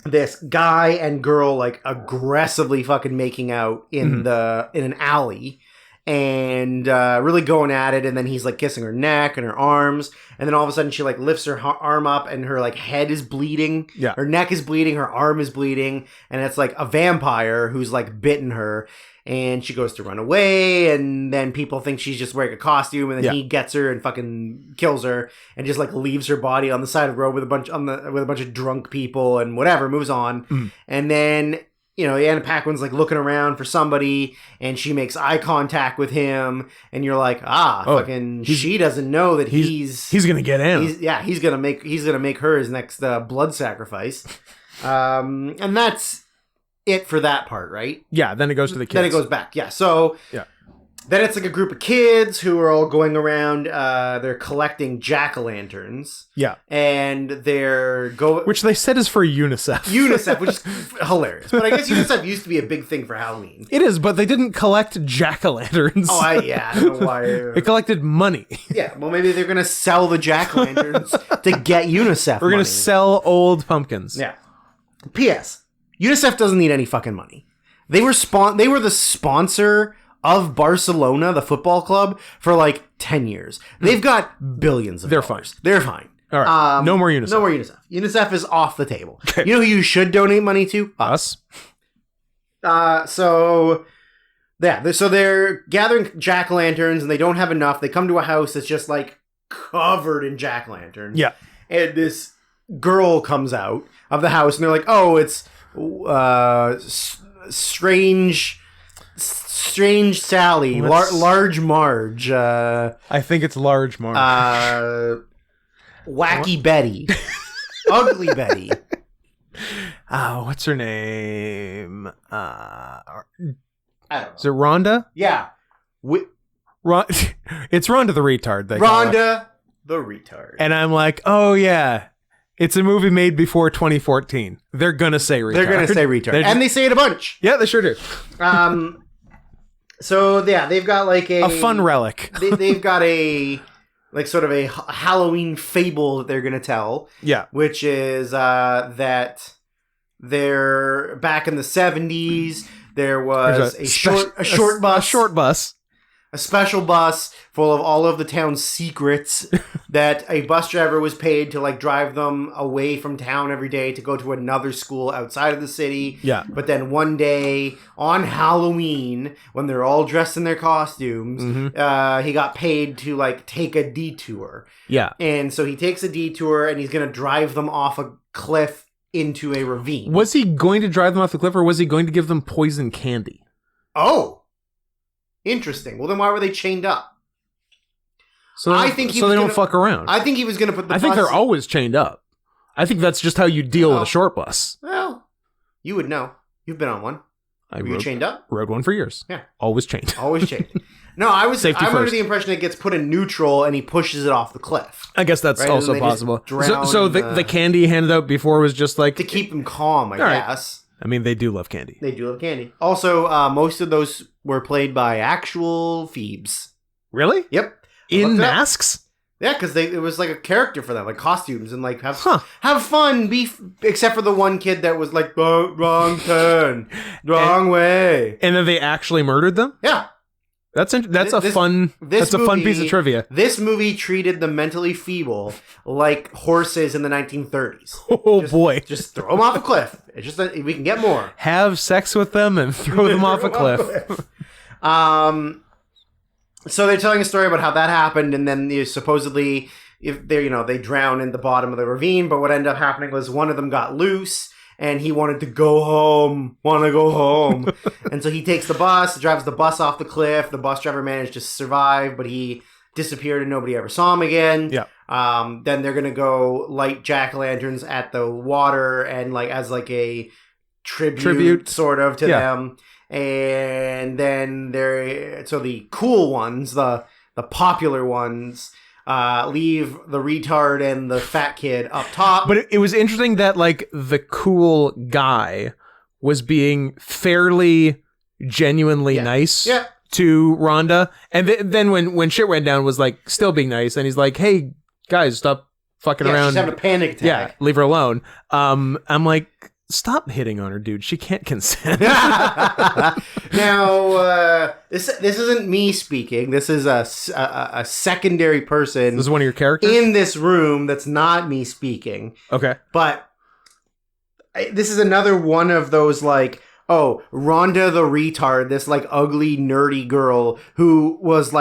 this guy and girl, like, aggressively fucking making out in an alley. And really going at it, and then he's like kissing her neck and her arms, and then all of a sudden she like lifts her arm up, and her like head is bleeding, her neck is bleeding, her arm is bleeding, and it's like a vampire who's like bitten her, and she goes to run away, and then people think she's just wearing a costume, and then he gets her and fucking kills her, and just like leaves her body on the side of the road with a bunch of drunk people and whatever, moves on, and then. You know, Anna Paquin's like looking around for somebody, and she makes eye contact with him, and you're like, she doesn't know that he's gonna get in. He's gonna make her his next blood sacrifice, and that's it for that part, right? Yeah. Then it goes to the kids. Then it goes back. Yeah. So then it's like a group of kids who are all going around. They're collecting jack-o'-lanterns. Yeah. And they're going... Which they said is for UNICEF. UNICEF, which is hilarious. But I guess UNICEF used to be a big thing for Halloween. It is, but they didn't collect jack-o'-lanterns. I don't know why. They collected money. Yeah, well, maybe they're going to sell the jack-o'-lanterns to get UNICEF We're going to sell old pumpkins. Yeah. P.S. UNICEF doesn't need any fucking money. They were the sponsor of Barcelona, the football club, for like 10 years. They've got billions of dollars. Fine. They're fine. All right. No more UNICEF. No more UNICEF. UNICEF is off the table. Okay. You know who you should donate money to? Us. So they're gathering jack-o'-lanterns, and they don't have enough. They come to a house that's just like covered in jack-o'-lanterns. Yeah. And this girl comes out of the house, and they're like, oh, it's Strange Sally, Large Marge. I think it's Large Marge. Wacky Betty. Ugly Betty. What's her name? I don't know. Is it Rhonda? Yeah. It's Rhonda the retard. Rhonda the retard. And I'm like, oh yeah. It's a movie made before 2014. They're gonna say retard. They're gonna say retard. And they say it a bunch. Yeah, they sure do. So yeah, they've got like a fun relic. They've got a like sort of a Halloween fable that they're gonna tell. Yeah, which is that they're back in the 70s. There was a short bus. A special bus full of all of the town's secrets that a bus driver was paid to like drive them away from town every day to go to another school outside of the city. Yeah. But then one day on Halloween, when they're all dressed in their costumes, he got paid to like take a detour. Yeah. And so he takes a detour, and he's going to drive them off a cliff into a ravine. Was he going to drive them off the cliff, or was he going to give them poison candy? Oh. Interesting. Well, then why were they chained up? So I think so they don't fuck around. I think he was going to put the I think they're always chained up. I think that's just how you deal with a short bus. Well, you would know. You've been on one. Were you chained up? Rode one for years. Yeah. Always chained. Always chained. No, I'm Safety under first. the impression it gets put in neutral and he pushes it off the cliff. I guess that's Right? also And they just possible. drown So the candy handed out before was just like... To keep him calm, I guess. I mean, they do love candy. They do love candy. Also, most of those were played by actual Phoebes. Really? Yep. In masks? Yeah, because it was like a character for them, like costumes, and like have fun. Except for the one kid that was like wrong turn, wrong way, and then they actually murdered them. Yeah, that's a fun piece of trivia. This movie treated the mentally feeble like horses in the 1930s. Oh boy! Just throw them off a cliff. It's just we can get more. Have sex with them and throw them off a cliff. So they're telling a story about how that happened, and then supposedly, if they drown in the bottom of the ravine. But what ended up happening was one of them got loose, and he wanted to go home. And so he takes the bus, drives the bus off the cliff. The bus driver managed to survive, but he disappeared, and nobody ever saw him again. Yeah. Then they're gonna go light jack-o'-lanterns at the water, and as a tribute sort of to them. And then the cool ones, the popular ones, leave the retard and the fat kid up top. But it was interesting that the cool guy was being fairly genuinely nice to Rhonda, and then when shit went down was still being nice, and he's like, "Hey guys, stop fucking around." She's having a panic attack. Yeah, leave her alone. I'm like, stop hitting on her, dude. She can't consent. Now, this isn't me speaking. This is a secondary person. This is one of your characters in this room. That's not me speaking. Okay, but this is another one of those Rhonda the retard, this ugly nerdy girl who was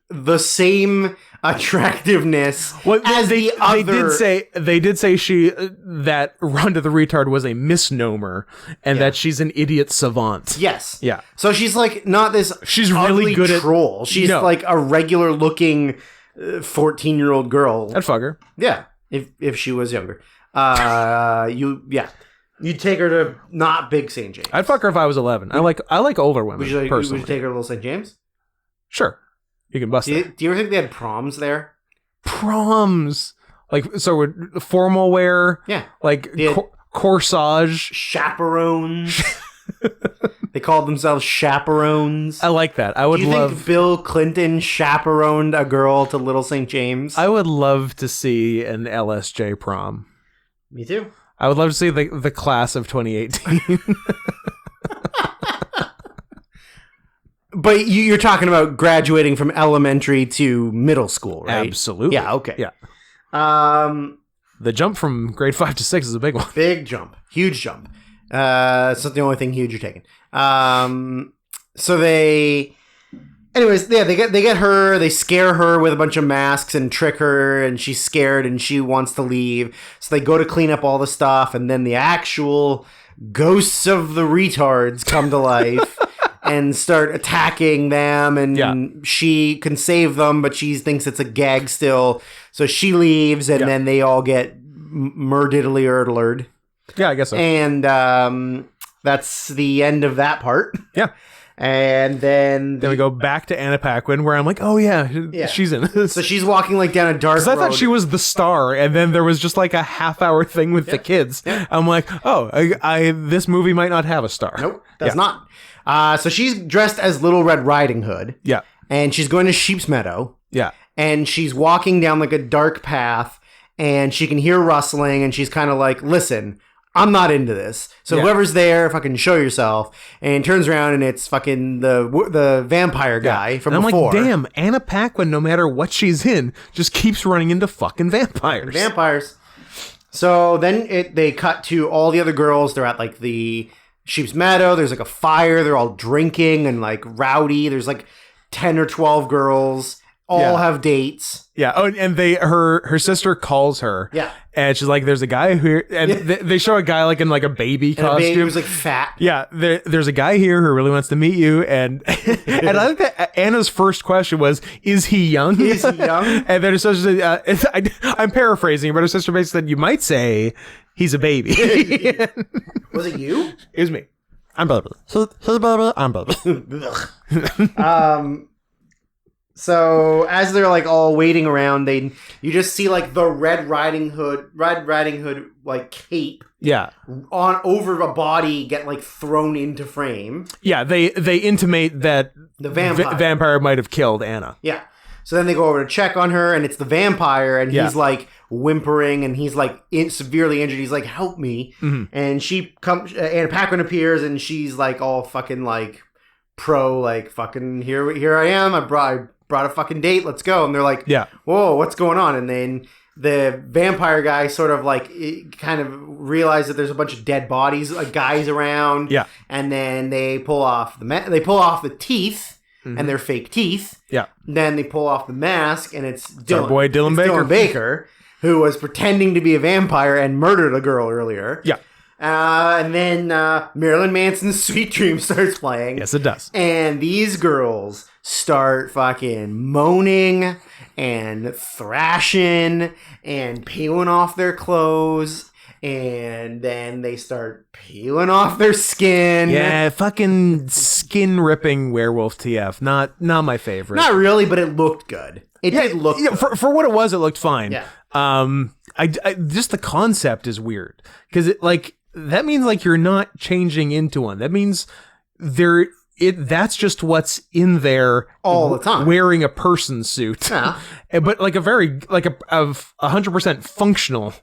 the same attractiveness as the other. They did say that Rhonda the retard was a misnomer and that she's an idiot savant. Yes. Yeah. So she's not this. She's really good troll. She's a regular looking 14-year-old girl. I'd fuck her. Yeah. If she was younger. You'd take her to not Big St. James. I'd fuck her if I was 11. I like older women. Would personally. you take her to Little St. James? Sure. You can bust it. Do you ever think they had proms there? Proms. So formal wear? Yeah. Corsage. Chaperones. They called themselves chaperones. I like that. I would Do you think Bill Clinton chaperoned a girl to Little St. James? I would love to see an LSJ prom. Me too. I would love to see the class of 2018. But you're talking about graduating from elementary to middle school, right? Absolutely. Yeah, okay. Yeah. The jump from grade 5 to 6 is a big one. Big jump. Huge jump. It's not the only thing huge you're taking. So they... Anyways, yeah, they get her, they scare her with a bunch of masks and trick her, and she's scared and she wants to leave. So they go to clean up all the stuff, and then the actual ghosts of the retards come to life. And start attacking them, and she can save them, but she thinks it's a gag still. So she leaves, and then they all get murdiddly-erdlered. Yeah, I guess so. And that's the end of that part. Yeah. And then we go back to Anna Paquin, where I'm like, oh yeah, she's in this. So she's walking down a dark road. Because I thought she was the star, and then there was just a half-hour thing with the kids. Yeah. I'm like, oh, this movie might not have a star. Nope, does not. So she's dressed as Little Red Riding Hood. Yeah. And she's going to Sheep's Meadow. Yeah. And she's walking down a dark path, and she can hear rustling, and she's kind of like, listen, I'm not into this. So whoever's there, fucking show yourself. And turns around, and it's fucking the vampire guy from before. I'm like, damn, Anna Paquin, no matter what she's in, just keeps running into fucking vampires. So then they cut to all the other girls. They're at the Sheep's Meadow. There's a fire. They're all drinking and rowdy. There's 10 or 12 girls. all have dates. Yeah. Oh, and her sister calls her. Yeah. And she's like, "There's a guy here," and they show a guy like in like a baby And costume. a baby was like fat. Yeah, there's a guy here who really wants to meet you, and and I think that Anna's first question was, "Is he young?" Is he young? And then her sister said, I'm paraphrasing, but her sister basically said, "You might say he's a baby." Was it you? It was me. I'm baby. I'm baby. So as they're like all waiting around, you just see like the Red Riding Hood like cape on over a body get like thrown into frame. Yeah, they intimate that the vampire might have killed Anna. Yeah. So then they go over to check on her, and it's the vampire, and he's like whimpering, and he's like severely injured. He's like, "Help me!" Mm-hmm. And she comes, and Paquin appears, and she's like all fucking like pro, like fucking here I am. I brought a fucking date. Let's go. And they're like, whoa, what's going on? And then the vampire guy sort of like kind of realized that there's a bunch of dead bodies, like guys around. Yeah. And then they pull off the teeth, and they're fake teeth. Yeah. Then they pull off the mask, and it's our boy Dylan Baker. Dylan Baker, who was pretending to be a vampire and murdered a girl earlier. Yeah. And then Marilyn Manson's Sweet Dream starts playing. Yes, it does. And these girls start fucking moaning and thrashing and peeling off their clothes. And then they start peeling off their skin. Yeah, fucking skin ripping werewolf TF. Not my favorite. Not really, but it looked good. It did look good. For what it was, it looked fine. Yeah. I just the concept is weird because it like that means like you're not changing into one. That means that's just what's in there all the time, wearing a person suit. Yeah. But like a very like a 100% functional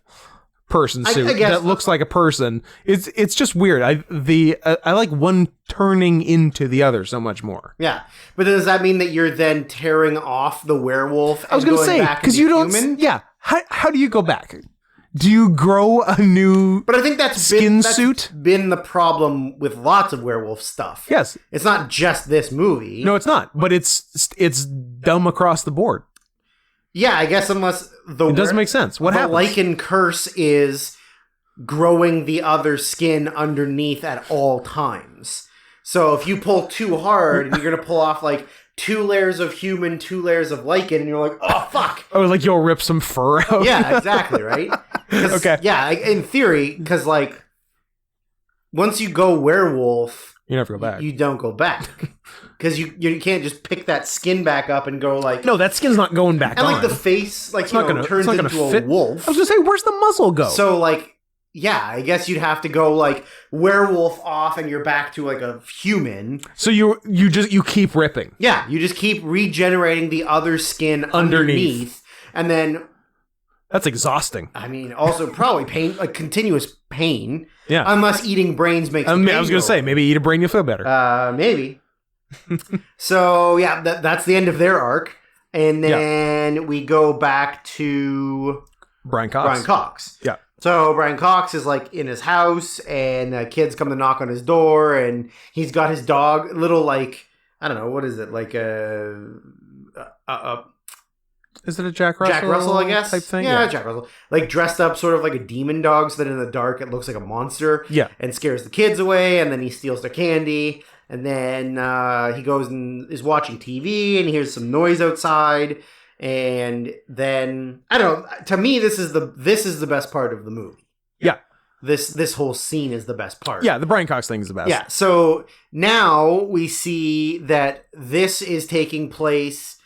person suit that looks like a person. It's just weird. I like one turning into the other so much more. Yeah, but does that mean that you're then tearing off the werewolf? I was going to say because you don't. Human? Yeah. How do you go back? Do you grow a new? But I think that's suit been the problem with lots of werewolf stuff. Yes, it's not just this movie. No, it's not. But it's dumb across the board. Yeah, I guess unless it doesn't make sense. What happens? The lichen curse is growing the other skin underneath at all times. So if you pull too hard, and you're gonna pull off like 2 layers of human, 2 layers of lichen, and you're like, oh fuck! Oh, like you'll rip some fur out. Yeah, exactly, right? Okay. Yeah, in theory, because like once you go werewolf, you never go back. You don't go back. Because you can't just pick that skin back up and go like... No, that skin's not going back and on. like the face, like, turns into a wolf. I was going to say, where's the muzzle go? So like, yeah, I guess you'd have to go like werewolf off and you're back to like a human. So you keep ripping. Yeah, you just keep regenerating the other skin underneath. And then... That's exhausting. I mean, also probably pain, like continuous pain. Yeah. Unless eating brains makes the pain I was going to say, maybe eat a brain, you'll feel better. Maybe. So, yeah, that's the end of their arc. And then we go back to... Brian Cox. Yeah. So Brian Cox is like in his house and kids come to knock on his door and he's got his dog, little like, I don't know, what is it? Like is it a Jack Russell? Jack Russell, I guess. Type thing? Yeah, Jack Russell. Like dressed up sort of like a demon dog so that in the dark it looks like a monster. Yeah. And scares the kids away and then he steals their candy. And then he goes and is watching TV and he hears some noise outside. And then, I don't know, to me, this is the best part of the movie. Yeah. This whole scene is the best part. Yeah, the Brian Cox thing is the best. Yeah, so now we see that this is taking place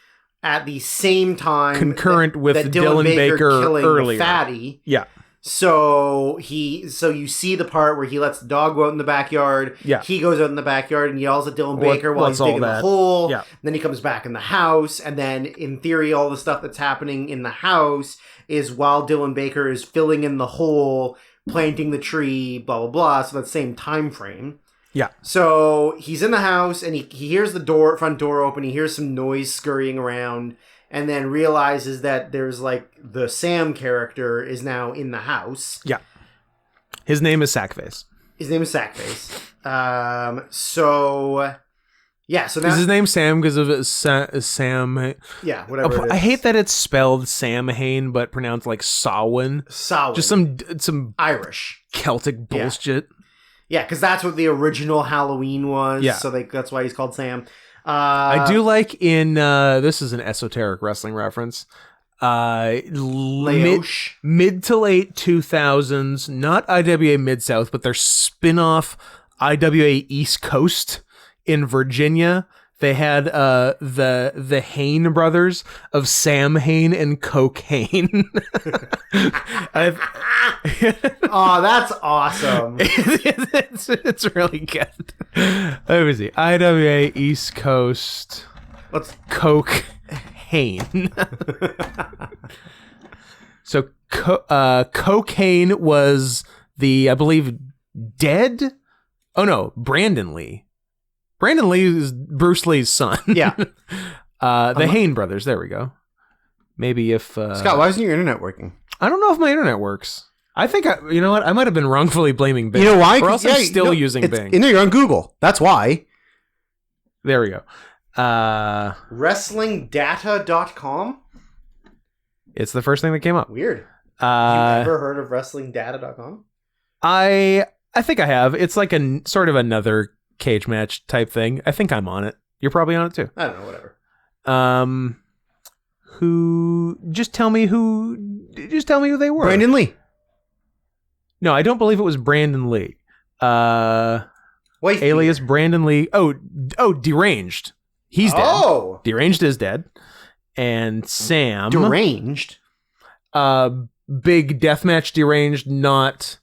at the same time concurrent with that Dylan Baker killing earlier. The fatty. Yeah. So you see the part where he lets the dog go out in the backyard. Yeah. He goes out in the backyard and yells at Dylan Baker while he's digging the hole. Yeah. Then he comes back in the house. And then in theory, all the stuff that's happening in the house is while Dylan Baker is filling in the hole, planting the tree, blah, blah, blah. So that same time frame. Yeah. So he's in the house and he hears the front door open. He hears some noise scurrying around. And then realizes that there's like the Sam character is now in the house. Yeah. His name is Sackface. So Yeah, so Is now, his name Sam because of Sam? yeah, whatever. It is. I hate that it's spelled Samhain but pronounced like Samhain. Samhain. Just some Irish Celtic bullshit. Yeah, because that's what the original Halloween was. Yeah. So that's why he's called Sam. I do like in this is an esoteric wrestling reference. Laosh. Mid to late 2000s, not IWA Mid-South, but their spin-off IWA East Coast in Virginia. They had the Hain brothers of Sam Hain and Cocaine. Oh, that's awesome. it's really good. Let me see. IWA East Coast. Let's Coke Hain. So Cocaine was I believe, dead? Oh no, Brandon Lee. Brandon Lee is Bruce Lee's son. Yeah. The Hain brothers. There we go. Maybe if... Scott, why isn't your internet working? I don't know if my internet works. I think, you know what? I might have been wrongfully blaming Bing. You know why? Or else I'm still using Bing. You know, you're on Google. That's why. There we go. WrestlingData.com? It's the first thing that came up. Weird. Have you ever heard of WrestlingData.com? I think I have. It's like a sort of another cage match type thing. I think I'm on it. You're probably on it too. I don't know, whatever. Just tell me who they were. Brandon Lee. No, I don't believe it was Brandon Lee. Wife Alias beater. Brandon Lee. Oh, Deranged. He's dead. Oh. Deranged is dead. And Sam. Deranged. Big deathmatch Deranged, not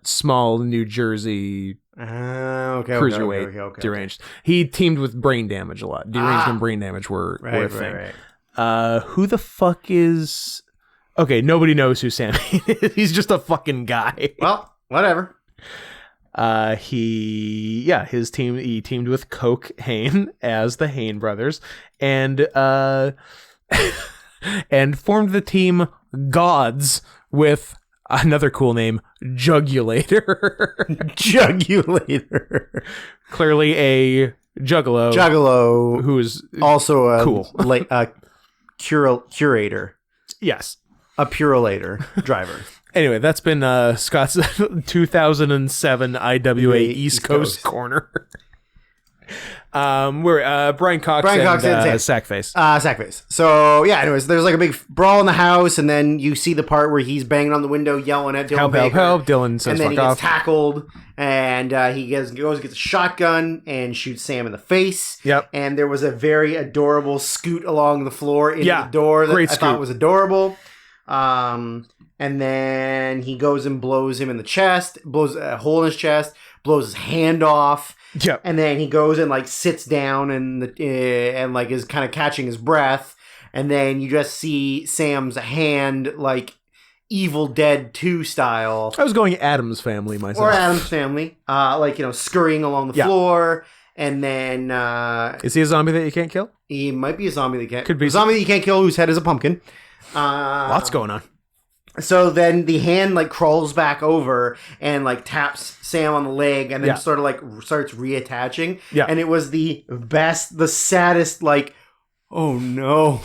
small New Jersey Okay. cruiserweight Deranged. He teamed with Brain Damage a lot. Deranged and Brain Damage were a thing. Right. Who the fuck is... Okay, nobody knows who Sam is. He's just a fucking guy. Well, whatever. He teamed with Coke Hain as the Hain brothers and and formed the team Gods with another cool name, Jugulator. Jugulator. Clearly a juggalo who is also a cool. Curator. Yes. A Purolator driver. Anyway, that's been Scott's 2007 IWA East Coast Corner. We're Brian Cox and Sackface. Sackface. So yeah, anyways, there's like a big brawl in the house, and then you see the part where he's banging on the window, yelling at Dylan Baker. Help! Dylan says, and then he fuck gets off. tackled, and he gets a shotgun and shoots Sam in the face. Yep. And there was a very adorable scoot along the floor in the door that I thought was adorable. And then he goes and blows him in the chest, blows a hole in his chest, blows his hand off. Yep. And then he goes and like sits down and like is kind of catching his breath. And then you just see Sam's hand like Evil Dead 2 style. I was going Addams Family myself. Or Addams Family. Scurrying along the floor. And then is he a zombie that you can't kill? He might be a zombie that can't. Could be a zombie that you can't kill whose head is a pumpkin. Lots going on. So then the hand like crawls back over and like taps Sam on the leg and then sort of like starts reattaching. Yeah. And it was the saddest like, oh no,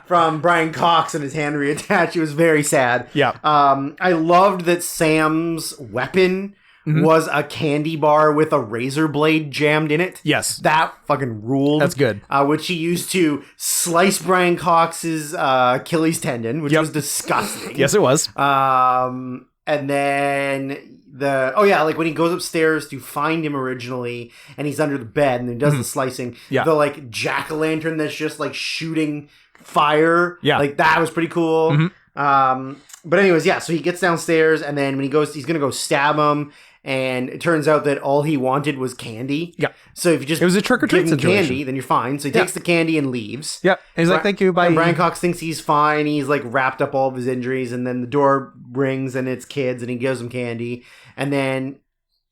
from Brian Cox and his hand reattached. It was very sad. Yeah. I loved that Sam's weapon was a candy bar with a razor blade jammed in it. Yes. That fucking ruled. That's good. Which he used to slice Brian Cox's Achilles tendon, which was disgusting. Yes, it was. And then when he goes upstairs to find him originally, and he's under the bed, and he does the slicing, the like jack-o'-lantern that's just like shooting fire. Yeah. Like that was pretty cool. But anyways, so he gets downstairs, and then when he goes, he's going to go stab him. And it turns out that all he wanted was candy. Yeah. So if you just it was a trick or treat situation. Candy, then you're fine. So he takes the candy and leaves. Yeah. And he's like, "Thank you, bye." And Brian Cox thinks he's fine. He's like wrapped up all of his injuries, and then the door rings and it's kids, and he gives them candy. And then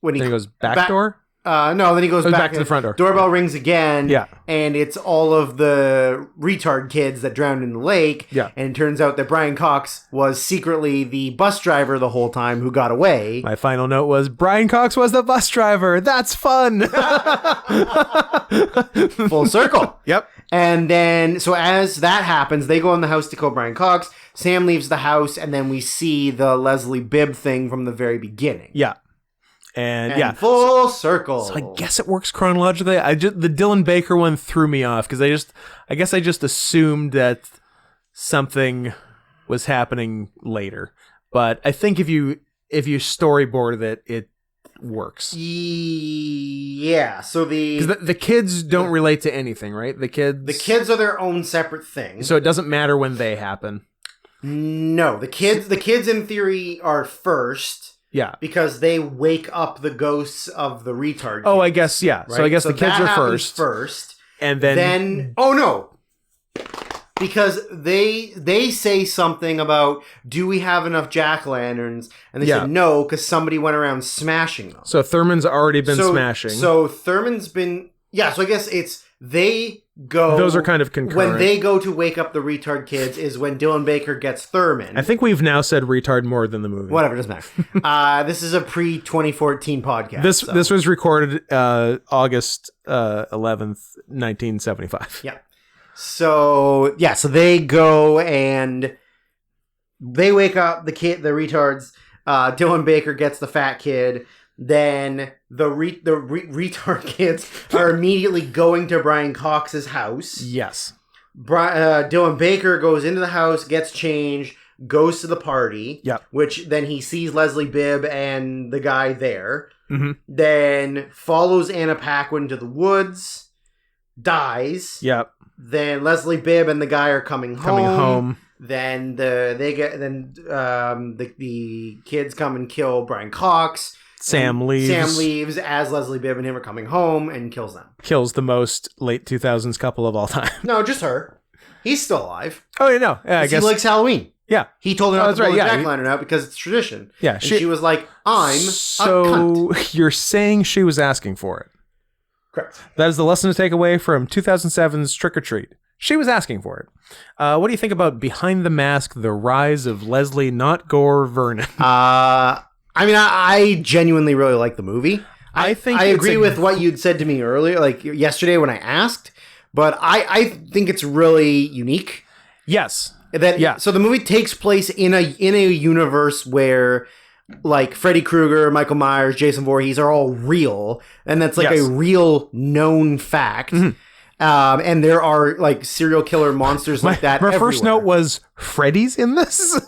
when he goes back door. No, then he goes back to the front door. Doorbell rings again. Yeah. And it's all of the retard kids that drowned in the lake. Yeah. And it turns out that Brian Cox was secretly the bus driver the whole time who got away. My final note was, Brian Cox was the bus driver. That's fun. Full circle. Yep. And then, so as that happens, they go in the house to kill Brian Cox. Sam leaves the house, and then we see the Leslie Bibb thing from the very beginning. Yeah. And full circle. So I guess it works chronologically. The Dylan Baker one threw me off because I guess I just assumed that something was happening later. But I think if you storyboard it works. Yeah. So because the kids don't relate to anything, right? The kids are their own separate thing. So it doesn't matter when they happen. No, the kids in theory are first. Yeah. Because they wake up the ghosts of the retard kids. Oh, I guess, yeah. Right? So I guess the kids are first. And then oh no. Because they say something about, do we have enough jack-o'-lanterns? And they said no, because somebody went around smashing them. So Thurman's already been smashing. So Thurman's been... Yeah, so I guess it's... They go... Those are kind of concurrent. When they go to wake up the retard kids is when Dylan Baker gets Thurman. I think we've now said retard more than the movie. Whatever, doesn't matter. This is a pre-2014 podcast. This was recorded August 11th, 1975. Yeah. So they go and they wake up the retards. Dylan Baker gets the fat kid. Then the retard kids are immediately going to Brian Cox's house. Yes. Dylan Baker goes into the house, gets changed, goes to the party. Yep. Which then he sees Leslie Bibb and the guy there. Mm-hmm. Then follows Anna Paquin to the woods. Dies. Yep. Then Leslie Bibb and the guy are coming home. Then the kids come and kill Brian Cox. Sam leaves as Leslie Bibb and him are coming home and kills them. Kills the most late 2000s couple of all time. No, just her. He's still alive. Oh, yeah, no. Yeah, I guess he likes Halloween. Yeah. He told her not to pull the jack-o'-lantern out because it's tradition. Yeah. And she was like, I'm a cunt. You're saying she was asking for it. Correct. That is the lesson to take away from 2007's Trick or Treat. She was asking for it. What do you think about Behind the Mask, The Rise of Leslie Not Gore Vernon? I genuinely really like the movie. I agree with what you'd said to me earlier, like yesterday when I asked, but I think it's really unique. Yes. So the movie takes place in a universe where like Freddy Krueger, Michael Myers, Jason Voorhees are all real, and that's like a real known fact. Mm-hmm. And there are like serial killer monsters like that. My everywhere. First note was Freddy's in this.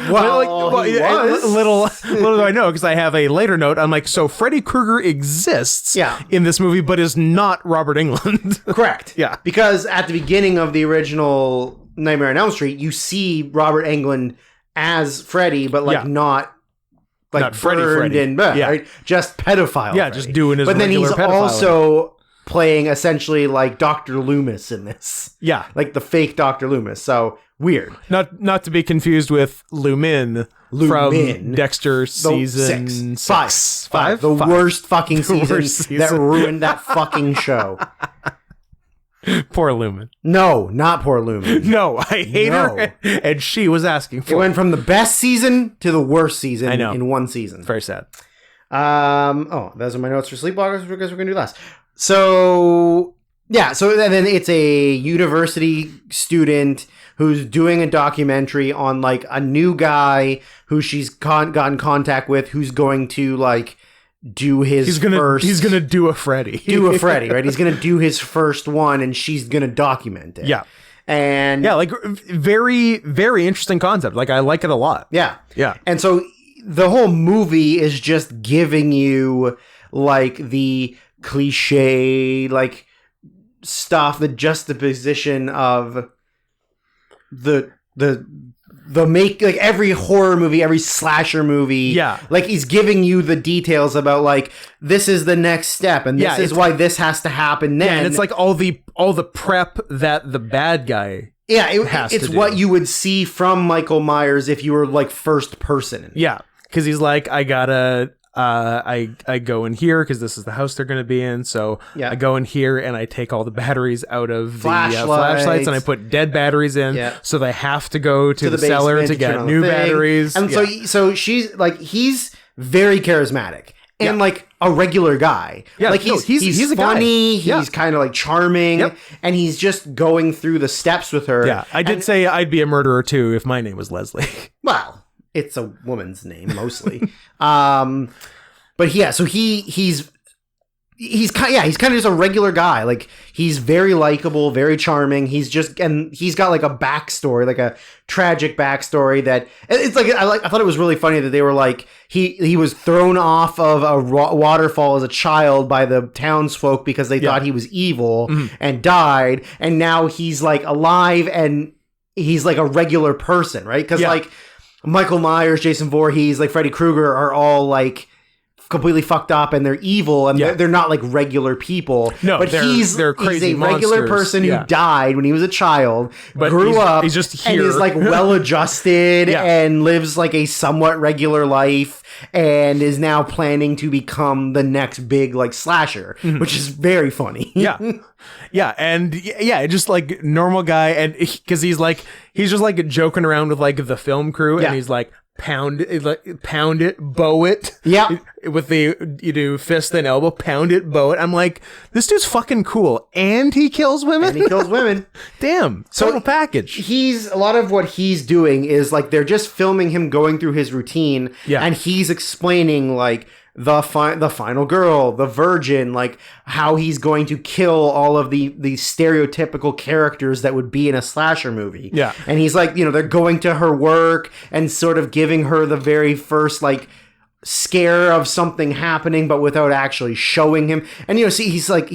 Well, he was. Little do I know, because I have a later note. I'm like, so Freddy Krueger exists in this movie, but is not Robert Englund. Correct. Yeah, because at the beginning of the original Nightmare on Elm Street, you see Robert Englund as Freddy, but like not Freddy. And right? Just pedophile. Yeah, Freddy. Just doing his. But then he's pedophile. Also playing essentially like Dr. Loomis in this. Yeah. Like the fake Dr. Loomis. So weird. Not to be confused with Lumin from Dexter season 6. Five? The worst fucking season that ruined that fucking show. Poor Lumen. No, not poor Lumen. No, I hate her, and she was asking for it. It went from the best season to the worst season in one season. It's very sad. Those are my notes for Sleepwalkers. I guess we're going to do last. So then it's a university student who's doing a documentary on like a new guy who she's gotten contact with, who's going to like do his first. He's gonna do a Freddy. Right? He's gonna do his first one, and she's gonna document it. Yeah. And like very, very interesting concept. Like I like it a lot. Yeah. Yeah. And so the whole movie is just giving you like the cliche like stuff, the juxtaposition of the make, like every horror movie, every slasher movie, like he's giving you the details about like this is the next step and this is why this has to happen then. And it's like all the prep that the bad guy it's what you would see from Michael Myers if you were like first person. Yeah, because he's like, I gotta I go in here because this is the house they're going to be in. So I go in here and I take all the batteries out of the flashlights and I put dead batteries in. Yeah. So they have to go to the cellar to get new batteries. And so she's like, he's very charismatic and like a regular guy. Yeah, like he's funny. He's kind of like charming, and he's just going through the steps with her. Yeah, I did say I'd be a murderer too if my name was Leslie. Well. It's a woman's name mostly. But yeah, so he's kind of just a regular guy. Like he's very likable, very charming. He's got like a backstory, like a tragic backstory that it's like I thought it was really funny that they were like he was thrown off of a waterfall as a child by the townsfolk because they thought he was evil and died, and now he's like alive and he's like a regular person, right? Because like Michael Myers, Jason Voorhees, like Freddy Krueger are all like completely fucked up and they're evil and they're not like regular people. No, but they're crazy he's a regular person who died when he was a child, but grew up, he's just here. And is like well adjusted and lives like a somewhat regular life and is now planning to become the next big like slasher, which is very funny. And just like normal guy, and because he's just like joking around with like the film crew, and he's like pound it, bow it, with the fist and elbow, pound it, bow it. I'm like, this dude's fucking cool, and he kills women. Damn, total package. A lot of what he's doing is like they're just filming him going through his routine, and he's explaining like the final girl, the virgin, like how he's going to kill all of the stereotypical characters that would be in a slasher movie. Yeah. And he's like, they're going to her work and sort of giving her the very first like scare of something happening, but without actually showing him. And he's like,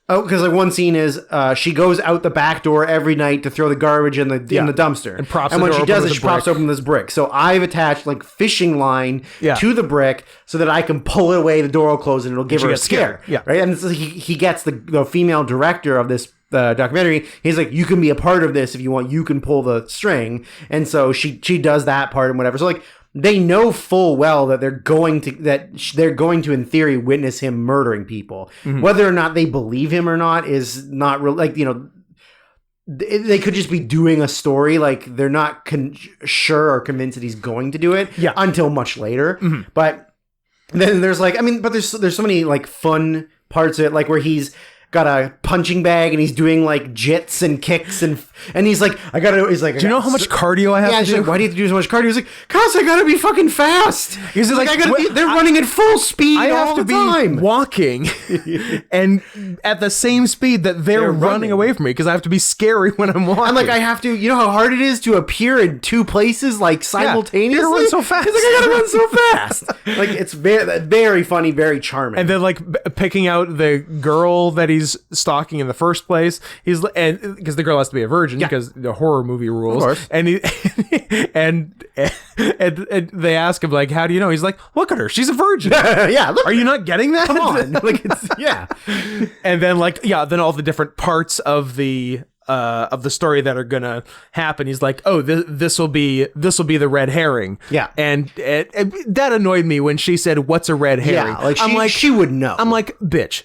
oh, because like one scene is she goes out the back door every night to throw the garbage in the dumpster, and when she does it, she props open this brick. So I've attached like fishing line to the brick so that I can pull it away, the door will close, and it'll give her a scare. Right, and so he gets the female director of this documentary. He's like, you can be a part of this if you want. You can pull the string, and so she does that part and whatever. So like, they know full well that they're going to, in theory, witness him murdering people. Whether or not they believe him or not is not real. Like, they could just be doing a story. Like, they're not sure or convinced that he's going to do it until much later. But then there's like, there's so many like fun parts of it, like where he's got a punching bag and he's doing like jits and kicks and he's like, do you know how much cardio I have to do? Like, why do you have to do so much cardio? He's like, cause I gotta be fucking fast. He's like, they're running at full speed all the time. Walking and at the same speed that they're running away from me, because I have to be scary when I'm walking. I'm like, I have to, you know how hard it is to appear in two places like simultaneously? You run so fast. He's like, I gotta run so fast. Like, it's very, very funny, very charming. And then like picking out the girl that he's stalking in the first place, because the girl has to be a virgin because the horror movie rules. Of course. And they ask him like, how do you know? He's like, look at her, she's a virgin. Look, are you not getting that? Come on. Like, And then then all the different parts of the story that are gonna happen. He's like, oh, this will be the red herring. Yeah. And that annoyed me when she said, what's a red herring? Yeah, like she would know. I'm like, bitch.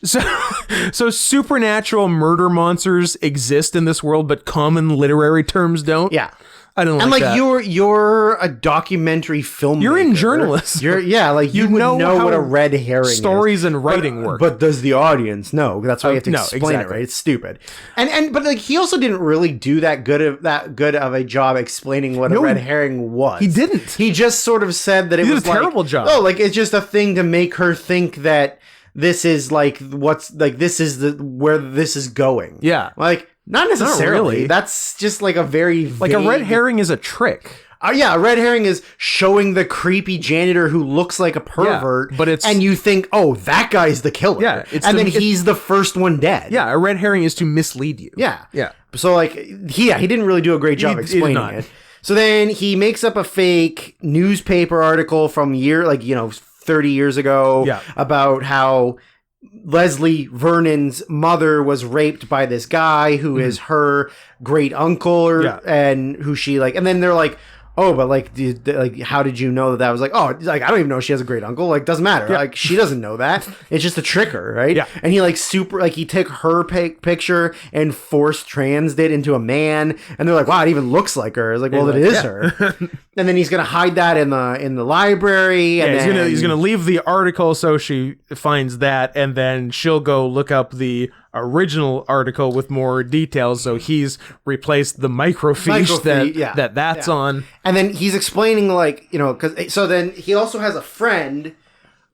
So supernatural murder monsters exist in this world, but common literary terms don't. Yeah. I don't like that. And you're a documentary filmmaker. You're in journalism. You would know what a red herring stories is. And writing work. But does the audience know? That's why you have to explain it, right? It's stupid. But like, he also didn't really do that good of a job explaining what a red herring was. He didn't. He just sort of said that it was a terrible job. Oh, like, it's just a thing to make her think that this is like this is where this is going. Yeah. Like, not necessarily. Not really. That's just like a very vague... Like, a red herring is a trick. A red herring is showing the creepy janitor who looks like a pervert, and you think, oh, that guy's the killer. Yeah, he's the first one dead. Yeah, a red herring is to mislead you. Yeah. Yeah. So, like, he didn't really do a great job explaining it. So then he makes up a fake newspaper article from 30 years ago about how Leslie Vernon's mother was raped by this guy who is her great uncle, and who she like, and then they're like, oh, but like, how did you know that was like, oh, like, I don't even know she has a great uncle. Like, doesn't matter. Yeah. Like, she doesn't know that. It's just to trick her, right? Yeah. And he like he took her picture and forced transed it into a man, and they're like, wow, it even looks like her. It's like, well, it is her. And then he's gonna hide that in the library. And he's gonna leave the article so she finds that, and then she'll go look up the original article with more details. So he's replaced the microfiche that's on. And then he's explaining, like, because so then he also has a friend,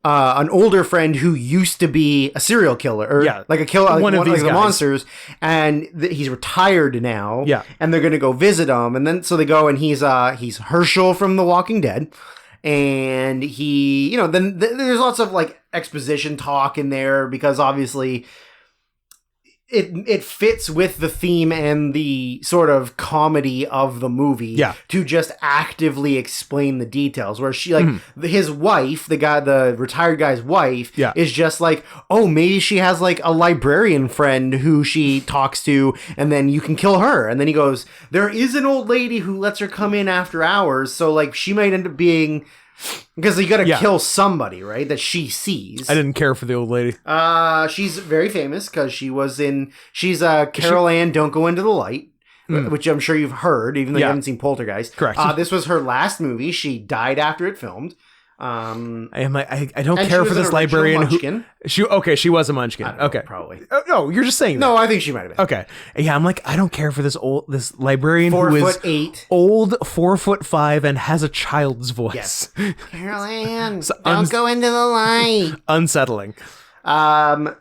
an older friend who used to be a serial killer, or like a killer, like one of these monsters, and he's retired now. Yeah, and they're gonna go visit him, and then so they go, and he's Herschel from The Walking Dead. And he, then there's lots of like exposition talk in there because obviously it fits with the theme and the sort of comedy of the movie to just actively explain the details, where she like his wife, the retired guy's wife is just like, oh, maybe she has like a librarian friend who she talks to, and then you can kill her. And then he goes, there is an old lady who lets her come in after hours, so like she might end up being, because you got to kill somebody, right? That she sees. I didn't care for the old lady. She's very famous because she's Carol Ann Don't Go Into the Light, which I'm sure you've heard, even though you haven't seen Poltergeist. Correct. This was her last movie. She died after it filmed. I don't care for this librarian Munchkin. She was a Munchkin. Okay, probably. Oh, no, you're just saying that. No, I think she might have been. Okay, yeah, I'm like, I don't care for this librarian 4'8", old, 4'5", and has a child's voice. Yes. Carol Ann, don't go into the light. Unsettling.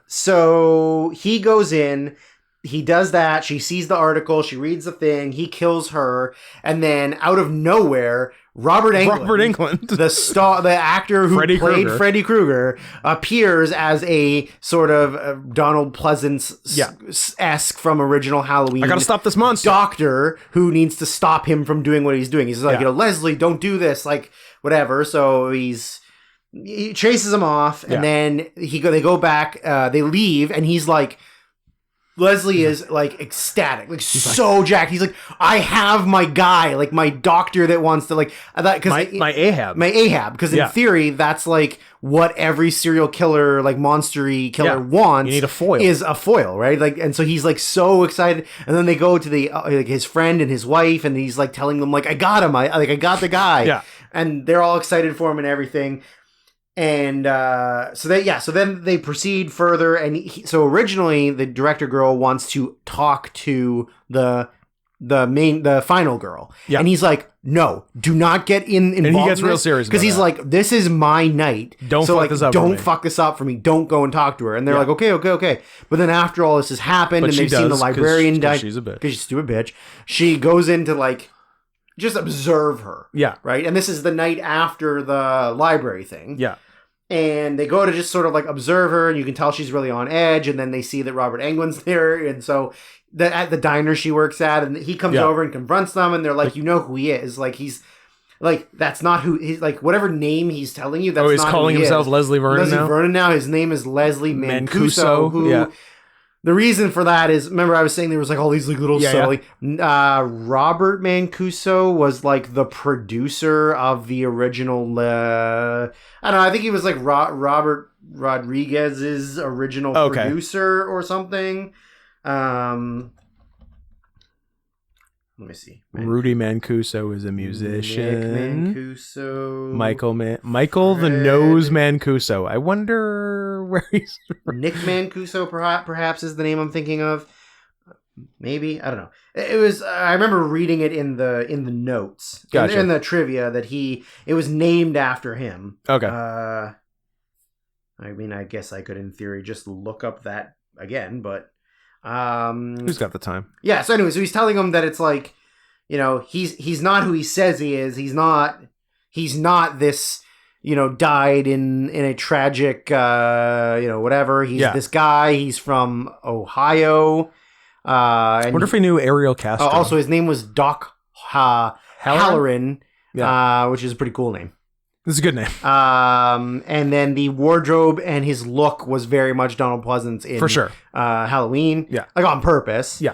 So he goes in. He does that. She sees the article. She reads the thing. He kills her, and then out of nowhere, Robert Englund, the actor who played Freddy Krueger, appears as a sort of Donald Pleasance-esque from original Halloween. I gotta stop this monster. Doctor who needs to stop him from doing what he's doing. He's like, Leslie, don't do this, like whatever. So he chases him off, and then they go back. They leave, and he's like, Leslie is like ecstatic, like so jacked. He's like, I have my guy, like my doctor that wants to like that, because my Ahab, because in theory that's like what every serial killer, like monstery killer wants. You need a foil, is a foil, right? Like, and so he's like so excited, and then they go to the like his friend and his wife, and he's like telling them like, I got him, I got the guy, and they're all excited for him and everything. And so then they proceed further, and so originally the director girl wants to talk to the final girl, and he's like, no, do not get involved. And he gets real serious because he's like, this is my night. Don't fuck this up. Don't fuck this up for me. Don't go and talk to her. And they're like, okay. But then after all this has happened, and they've seen the librarian die, she's a bitch. Because she's a stupid bitch. She goes in to like just observe her. Yeah. Right. And this is the night after the library thing. Yeah. And they go to just sort of like observe her, and you can tell she's really on edge. And then they see that Robert Englund's there, and so at the diner she works at, and he comes over and confronts them, and they're like, you know who he is? Like, he's like, that's not who he's like. Whatever name he's telling you, that's he's not calling who he himself is. Leslie Vernon now. His name is Leslie Mancuso. Who? The reason for that is, remember I was saying there was like all these like little subtly. Robert Mancuso was like the producer of the original. I don't know. I think he was like Robert Rodriguez's original producer or something. Let me see. Rudy Mancuso is a musician. Nick Mancuso. Michael the Nose Mancuso. I wonder where he's from. Nick Mancuso perhaps is the name I'm thinking of. Maybe, I don't know. It was. I remember reading it in the notes, in the trivia, that it was named after him. Okay. I mean, I guess I could, in theory, just look up that again, but. Who's got the time? Yeah. So anyway, so he's telling him that it's like, he's not who he says he is. He's not this, died in a tragic, whatever. He's this guy. He's from Ohio. I wonder if he knew Ariel Castro. Also, his name was Doc Halloran, which is a pretty cool name. This is a good name. And then the wardrobe and his look was very much Donald Pleasance in, for sure, Halloween. Yeah, like on purpose. Yeah.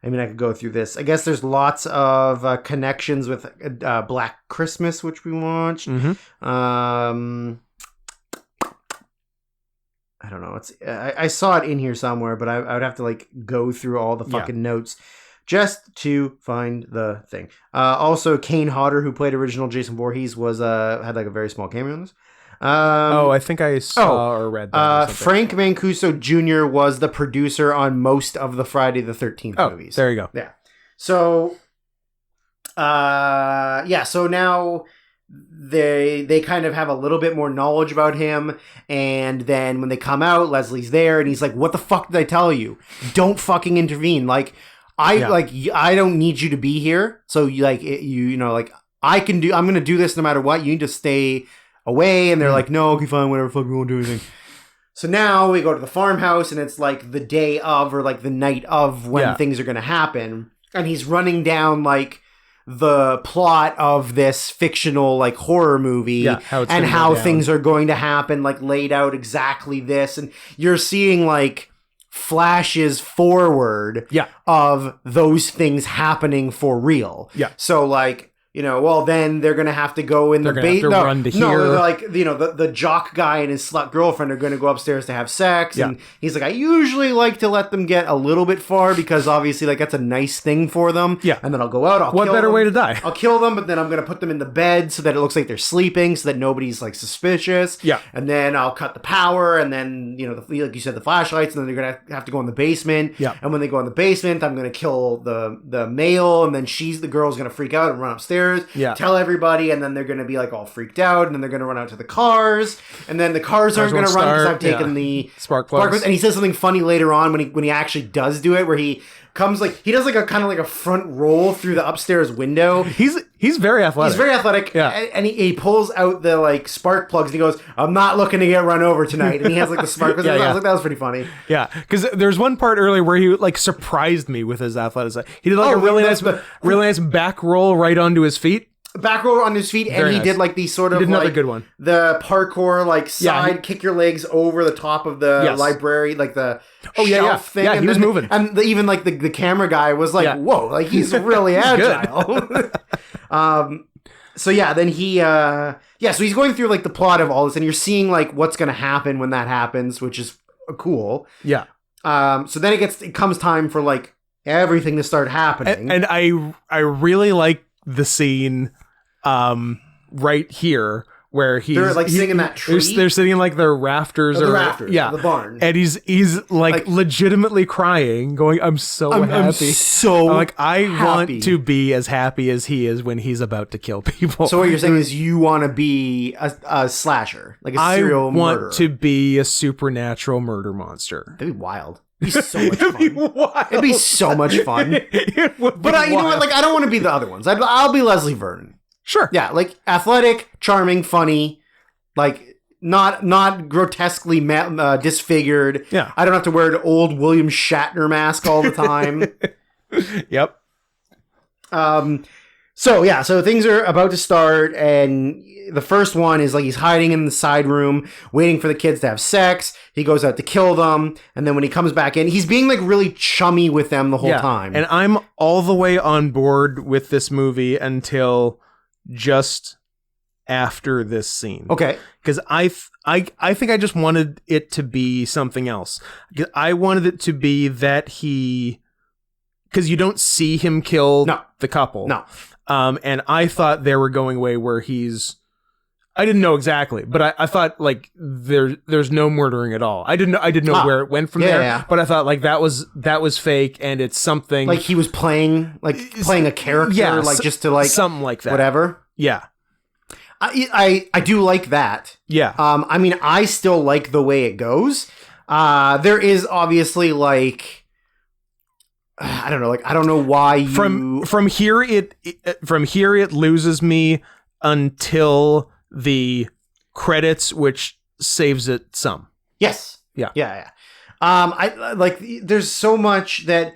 I mean, I could go through this. I guess there's lots of connections with Black Christmas, which we watched. I don't know. I saw it in here somewhere, but I would have to like go through all the fucking notes just to find the thing. Also, Kane Hodder, who played original Jason Voorhees, was had like a very small cameo in this. I think I saw or read that. Frank Mancuso Jr. was the producer on most of the Friday the 13th movies. There you go. Yeah. So, so now they kind of have a little bit more knowledge about him, and then when they come out, Leslie's there, and he's like, "What the fuck did I tell you? Don't fucking intervene. Like, I don't need you to be here. So I'm gonna do this no matter what. You need to stay away." And they're like, "No, okay, fine, whatever, fuck, we won't do anything." So now we go to the farmhouse, and it's like the day of, or like the night of, when things are gonna happen, and he's running down like the plot of this fictional like horror movie, how things are going to happen, like laid out exactly this, and you're seeing like flashes forward of those things happening for real. So like, then they're going to have to go in the run to here. Like, the jock guy and his slut girlfriend are going to go upstairs to have sex. And he's like, I usually like to let them get a little bit far because obviously like that's a nice thing for them. Yeah. And then I'll go out. What better way to die? I'll kill them, but then I'm going to put them in the bed so that it looks like they're sleeping so that nobody's like suspicious. Yeah. And then I'll cut the power, and then, like you said, the flashlights, and then they're going to have to go in the basement. Yeah. And when they go in the basement, I'm going to kill the male, and then the girl's going to freak out and run upstairs. Tell everybody, and then they're going to be like all freaked out, and then they're going to run out to the cars, and then the cars aren't going to run because I've taken the spark plugs. And he says something funny later on when he actually does do it, where he comes like he does like a kind of like a front roll through the upstairs window. He's very athletic. He's very athletic. Yeah. And he pulls out the like spark plugs and he goes, "I'm not looking to get run over tonight." And he has like the spark plugs. I was like, that was pretty funny. Yeah, because there's one part earlier where he like surprised me with his athleticism. He did like a really nice back roll right onto his feet. Back roll on his feet, and he did like the sort of another good one. The parkour like side kick your legs over the top of the library, like the shelf thing. Yeah, he was moving, and even like the camera guy was like, "Whoa!" Like he's really agile. So then he so he's going through like the plot of all this, and you're seeing like what's going to happen when that happens, which is cool. Yeah. So then it comes time for like everything to start happening, and I really like the scene. Right here where they're like sitting in that tree. They're sitting in like their rafters, the barn, and he's like legitimately crying, going, "I'm so happy, I'm so like I want to be as happy as he is when he's about to kill people." So what you're saying is you want to be a slasher, like a serial murderer. I want to be a supernatural murder monster. That'd be wild. It'd be so much fun. It'd be so much fun. But you know what? Like I don't want to be the other ones. I'll be Leslie Vernon. Sure. Yeah, like athletic, charming, funny, like not grotesquely disfigured. Yeah. I don't have to wear an old William Shatner mask all the time. Yep. So things are about to start, and the first one is like he's hiding in the side room, waiting for the kids to have sex. He goes out to kill them, and then when he comes back in, he's being like really chummy with them the whole time. And I'm all the way on board with this movie until just after this scene. Okay. Because I think I just wanted it to be something else. I wanted it to be that because you don't see him kill the couple. No. And I thought they were going away where I didn't know exactly, but I thought like there's no murdering at all. I didn't know where it went from there. Yeah. But I thought like that was fake, and it's something like he was playing a character, like just to like something like that. Whatever. Yeah. I do like that. Yeah. I mean, I still like the way it goes. There is obviously like I don't know, like I don't know why from here it loses me until the credits, which saves it some. Yes. Yeah. Yeah. I like there's so much that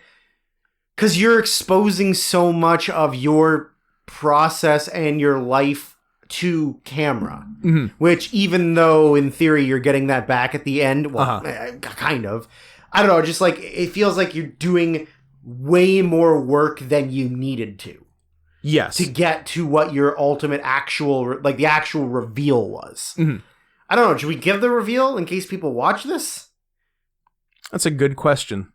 because you're exposing so much of your process and your life to camera, which even though in theory you're getting that back at the end, well, kind of, I don't know, just like it feels like you're doing way more work than you needed to Yes. get to what your ultimate the actual reveal was. Mm-hmm. I don't know. Should we give the reveal in case people watch this? That's a good question.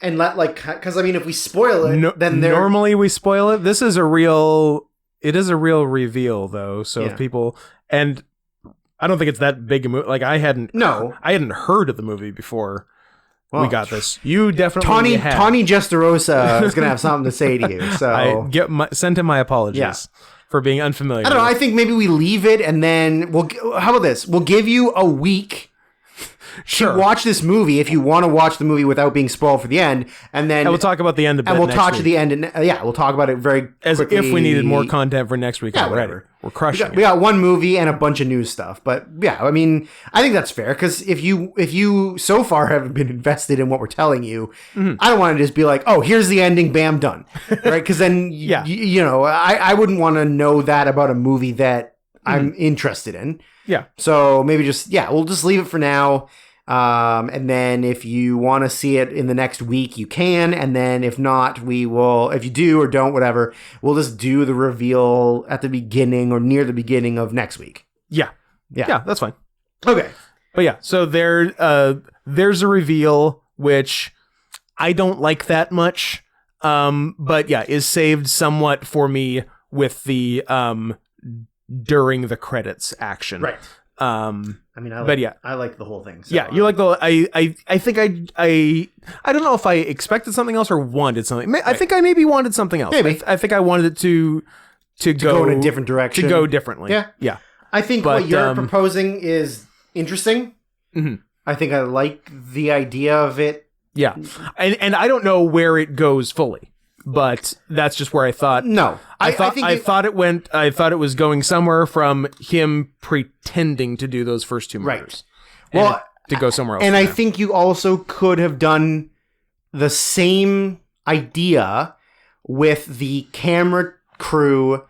And because I mean, if we spoil it, then normally we spoil it. It is a real reveal though. So if people, and I don't think it's that big a movie. Like I hadn't heard of the movie before we got this. You definitely Tawny Gesterosa is going to have something to say to you. So send him my apologies for being unfamiliar. I don't know. I think maybe we leave it and then how about this? We'll give you a week to watch this movie if you want to watch the movie without being spoiled for the end, and then we'll talk about the end a bit. And we'll talk to the end, and we'll talk about it very as quickly. If we needed more content for next week. Whatever. We're crushing. We got one movie and a bunch of news stuff, but yeah, I mean, I think that's fair because if you so far haven't been invested in what we're telling you, I don't want to just be like, oh, here's the ending, bam, done, right? Because then you know, I wouldn't want to know that about a movie that I'm interested in. Yeah. So maybe we'll just leave it for now. And then if you want to see it in the next week, you can. And then if not, if you do or don't, whatever, we'll just do the reveal at the beginning or near the beginning of next week. Yeah, that's fine. Okay. But yeah, so there's a reveal, which I don't like that much. But yeah, is saved somewhat for me with the, during the credits action. Right. I mean, I like the whole thing. So, yeah, you like the. I think I don't know if I expected something else or wanted something. I think I maybe wanted something else. Maybe. I think I wanted it to go in a different direction. To go differently. Yeah. I think what you're proposing is interesting. Mm-hmm. I think I like the idea of it. Yeah, and I don't know where it goes fully, but that's just where I thought. No, I thought it was going somewhere from him pretending to do those first two murders. Right. Well, to go somewhere else. And I think you also could have done the same idea with the camera crew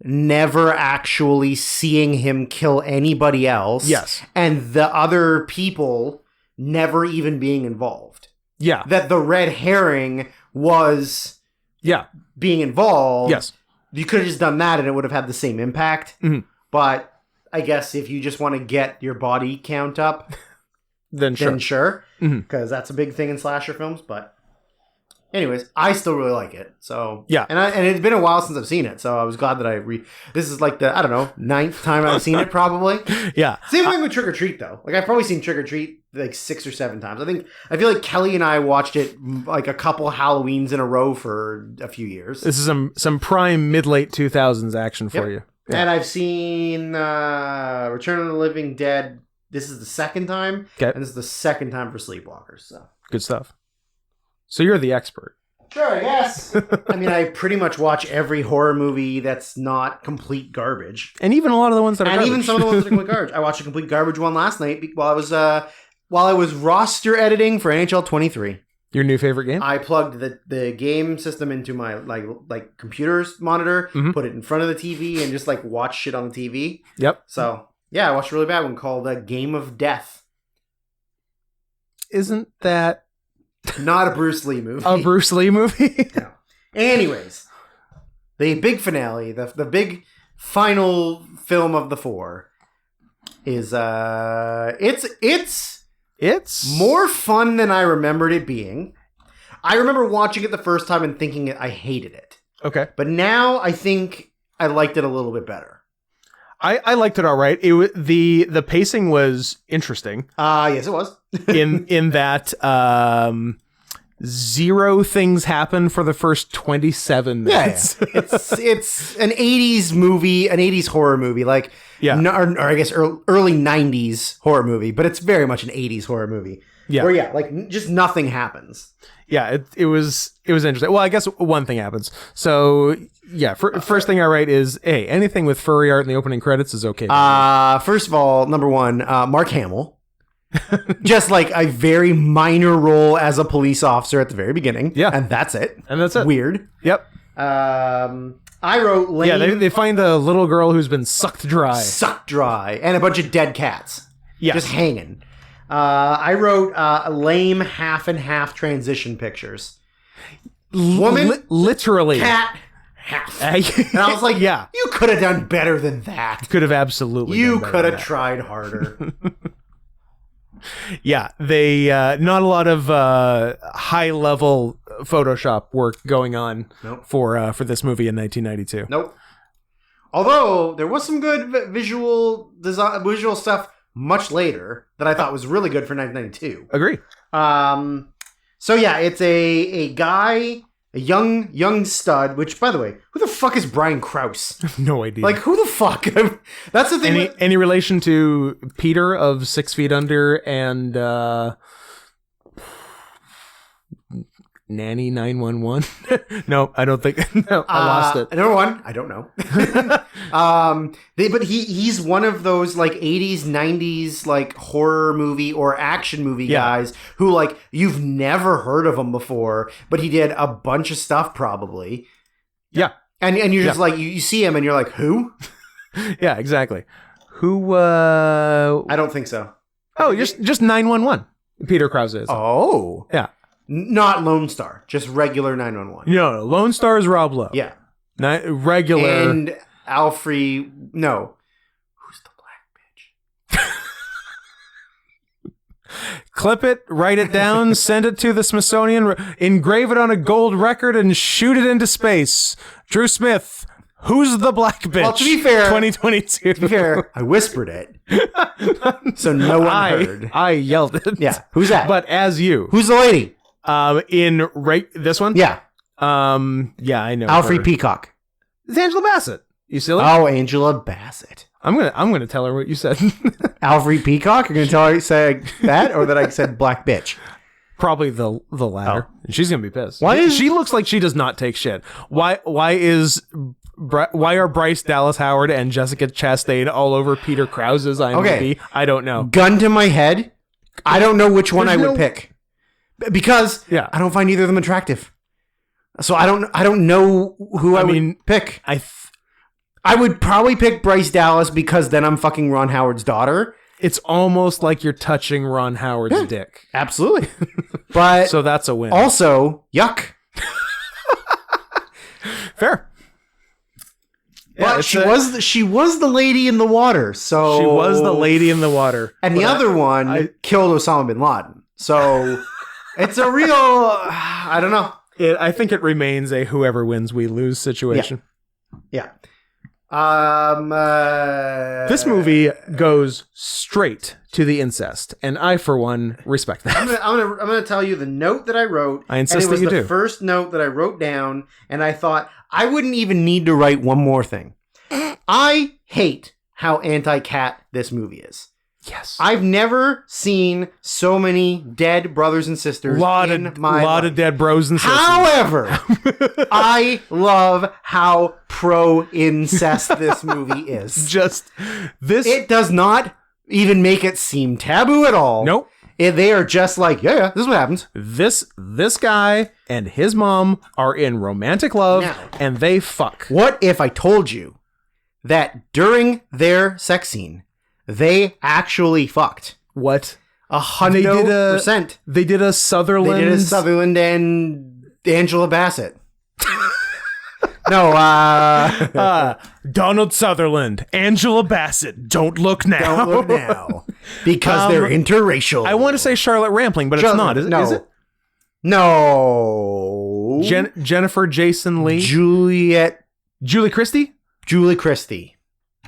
never actually seeing him kill anybody else. Yes. And the other people never even being involved. Yeah. That the red herring was being involved. Yes. You could have just done that and it would have had the same impact. Mm-hmm. But I guess if you just want to get your body count up, then sure. Because that's a big thing in slasher films. But anyways, I still really like it. So yeah. And it's been a while since I've seen it. So I was glad that this is like the, 9th time I've seen it probably. Yeah. Same thing with Trick or Treat though. Like I've probably seen Trick or Treat like 6 or 7 times. I feel like Kelly and I watched it like a couple Halloweens in a row for a few years. This is some prime mid-late 2000s action for you. Yeah. And I've seen Return of the Living Dead. This is the 2nd time. Okay. And this is the 2nd time for Sleepwalkers. So good stuff. So you're the expert. Sure, I guess. I mean, I pretty much watch every horror movie that's not complete garbage. And even a lot of the ones that are garbage. And even some of the ones that are complete garbage. I watched a complete garbage one last night while I was roster editing for NHL 23. Your new favorite game? I plugged the game system into my like computer's monitor, put it in front of the TV, and just like watch shit on the TV. Yep. So yeah, I watched a really bad one called Game of Death. Isn't that not a Bruce Lee movie? A Bruce Lee movie? No. Anyways, the big finale, the big final film of the 4 is it's more fun than I remembered it being. I remember watching it the first time and thinking I hated it. Okay. But now I think I liked it a little bit better. I liked it all right. The pacing was interesting. Yes, it was. in that 0 things happen for the first 27 minutes. Yeah. It's an 80s movie, an 80s horror movie, like or I guess early 90s horror movie, but it's very much an 80s horror movie. Yeah. Where like just nothing happens. Yeah, it was interesting. Well, I guess one thing happens. So, yeah, first thing I write is, hey, anything with furry art in the opening credits is okay. First of all, number 1, Mark Hamill. Just like a very minor role as a police officer at the very beginning. Yeah. And that's it. Weird. Yep. I wrote lame. Yeah, they find a little girl who's been sucked dry. And a bunch of dead cats. Yes. Just hanging. I wrote lame half and half transition pictures. Woman, literally. cat, half. And I was like, yeah, you could have done better than that. could have absolutely. You could have tried harder. Yeah, they not a lot of high level Photoshop work going on Nope. for this movie in 1992. Nope. Although there was some good visual stuff much later that I thought was really good for 1992. Agree. So yeah, it's a guy, a young stud. Which, by the way, who the fuck is Brian Krause? No idea. Like, who the fuck? That's the thing. Any relation to Peter of 6 Feet Under and Nanny 911? No, I don't think. No, I lost it. Number one, I don't know. But he's one of those like 80s, 90s like horror movie or action movie guys who like you've never heard of him before, but he did a bunch of stuff probably. Yeah. And you're just like you see him and you're like, who? Yeah, exactly. Who? I don't think so. Oh, just 911. Peter Krause is. Oh, yeah. Not Lone Star, just regular 911. No, Lone Star is Rob Lowe. Yeah. Regular. And Alfre, no. Who's the black bitch? Clip it, write it down, send it to the Smithsonian, engrave it on a gold record, and shoot it into space. Drew Smith, who's the black bitch? Well, to be fair, 2022. To be fair, I whispered it. So no one heard. I yelled it. Yeah. Who's that? But as you. Who's the lady? This one? Yeah. Yeah, I know. Alfre Peacock. It's Angela Bassett. You silly? Oh, Angela Bassett. I'm gonna tell her what you said. Alfre Peacock? You're gonna tell her I said that, or that I said black bitch? Probably the latter. Oh. And she's gonna be pissed. Why she looks like she does not take shit. Why are Bryce Dallas Howard and Jessica Chastain all over Peter Krause's IMDb? Okay. I don't know. Gun to my head, I don't know which one I would pick because I don't find either of them attractive. So I don't know who I would pick. I would probably pick Bryce Dallas because then I'm fucking Ron Howard's daughter. It's almost like you're touching Ron Howard's dick. Absolutely. But so that's a win. Also, yuck. Fair. But she was the lady in the water. So she was the lady in the water. And the other one killed Osama bin Laden. So it's a real I don't know. I think it remains a whoever wins we lose situation. Yeah. This movie goes straight to the incest, and I, for one, respect that. I'm gonna tell you the note that I wrote. I insist that you do. It was the first note that I wrote down, and I thought I wouldn't even need to write one more thing. I hate how anti-cat this movie is. Yes, I've never seen so many dead brothers and sisters in my life. Lot of dead bros and sisters. However, I love how pro-incest this movie is. It does not even make it seem taboo at all. Nope. They are just like, yeah, this is what happens. This guy and his mom are in romantic love, and they fuck. What if I told you that during their sex scene, they actually fucked? What? 100%. They did a Sutherland. They did a Sutherland and Angela Bassett. No, Donald Sutherland, Angela Bassett. Don't look now. Don't look now. Because they're interracial. I want to say Charlotte Rampling, but it's not. Is it? No. Jennifer Jason Leigh. Julie Christie? Julie Christie.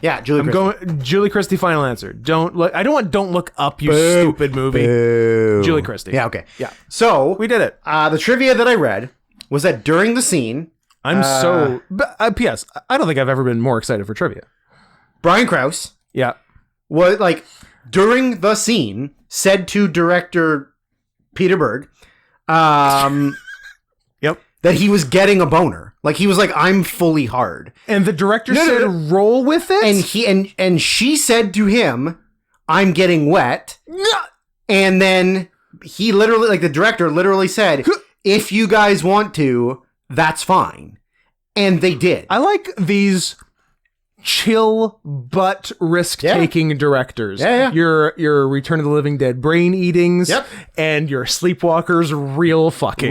Yeah, Julie Christie. I'm going Julie Christie, final answer. Don't look up, you stupid movie. Boo. Julie Christie. Yeah, okay. Yeah. So we did it. The trivia that I read was that during the scene, P.S. I don't think I've ever been more excited for trivia. Brian Krause, was like during the scene said to director Peter Berg, that he was getting a boner. Like he was like, I'm fully hard. And the director said, roll with it? And she said to him, I'm getting wet. And then he literally, like the director literally said, if you guys want to, that's fine. And they did. I like these chill but risk-taking directors. Yeah. Your Return of the Living Dead brain eatings, Yep. and your Sleepwalkers real fucking.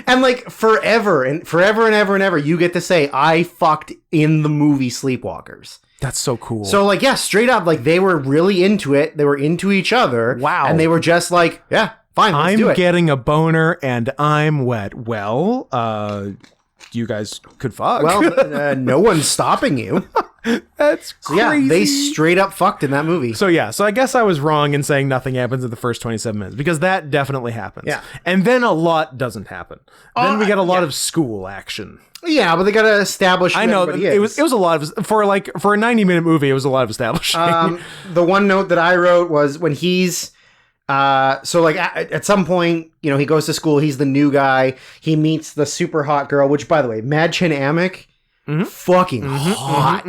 And like forever and ever, you get to say, I fucked in the movie Sleepwalkers. That's so cool. So like, yeah, straight up, like they were really into it. They were into each other. Wow. And they were just like, yeah, fine, let's do I'm it. getting a boner and I'm wet. Well, you guys could fuck. Well, no one's stopping you. That's So crazy. yeah, they straight up fucked in that movie. So I guess I was wrong in saying nothing happens in the first 27 minutes, because that definitely happens. Yeah. And then a lot doesn't happen. Then we get a lot of school action. Yeah, but they gotta establish. I know everybody it is. was a lot of for a 90-minute movie. It was a lot of establishing. The one note that I wrote was when he's so like at some point, you know, he goes to school, he's the new guy, he meets the super hot girl, which by the way, Madchen Amick, fucking hot.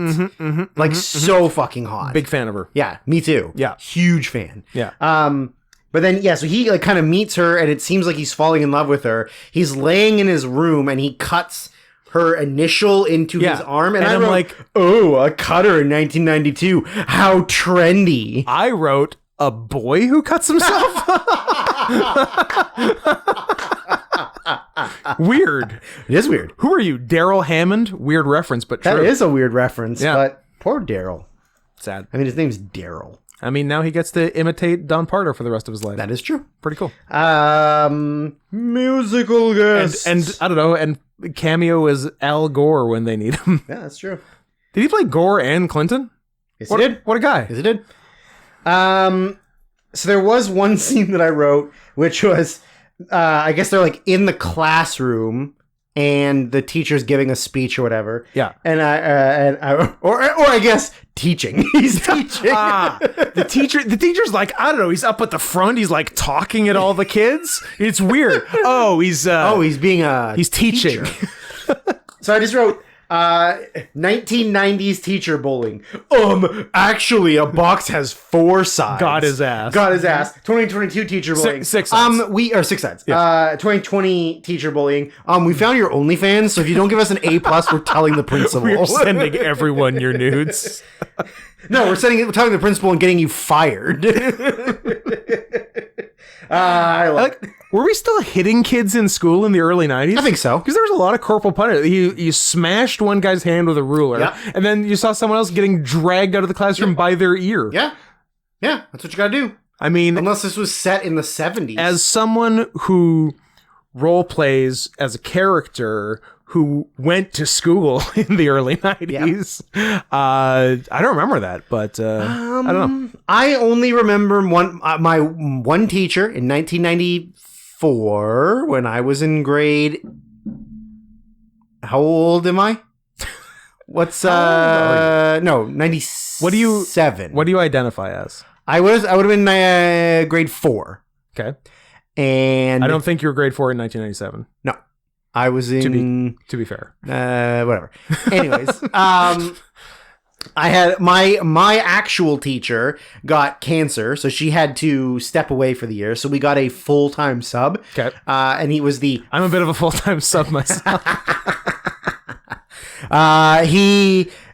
So fucking hot. Big fan of her. Yeah, me too. Yeah. Huge fan. Yeah. But then, yeah, so he like kind of meets her and it seems like he's falling in love with her. He's laying in his room and he cuts her initial into his arm. And I I'm wrote, like, oh, a cutter in 1992. How trendy. I wrote a boy who cuts himself. Weird. It is weird. Who are you, Daryl Hammond? Weird reference, but true. That is a weird reference, Yeah. but poor Daryl. Sad. I mean, his name's Daryl. I mean, now he gets to imitate Don Pardo for the rest of his life. That is true. Pretty cool. Musical guest. And I don't know, and cameo as Al Gore when they need him. Yeah, that's true. Did he play Gore and Clinton? Yes, What he did. What a guy. Yes, he did. So there was one scene that I wrote, which was, I guess they're like in the classroom and the teacher's giving a speech or whatever. Yeah. And I guess teaching. He's teaching. The teacher's like, I don't know, he's up at the front, he's like talking at all the kids. It's weird. He's being a he's teaching. teacher. So I just wrote 1990s teacher bowling. Actually, a box has 4 sides. Got his ass. 2022 teacher bullying. Six sides. 6 sides. 2020 teacher bullying. We found your OnlyFans, so if you don't give us an A+, we're telling the principal. We're sending everyone your nudes. No, we're telling the principal and getting you fired. I like. Were we still hitting kids in school in the early 90s? I think so. Because there was a lot of corporal punishment. You smashed one guy's hand with a ruler, Yeah. and then you saw someone else getting dragged out of the classroom by their ear. Yeah, that's what you gotta do. I mean, Unless this was set in the 70s. as someone who role plays as a character who went to school in the early 90s, I don't remember that, but I don't know. I only remember my one teacher in 1994 when I was in grade. How old am I? What's no 97. What do you identify as? I would have been grade 4. Okay. And I don't think you were grade 4 in 1997. No, I was in. To be fair. Whatever. Anyways, I had my actual teacher got cancer, so she had to step away for the year. So we got a full-time sub. Okay. And he was the. I'm a bit of a full-time sub myself.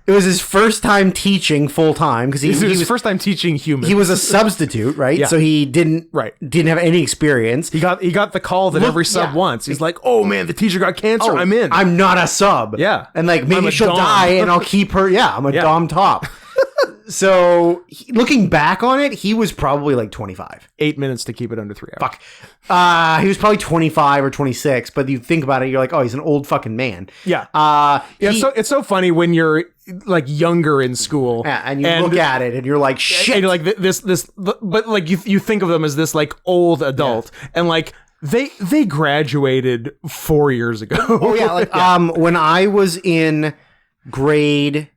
It was his first time teaching full time because he was his first time teaching humans. He was a substitute, right? Yeah. So he didn't have any experience. He got the call that every sub wants. He's like, "Oh man, the teacher got cancer. I'm in. I'm not a sub." Yeah. And like maybe I'm she'll dom. die and I'll keep her. Yeah, I'm a dom top. So looking back on it, he was probably like 25. 8 minutes to keep it under 3 hours. Fuck. He was probably 25 or 26, but you think about it, you're like, oh, he's an old fucking man. Yeah. So it's so funny when you're like younger in school. Yeah, and you look at it and you're like, shit. And you're like but like you think of them as this like old adult, and like they graduated 4 years ago. Oh yeah, like when I was in grade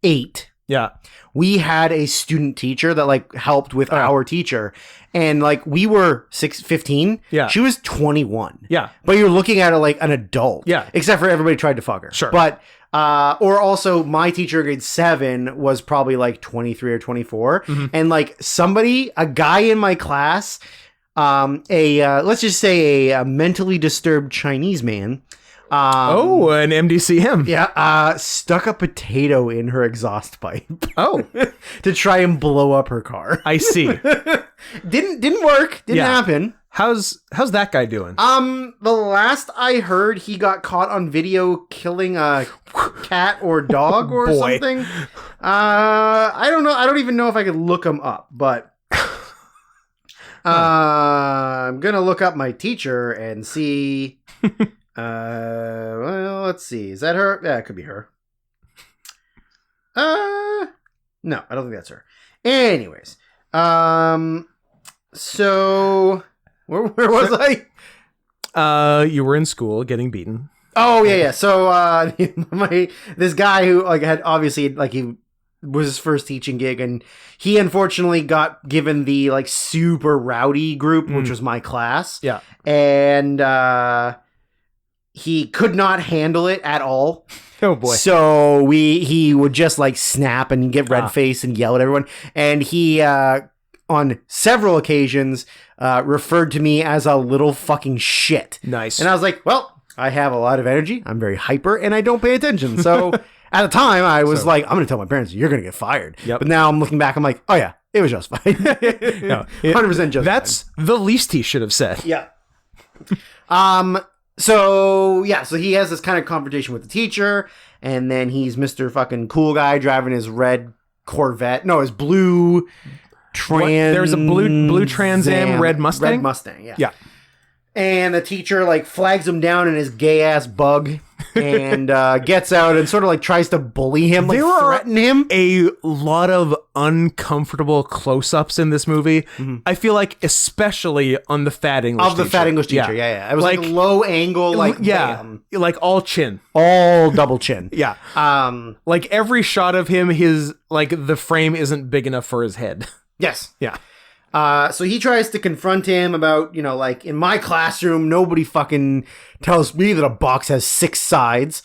8. Yeah. We had a student teacher that like helped with our teacher, and like we were 15. Yeah. She was 21. Yeah. But you're looking at her like an adult. Yeah. Except for everybody tried to fuck her. Sure. But or also my teacher in grade 7 was probably like 23 or 24, and like a guy in my class, let's just say a mentally disturbed Chinese man, An MDCM. Yeah, stuck a potato in her exhaust pipe. Oh. To try and blow up her car. I see. Didn't work. Didn't happen. How's that guy doing? The last I heard, he got caught on video killing a cat or dog or something. I don't know. I don't even know if I could look him up, but I'm gonna look up my teacher and see. Well, let's see. Is that her? Yeah, it could be her. No, I don't think that's her. Anyways, so where was I? You were in school getting beaten. Oh yeah. So this guy who had obviously he was his first teaching gig, and he unfortunately got given the super rowdy group, which was my class. Yeah, and he could not handle it at all. Oh boy. So he would just snap and get red faced and yell at everyone. And he on several occasions referred to me as a little fucking shit. Nice. And I was like, well, I have a lot of energy. I'm very hyper and I don't pay attention. So at the time I was I'm going to tell my parents you're going to get fired. Yep. But now I'm looking back, I'm like, oh yeah, it was just fine. 100% just That's fine. the least he should have said. Yeah. So he has this kind of confrontation with the teacher, and then he's Mr. fucking cool guy driving his red Corvette. No, his blue There's a blue Trans Am red Mustang? Red Mustang, yeah. Yeah. And the teacher flags him down in his gay ass bug and gets out and sort of tries to bully him, threaten him. A lot of uncomfortable close-ups in this movie. Mm-hmm. I feel especially on the fat English teacher. Of the fat English teacher, yeah. It was low angle, bam. All chin. All double chin. Yeah. Every shot of him, his the frame isn't big enough for his head. Yes. Yeah. So he tries to confront him about, in my classroom, nobody fucking tells me that a box has 6 sides.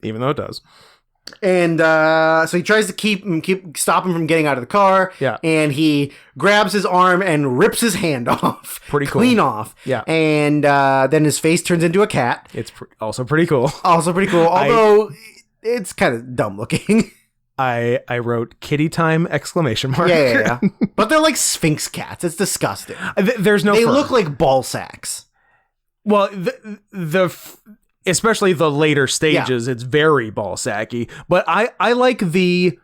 Even though it does. And so he tries to stop him from getting out of the car. Yeah. And he grabs his arm and rips his hand off. Pretty cool. Clean off. Yeah. And then his face turns into a cat. It's also pretty cool. Although it's kind of dumb looking. I wrote kitty time ! Yeah. But they're like Sphinx cats. It's disgusting. There's no They fur. look like ball sacks. Well, especially the later stages, it's very ball sacky. But I like the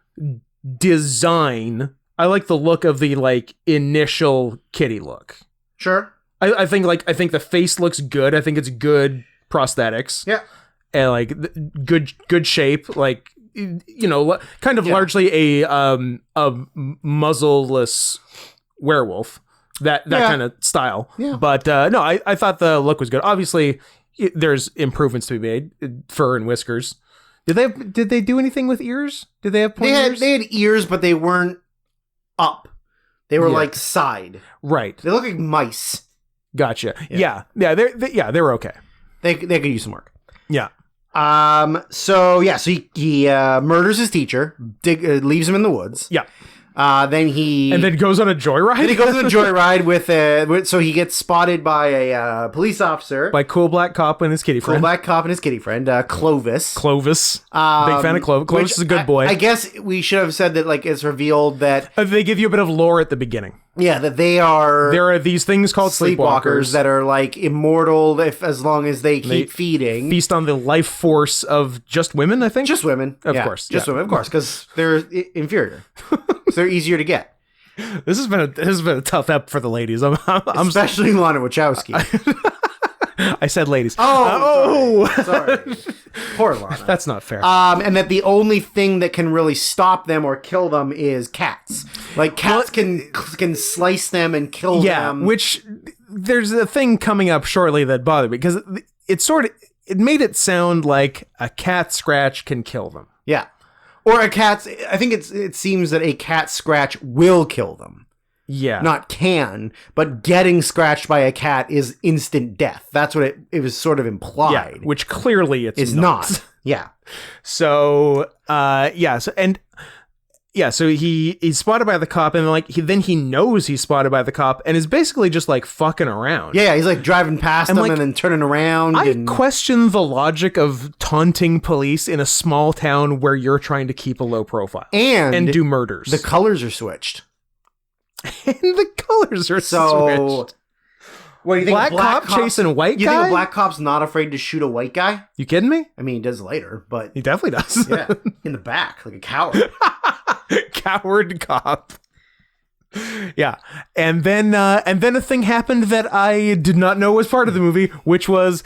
design. I like the look of the initial kitty look. Sure. I think the face looks good. I think it's good prosthetics. Yeah. And good shape. Kind of largely a muzzleless werewolf, that kind of style. Yeah. But no, I thought the look was good. Obviously, there's improvements to be made. Fur and whiskers. Did they do anything with ears? Did they have pointy ears? They had ears, but they weren't up. They were side. Right. They look like mice. Gotcha. Yeah. They were okay. They could use some work. Yeah. So he murders his teacher, leaves him in the woods. Yeah. Then goes on a joyride. Then he goes on a joyride so he gets spotted by a police officer, by cool black cop and his kitty friend. Clovis. Big fan of Clovis. Clovis is a good boy. I guess we should have said that it's revealed that they give you a bit of lore at the beginning. Yeah, that there are these things called sleepwalkers that are immortal as long as they keep feeding. Feast on the life force of just women, I think. Just women, of course. Just women, of course, because they're inferior, so they're easier to get. This has been a tough ep for the ladies. I'm especially Lana Wachowski. I said ladies. Sorry. Poor Lana. That's not fair. And that the only thing that can really stop them or kill them is cats. Cats can slice them and kill them. Yeah, which there's a thing coming up shortly that bothered me because it made it sound like a cat scratch can kill them. Yeah. Or I think it seems that a cat scratch will kill them. Yeah. Not can, but getting scratched by a cat is instant death. That's what it was sort of implied. Yeah, which clearly it's not. Yeah. So, and so he's spotted by the cop, and like then he knows he's spotted by the cop, and is basically just like fucking around. Yeah, he's like driving past them and then turning around. I question the logic of taunting police in a small town where you're trying to keep a low profile and do murders. The colors are switched. And the colors are switched. What do you think? Black cop chasing a white guy? You think a black cop's not afraid to shoot a white guy? You kidding me? I mean, he does later, but he definitely does. Yeah, in the back, like a coward. Coward cop. Yeah, and then a thing happened that I did not know was part of the movie, which was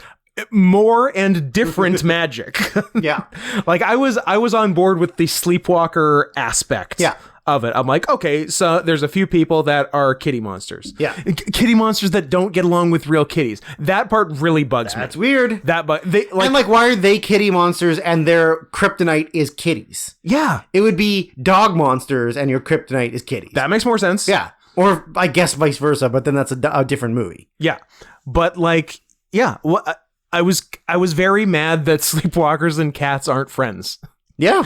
more and different magic. Yeah, like I was on board with the sleepwalker aspect. Yeah. Of it. I'm like, okay, so there's a few people that are kitty monsters. Yeah. Kitty monsters that don't get along with real kitties. That part really bugs me. That's weird. And like, why are they kitty monsters and their kryptonite is kitties? Yeah. It would be dog monsters and your kryptonite is kitties. That makes more sense. Yeah. Or I guess vice versa, but then that's a different movie. Yeah. But like, yeah, I was very mad that sleepwalkers and cats aren't friends. Yeah.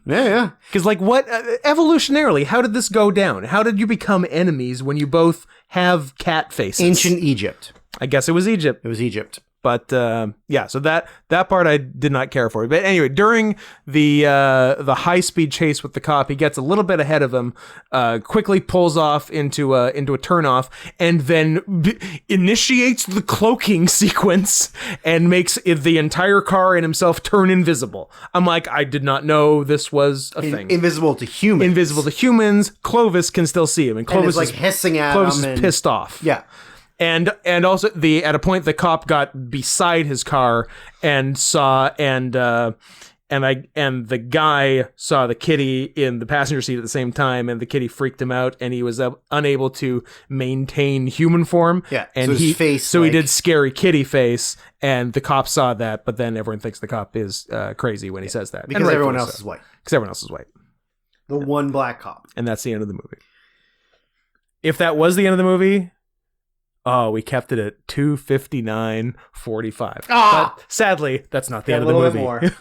Yeah. Because like what, evolutionarily, how did this go down? How did you become enemies when you both have cat faces? Ancient Egypt. I guess it was Egypt. It was Egypt. But yeah, so that part I did not care for. But anyway, during the high speed chase with the cop, he gets a little bit ahead of him, quickly pulls off into a turnoff, and then initiates the cloaking sequence and makes the entire car and himself turn invisible. I'm like, I did not know this was a thing. Invisible to humans. Invisible to humans. Clovis can still see him, and Clovis is like hissing at Clovis him. is pissed off. Yeah. And also at a point the cop got beside his car and saw and the guy saw the kitty in the passenger seat at the same time, and the kitty freaked him out, and he was unable to maintain human form. Yeah, and so his face, he did scary kitty face, and the cop saw that, but then everyone thinks the cop is crazy when he says that because everyone else is white. Because everyone else is white. The one black cop, and that's the end of the movie. If that was the end of the movie. Oh, we kept it at 2:59:45. Ah! But sadly, that's not the end of the movie. A little bit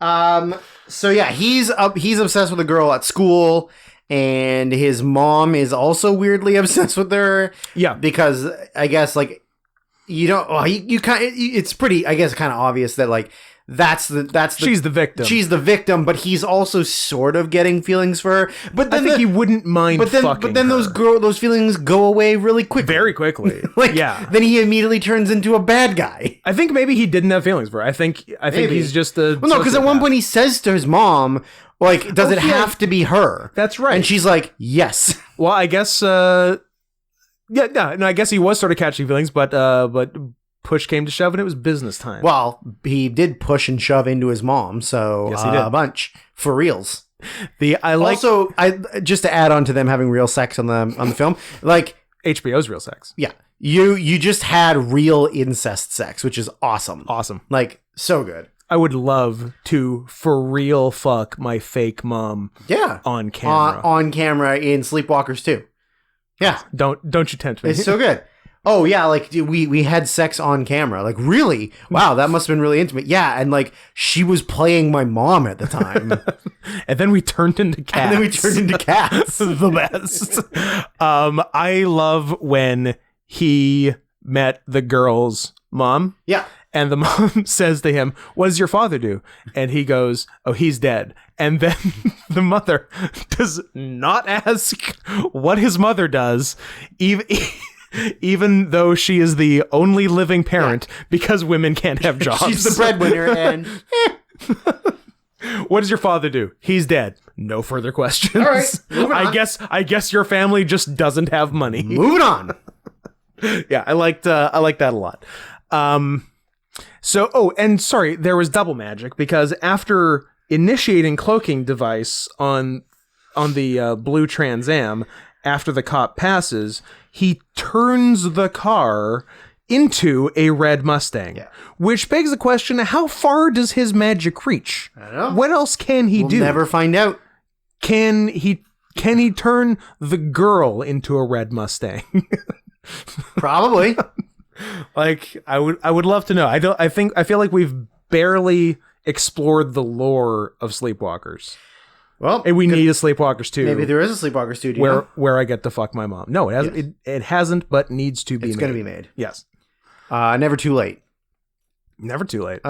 more. So yeah, he's obsessed with a girl at school, and his mom is also weirdly obsessed with her. Yeah, because I guess like you don't. Well, you kind. It's pretty. I guess kind of obvious that like. That's the she's the victim. She's the victim, but he's also sort of getting feelings for her. But then I think he wouldn't mind. But then her. those feelings go away really quickly. Very quickly. Then he immediately turns into a bad guy. I think maybe he didn't have feelings for her. I think he's just a no, because at one point he says to his mom, like, does it have to be her? That's right. And she's like, yes. Well, I guess I guess he was sort of catching feelings, but push came to shove and it was business time. Well, he did push and shove into his mom, so yes, he did. A bunch for reals. Also, just to add on to them having real sex on the film, like HBO's real sex. Yeah, you just had real incest sex, which is awesome. Awesome, like so good. I would love to for real fuck my fake mom. Yeah, on camera, on camera in Sleepwalkers too. Yeah, don't you tempt me. It's so good. Oh yeah, like dude, we had sex on camera. Like really? Wow, that must have been really intimate. Yeah, and like she was playing my mom at the time. And then we turned into cats. The best. I love when he met the girl's mom. Yeah. And the mom says to him, "What does your father do?" And he goes, "Oh, he's dead." And then the mother does not ask what his mother does, even though she is the only living parent, because women can't have jobs. She's the breadwinner, and what does your father do? He's dead. No further questions. All right, moving on. I guess your family just doesn't have money. Moving on. Yeah, I liked that a lot. Sorry, there was double magic because after initiating cloaking device on the blue Trans Am, after the cop passes, he turns the car into a red Mustang. Yeah. Which begs the question, how far does his magic reach? I don't know. What else can he do? We'll never find out. Can he turn the girl into a red Mustang? Probably. Like I would love to know. I feel like we've barely explored the lore of Sleepwalkers. Well, And we need a Sleepwalkers 2. maybe there is a Sleepwalkers 2. Do you know? where I get to fuck my mom. No, it hasn't. Yes. It hasn't, but needs to be. It's going to be made. Yes, Never too late. never too late.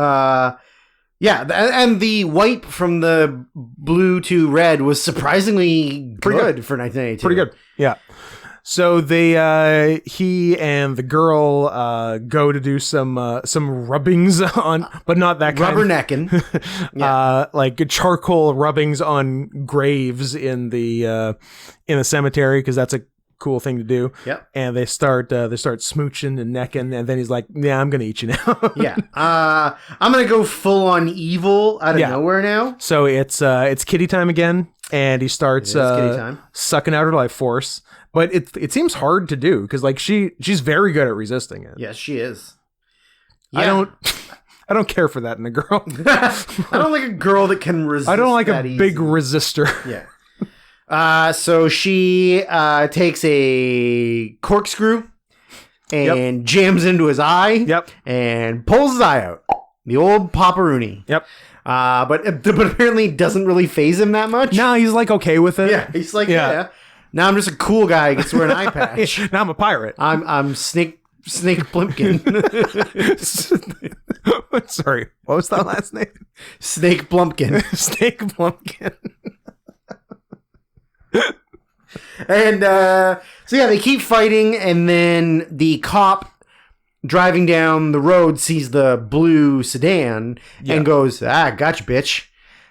Yeah, and the wipe from the blue to red was surprisingly good for 1982. Pretty good. Yeah. So he and the girl go to do some rubbings on, but not that kind. Rubbernecking. Yeah. Like charcoal rubbings on graves in the cemetery, because that's a cool thing to do. Yep. And they start smooching and necking, and then he's like, "Yeah, I'm gonna eat you now." Yeah. I'm gonna go full on evil out of nowhere now. So it's kitty time again, and he starts kitty time. sucking out her life force. But it seems hard to do, because like she's very good at resisting it. Yes, she is. Yeah. I don't care for that in a girl. I don't like a girl that can resist. I don't like that a big easy. resistor. Yeah. So she takes a corkscrew and jams into his eye. Yep. And pulls his eye out. The old Paparoonie. Yep. But apparently doesn't really faze him that much. No, he's like okay with it. Yeah. He's like, yeah. Now I'm just a cool guy who gets to wear an eye patch. Now I'm a pirate. I'm Snake Plumpkin. Sorry, what was that last name? Snake Plumpkin. Snake Plumpkin. And so yeah, they keep fighting, and then the cop driving down the road sees the blue sedan and goes, gotcha, bitch.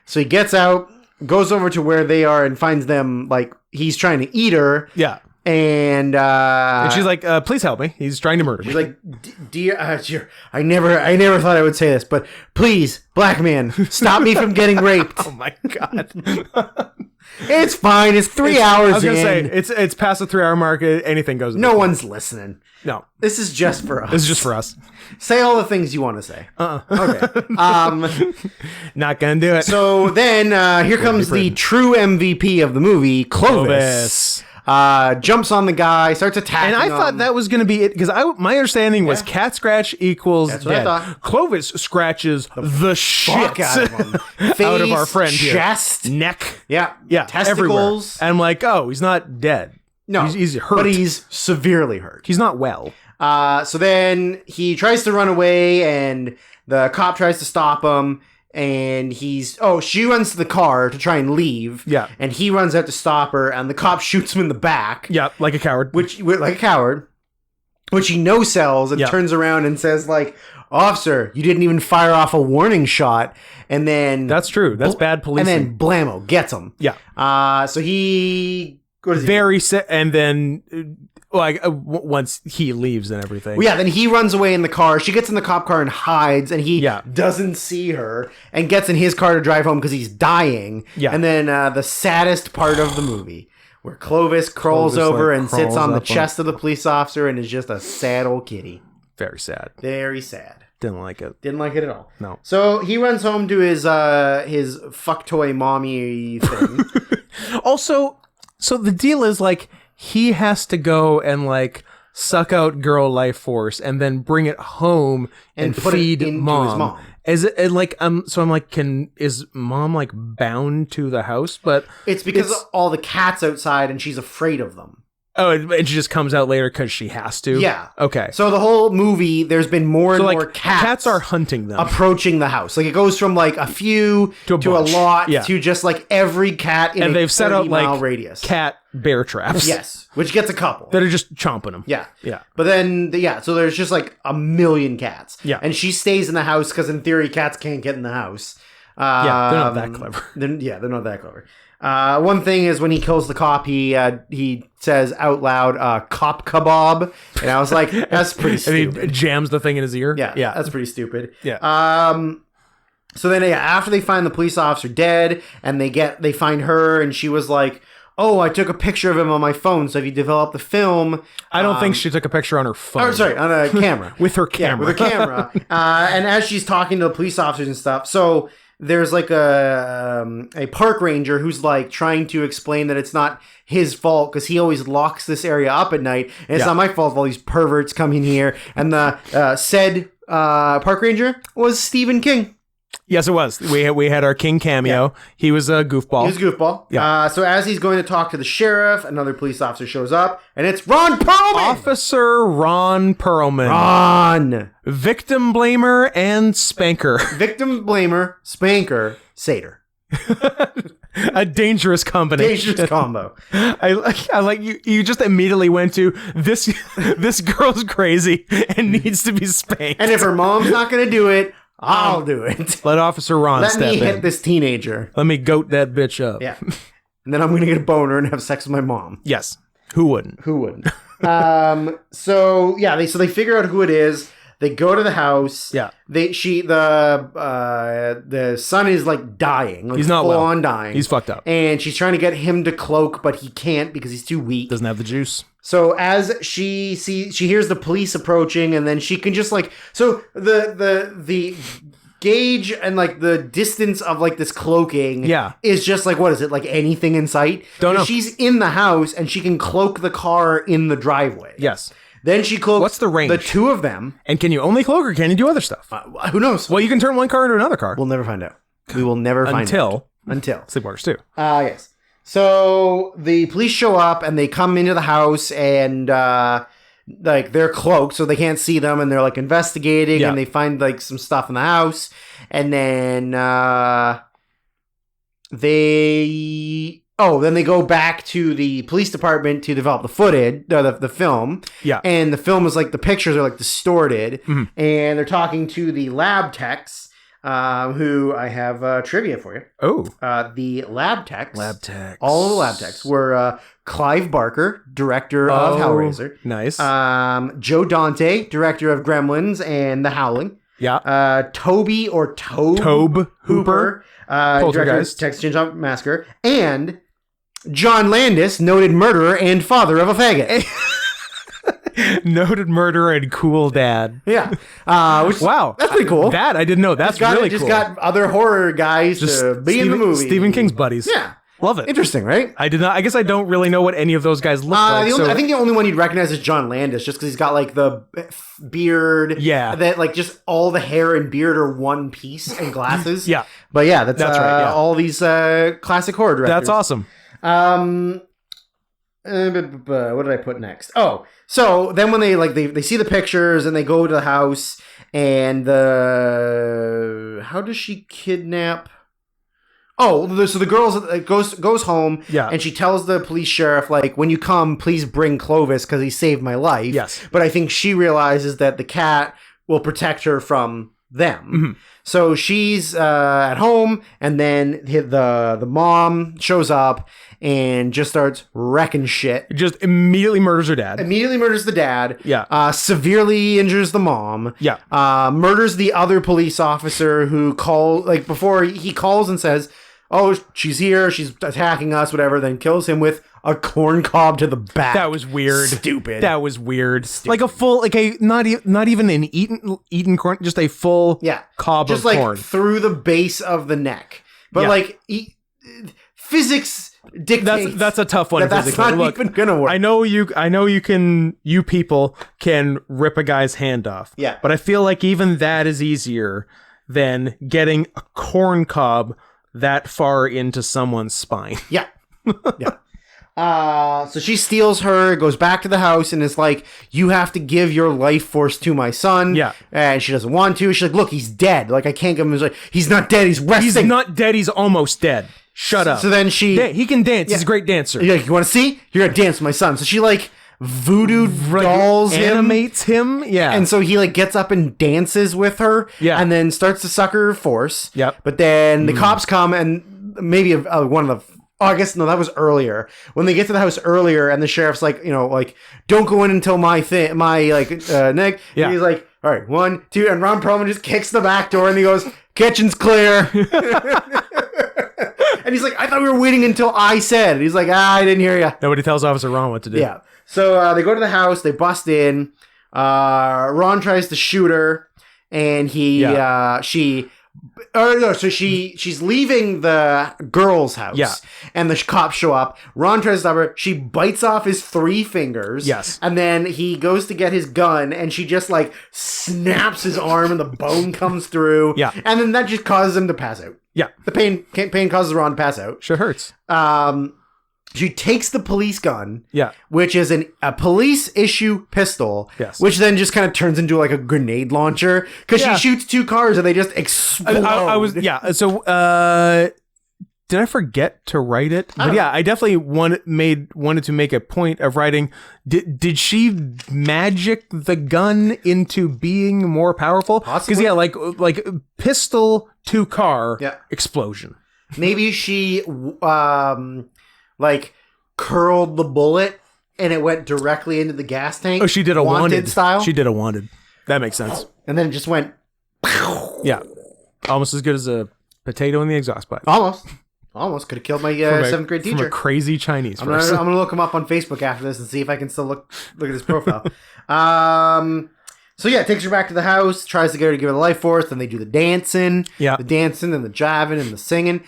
So he gets out, goes over to where they are, and finds them like he's trying to eat her. Yeah. And she's like, please help me. He's trying to murder me. She's like, dear, I never thought I would say this, but please, black man, stop me from getting raped. Oh my God. It's fine. It's 3 hours in. I was going to say, it's past the 3 hour mark. Anything goes. No one's listening. No. This is just for us. This is just for us. Say all the things you want to say. Okay. Not going to do it. So then here comes the true MVP of the movie, Clovis. Jumps on the guy, starts attacking and I thought that was going to be it, because my understanding was cat scratch equals That's dead. what I thought. Clovis scratches the shit out of him. Face, out of our friend chest, here. Neck. Yeah. Testicles. Everywhere. And I'm like, oh, he's not dead. No. He's hurt. But he's severely hurt. He's not well. So then he tries to run away, and the cop tries to stop him. And she runs to the car to try and leave. Yeah. And he runs out to stop her, and the cop shoots him in the back. Yeah, like a coward. Which he no-sells and turns around and says, like, officer, you didn't even fire off a warning shot. And then... That's true. That's bad policing. And then blammo, gets him. Yeah. So he... What is he very sick, and then... Like once he leaves and everything. Well, yeah, then he runs away in the car. She gets in the cop car and hides, and he doesn't see her and gets in his car to drive home because he's dying. Yeah. And then the saddest part of the movie, where Clovis crawls over and sits on the chest of the police officer and is just a sad old kitty. Very sad. Very sad. Didn't like it. Didn't like it at all. No. So he runs home to his fuck toy mommy thing. Also, so the deal is like, he has to go and like suck out girl life force and then bring it home and put feed it into mom. his mom. Is it like so I'm like, is mom like bound to the house? But it's because of all the cats outside and she's afraid of them. Oh, and she just comes out later because she has to? Yeah. Okay. So the whole movie, there's been more and more cats. Cats are hunting them. Approaching the house. Like, it goes from, like, a few to a lot to just, like, every cat in and a they've set out, like, radius. Cat bear traps. Yes. Which gets a couple. That are just chomping them. Yeah. Yeah. But then, so there's just, like, a million cats. Yeah. And she stays in the house because, in theory, cats can't get in the house. Yeah, they're not that clever. They're not that clever. One thing is when he kills the cop, he says out loud, "cop kebab," and I was like, "That's pretty stupid." And he jams the thing in his ear. Yeah, that's pretty stupid. Yeah. So then, after they find the police officer dead, and they find her, and she was like, "Oh, I took a picture of him on my phone. So if you develop the film, I don't think she took a picture on her phone. Oh, sorry, on a camera with her camera. Yeah, with her camera. And as she's talking to the police officers and stuff, so. There's like a park ranger who's like trying to explain that it's not his fault because he always locks this area up at night, and it's not my fault if all these perverts come in here. And the said park ranger was Stephen King. Yes, it was. We had our King cameo. Yeah. He was a goofball. He was a goofball. Yeah. So as he's going to talk to the sheriff, another police officer shows up, and it's Ron Perlman! Officer Ron Perlman. Ron! Victim blamer and spanker. Victim blamer, spanker, satyr. A dangerous combination. Dangerous combo. I like you. You just immediately went to this. This girl's crazy and needs to be spanked. And if her mom's not going to do it, I'll do it. Let Officer Ron Let step me hit in. this teenager. Let me goat that bitch up. Yeah. And then I'm going to get a boner and have sex with my mom. Yes. Who wouldn't? Who wouldn't? So they figure out who it is. They go to the house. Yeah. The son is like dying. Like He's not full well. on dying. He's fucked up. And she's trying to get him to cloak, but he can't because he's too weak. Doesn't have the juice. So as she hears the police approaching, and then she can just like, so the gauge and like the distance of like this cloaking is just like, what is it, like anything in sight? Don't know. She's in the house and she can cloak the car in the driveway. Yes. Then she cloaks. What's the range? The two of them. And can you only cloak or can you do other stuff? Who knows? Well, you can turn one car into another car. We'll never find out. We will never find out. Until. Sleepwalkers 2. Yes. So the police show up and they come into the house and like they're cloaked so they can't see them, and they're like investigating and they find like some stuff in the house, and then they go back to the police department to develop the footage, the film. Yeah. And the film is like, the pictures are like distorted, and they're talking to the lab techs. Who I have trivia for you. Oh. The lab techs. Lab techs. All the lab techs were Clive Barker, director of Hellraiser. Nice. Joe Dante, director of Gremlins and The Howling. Yeah. Toby or Tobe Hooper, director of Texas Chainsaw Massacre. And John Landis, noted murderer and father of a faggot. Noted murderer and cool dad. Yeah. Wow. That's pretty cool. That I didn't know. That's really cool. Just got other horror guys to be in the movie. Stephen King's buddies. Yeah. Love it. Interesting, right? I did not. I guess I don't really know what any of those guys look like. I think the only one you'd recognize is John Landis, just because he's got like the beard. Yeah. That like just all the hair and beard are one piece, and glasses. Yeah. But yeah, that's right. Yeah. All these classic horror directors. That's awesome. What did I put next? Oh, so then when they see the pictures and they go to the house, and how does she kidnap? Oh, so the girl goes home, and she tells the police sheriff, like, when you come, please bring Clovis because he saved my life. Yes. But I think she realizes that the cat will protect her from them. Mm-hmm. So she's at home, and then the mom shows up and just starts wrecking shit. Just immediately murders her dad. Immediately murders the dad. Yeah. Severely injures the mom. Yeah. Murders the other police officer who before he calls and says, oh, she's here, she's attacking us, whatever, then kills him with a corn cob to the back. That was weird. Stupid. That was weird. Stupid. Like a full, not even an eaten corn, just a full cob just of corn. Just like through the base of the neck. But physics dictates that's a tough one. That's not even gonna work. I know you people can rip a guy's hand off. Yeah. But I feel like even that is easier than getting a corn cob that far into someone's spine. Yeah. Yeah. So she steals her, goes back to the house, and is like, you have to give your life force to my son. Yeah. And she doesn't want to. She's like, look, he's dead. Like, I can't give him his life. He's not dead. He's resting. He's not dead. He's almost dead. Shut up. So then he can dance. He's a great dancer. You're like, you want to see? You're going to dance with my son. So she like voodoo dolls animates him. Yeah. And so he like gets up and dances with her. Yeah. And then starts to suck her force. Yep. But then the cops come, and maybe one of the... Oh, I guess, no, that was earlier. When they get to the house earlier, and the sheriff's like, don't go in until my neck. Yeah. And he's like, all right, 1, 2, and Ron Perlman just kicks the back door, and he goes, kitchen's clear. And he's like, I thought we were waiting until I said. And he's like, I didn't hear you. Nobody tells Officer Ron what to do. Yeah. So they go to the house, they bust in. Ron tries to shoot her, and she Oh no! So she's leaving the girl's house. Yeah. And the cops show up. Ron tries to stop her. She bites off his 3 fingers. Yes. And then he goes to get his gun, and she just like snaps his arm, and the bone comes through. Yeah. And then that just causes him to pass out. Yeah. The pain causes Ron to pass out. Shit hurts. She takes the police gun. Yeah. Which is a police issue pistol. Yes. Which then just kind of turns into like a grenade launcher because she shoots 2 cars and they just explode. I was So did I forget to write it? But yeah, I definitely wanted to make a point of writing. Did she magic the like into being more powerful? Because yeah, like pistol to car explosion. Maybe she like curled the bullet and it went directly into the gas tank. Oh, she did a wanted style. She did a wanted. That makes sense. And then it just went. Yeah, almost as good as a potato in the exhaust pipe. Almost could have killed my 7th grade teacher. From a crazy Chinese I'm person. gonna look him up on Facebook after this and see if I can still look at his profile. So yeah, takes her back to the house, tries to get her to give her the life force, then they do the dancing. Yeah. The dancing and the jiving and the singing.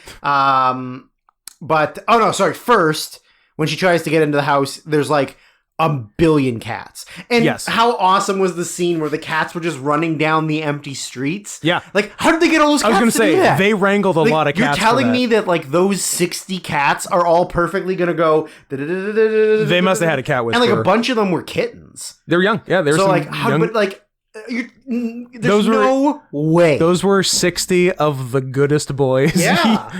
First, when she tries to get into the house, there's like a billion cats. And how awesome was the scene where the cats were just running down the empty streets? Yeah. Like, how did they get all those cats I was to do gonna say, that? they wrangled a lot of cats. You're telling me that like those 60 cats are all perfectly gonna go. They must have had a cat whisperer. And like a bunch of them were kittens. They were young. Yeah, they were so some like how young... but like there's no way. Those were 60 of the goodest boys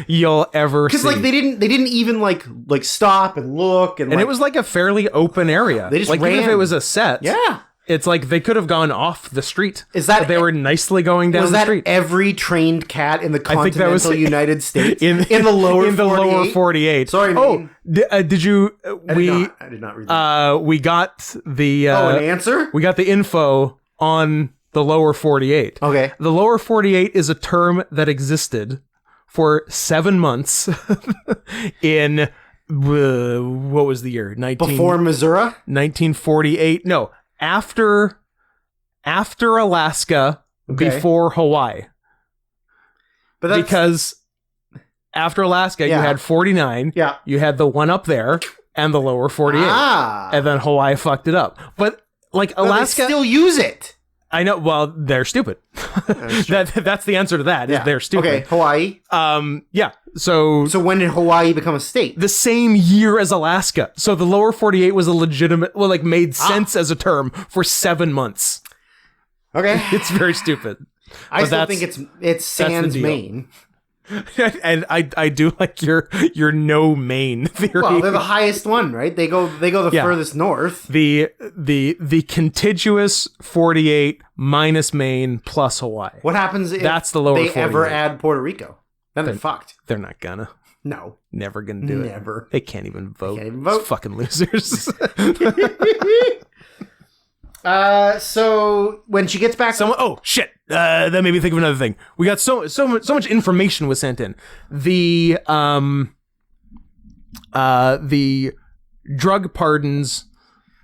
you'll ever see. Because like they didn't even like stop and look and it was like a fairly open area. They just like ran. even if it was a set. Yeah. It's like they could have gone off the street. But they were nicely going down the street. Was that every trained cat in the continental United States? in the lower 48? Lower 48. Sorry, man. Did you... I did not read that. We got the... an answer? We got the info on the lower 48. Okay. The lower 48 is a term that existed for 7 months in... what was the year? Before Missouri? 1948. No. After Alaska, before Hawaii. But because after Alaska, you had 49. Yeah. You had the one up there and the lower 48. And then Hawaii fucked it up. But like Alaska... They still use it. I know. Well, they're stupid. That's the answer to that. Is they're stupid. Okay, Hawaii. Yeah. So when did Hawaii become a state? The same year as Alaska. So the lower 48 was a legitimate, made sense as a term for 7 months. Okay. It's very stupid. I still think it's sans Maine. And I do like your no Maine theory. Well, they're the highest one, right? They go the furthest north. The contiguous 48 minus Maine plus Hawaii. What happens if that's the lower they 48. ever add Puerto Rico? Then they're fucked. They're not gonna. No. Never gonna do it. Never. They can't even vote. Fucking losers. So when she gets back, oh shit! That made me think of another thing. We got so much information was sent in. The drug pardons.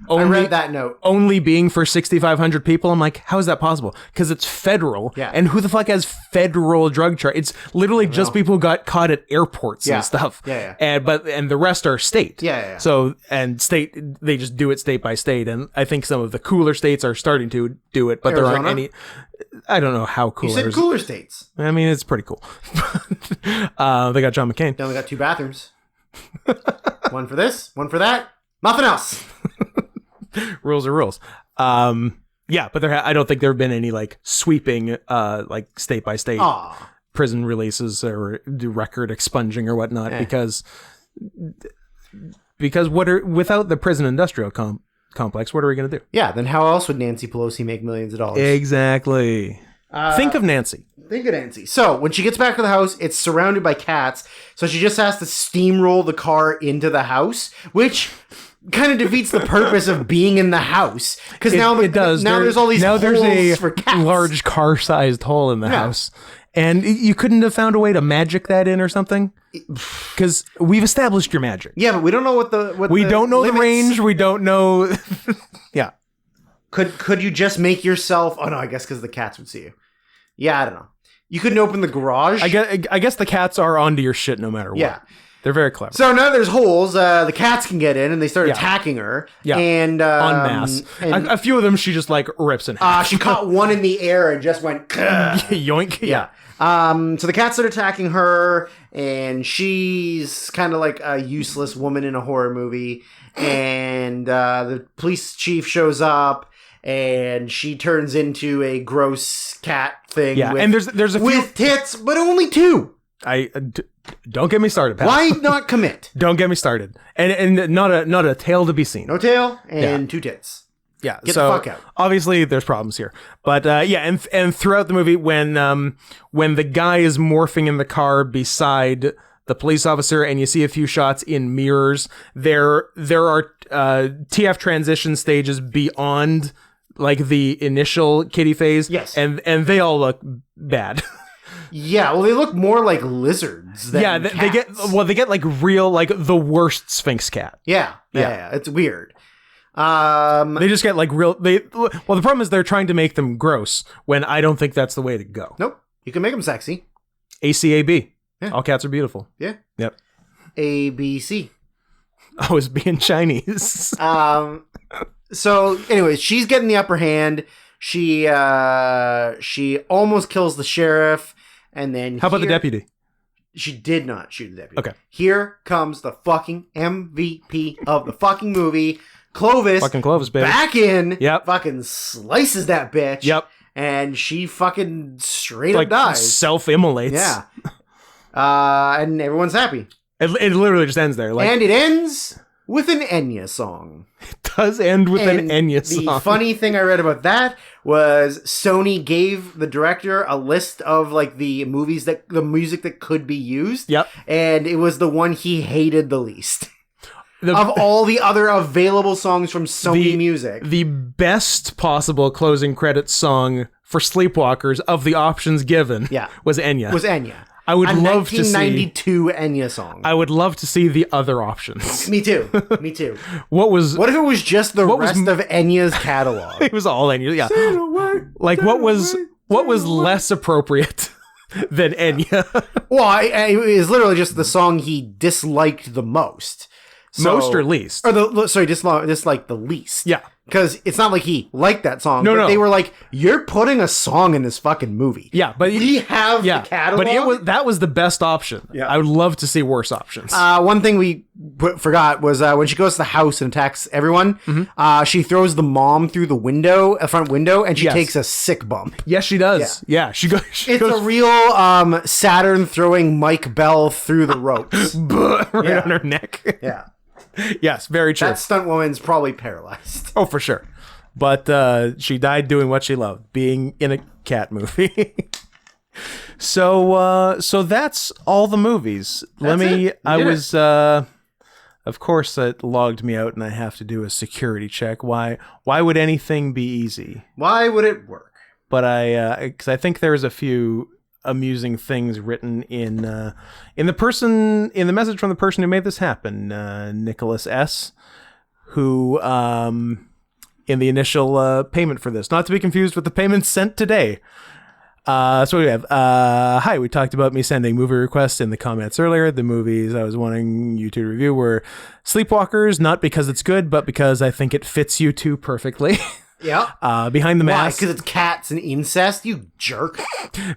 I read that note. Only being for 6,500 people. I'm like, how is that possible? Because it's federal. Yeah. And who the fuck has federal drug charge? It's literally just people who got caught at airports and stuff. Yeah. And the rest are state. Yeah. So, and state, they just do it state by state. And I think some of the cooler states are starting to do it, but Arizona? there aren't any. I don't know how cool. You said cooler states. I mean, it's pretty cool. They got John McCain. They only got 2 bathrooms. One for this, one for that. Nothing else. Rules are rules. Yeah, but I don't think there have been any sweeping state by state prison releases or record expunging or whatnot because without the prison industrial complex, what are we going to do? Yeah, then how else would Nancy Pelosi make millions of dollars? Exactly. Think of Nancy. So when she gets back to the house, it's surrounded by cats. So she just has to steamroll the car into the house, which kind of defeats the purpose of being in the house. Because now there's all these holes there's for cats. Large car-sized hole in the house. And you couldn't have found a way to magic that in or something? Because we've established your magic. Yeah, but we don't know we don't know the range. We don't know. Yeah. Could you just make yourself... Oh, no, I guess because the cats would see you. Yeah, I don't know. You couldn't open the garage. I guess the cats are onto your shit no matter what. Yeah. They're very clever. So now there's holes. The cats can get in, and they start attacking her. Yeah. And En masse. and A few of them she just like rips in half. she caught one in the air and just went yoink. Yeah. So the cats start attacking her, and she's kind of like a useless woman in a horror movie. And the police chief shows up, and she turns into a gross cat thing. Yeah, with, and there's a few with tits, but only 2. Don't get me started, Pat. Why not commit? Don't get me started. And not a tail to be seen. No tail and 2 tits. Yeah, Get so the fuck out. Obviously there's problems here. But and throughout the movie when the guy is morphing in the car beside the police officer and you see a few shots in mirrors, there are TF transition stages beyond like the initial kitty phase. Yes. And they all look bad. Yeah, well, they look more like lizards than they get like real, like the worst Sphinx cat. Yeah, it's weird. They just get like real. The problem is they're trying to make them gross when I don't think that's the way to go. Nope, you can make them sexy. ACAB. Yeah. All cats are beautiful. Yeah. Yep. ABC. I was being Chinese. So, anyways, she's getting the upper hand. She almost kills the sheriff. And then how about the deputy? She did not shoot the deputy. Okay. Here comes the fucking MVP of the fucking movie. Clovis. Fucking Clovis, baby. Back in. Yep. Fucking slices that bitch. Yep. And she fucking straight like up dies. Self-immolates. Yeah. And everyone's happy. It literally just ends there. Like, and it ends with an Enya song. It does end with an Enya song. The funny thing I read about that was Sony gave the director a list of like the music that could be used. Yep. And it was the one he hated the least. Of all the other available songs from Sony Music. The best possible closing credits song for Sleepwalkers of the options given was Enya. I would love to see 1992 Enya song. I would love to see the other options. Me too. What if it was just the rest of Enya's catalog? It was all Enya. Yeah. Like what was less appropriate than Enya? Well, it was literally just the song he disliked the most. Most or least? Or disliked the least. Yeah. Because it's not like he liked that song. No. They were like, you're putting a song in this fucking movie. Yeah, but we have the catalog. But that was the best option. Yeah. I would love to see worse options. One thing we forgot was when she goes to the house and attacks everyone, she throws the mom through the front window, and she takes a sick bump. Yes, she does. Yeah, she goes. It's a real Saturn throwing Mike Bell through the ropes. On her neck. Yeah. Yes, very true. That stunt woman's probably paralyzed. Oh, for sure. But she died doing what she loved, being in a cat movie. So that's all the movies. Of course, it logged me out, and I have to do a security check. Why would anything be easy? Why would it work? But because I think there's a few amusing things written in the message from the person who made this happen, Nicholas S., who in the initial payment for this, not to be confused with the payments sent today. So we have hi, we talked about me sending movie requests in the comments earlier. The movies I was wanting you to review were Sleepwalkers, not because it's good, but because I think it fits you two perfectly. Yeah. Behind the Mask. Why? Because it's cats and incest, you jerk.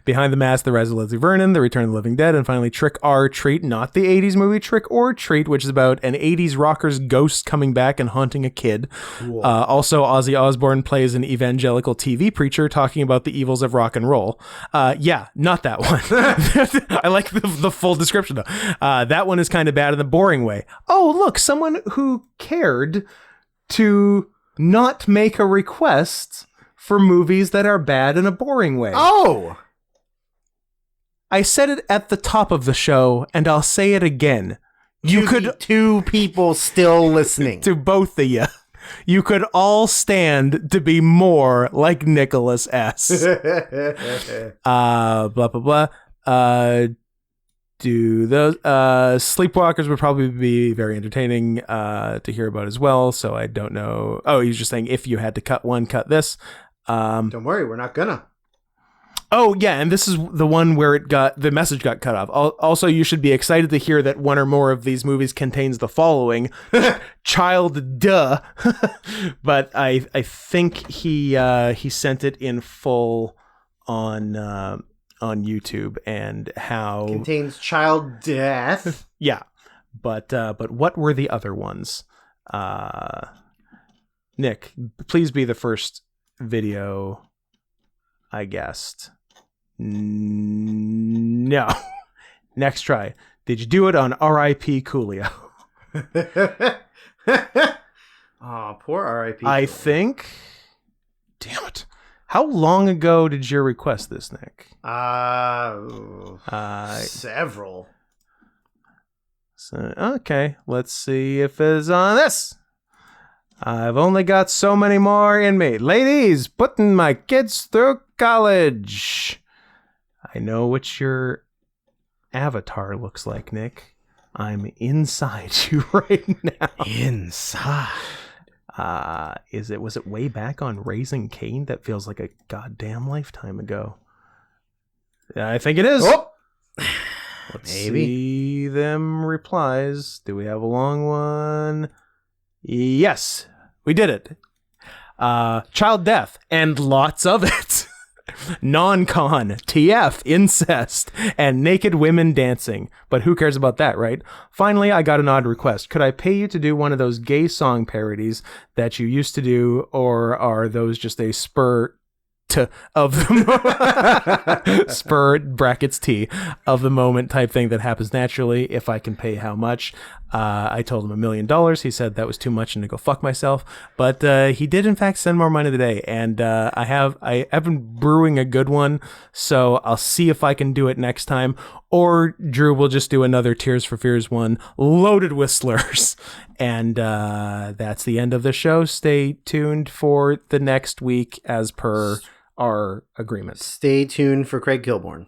Behind the Mask, The Rise of Leslie Vernon, The Return of the Living Dead, and finally Trick or Treat, not the 80s movie Trick or Treat, which is about an 80s rocker's ghost coming back and haunting a kid. Cool. Also, Ozzy Osbourne plays an evangelical TV preacher talking about the evils of rock and roll. Yeah, not that one. I like the full description, though. That one is kind of bad in the boring way. Oh, look, someone who cared to not make a request for movies that are bad in a boring way. Oh! I said it at the top of the show, and I'll say it again. You could... Two people still listening. To both of you. You could all stand to be more like Nicholas S. Blah, blah, blah. Do those Sleepwalkers would probably be very entertaining to hear about as well, so I don't know. Oh, he's just saying if you had to cut one, cut this. Don't worry, we're not gonna. Oh yeah, and this is the one where the message got cut off. Also, you should be excited to hear that one or more of these movies contains the following: child, duh. But I think he sent it in full on YouTube, and how Contains child death. yeah. But what were the other ones? Nick, please be the first video I guessed. No. Next try. Did you do it on R.I.P. Coolio? Oh, poor R.I.P. I think. Damn it. How long ago did you request this, Nick? Several. So, okay, let's see if it's on this. I've only got so many more in me. Ladies, putting my kids through college. I know what your avatar looks like, Nick. I'm inside you right now. Inside. Was it way back on Raising Cain? That feels like a goddamn lifetime ago. I think it is. Oh! Let's Maybe. see them replies. Do we have a long one? Yes, we did it. Child death, and lots of it. Non-con, TF, incest, and naked women dancing. But who cares about that, right? Finally, I got an odd request. Could I pay you to do one of those gay song parodies that you used to do, or are those just a spur of the spur brackets T of the moment type thing that happens naturally? If I can pay how much? I told him $1 million. He said that was too much and to go fuck myself, but he did in fact send more money today, and I've been brewing a good one, so I'll see if I can do it next time, or Drew will just do another Tears for Fears one loaded with slurs. And that's the end of the show. Stay tuned for the next week as per our agreement. Stay tuned for Craig Kilborn.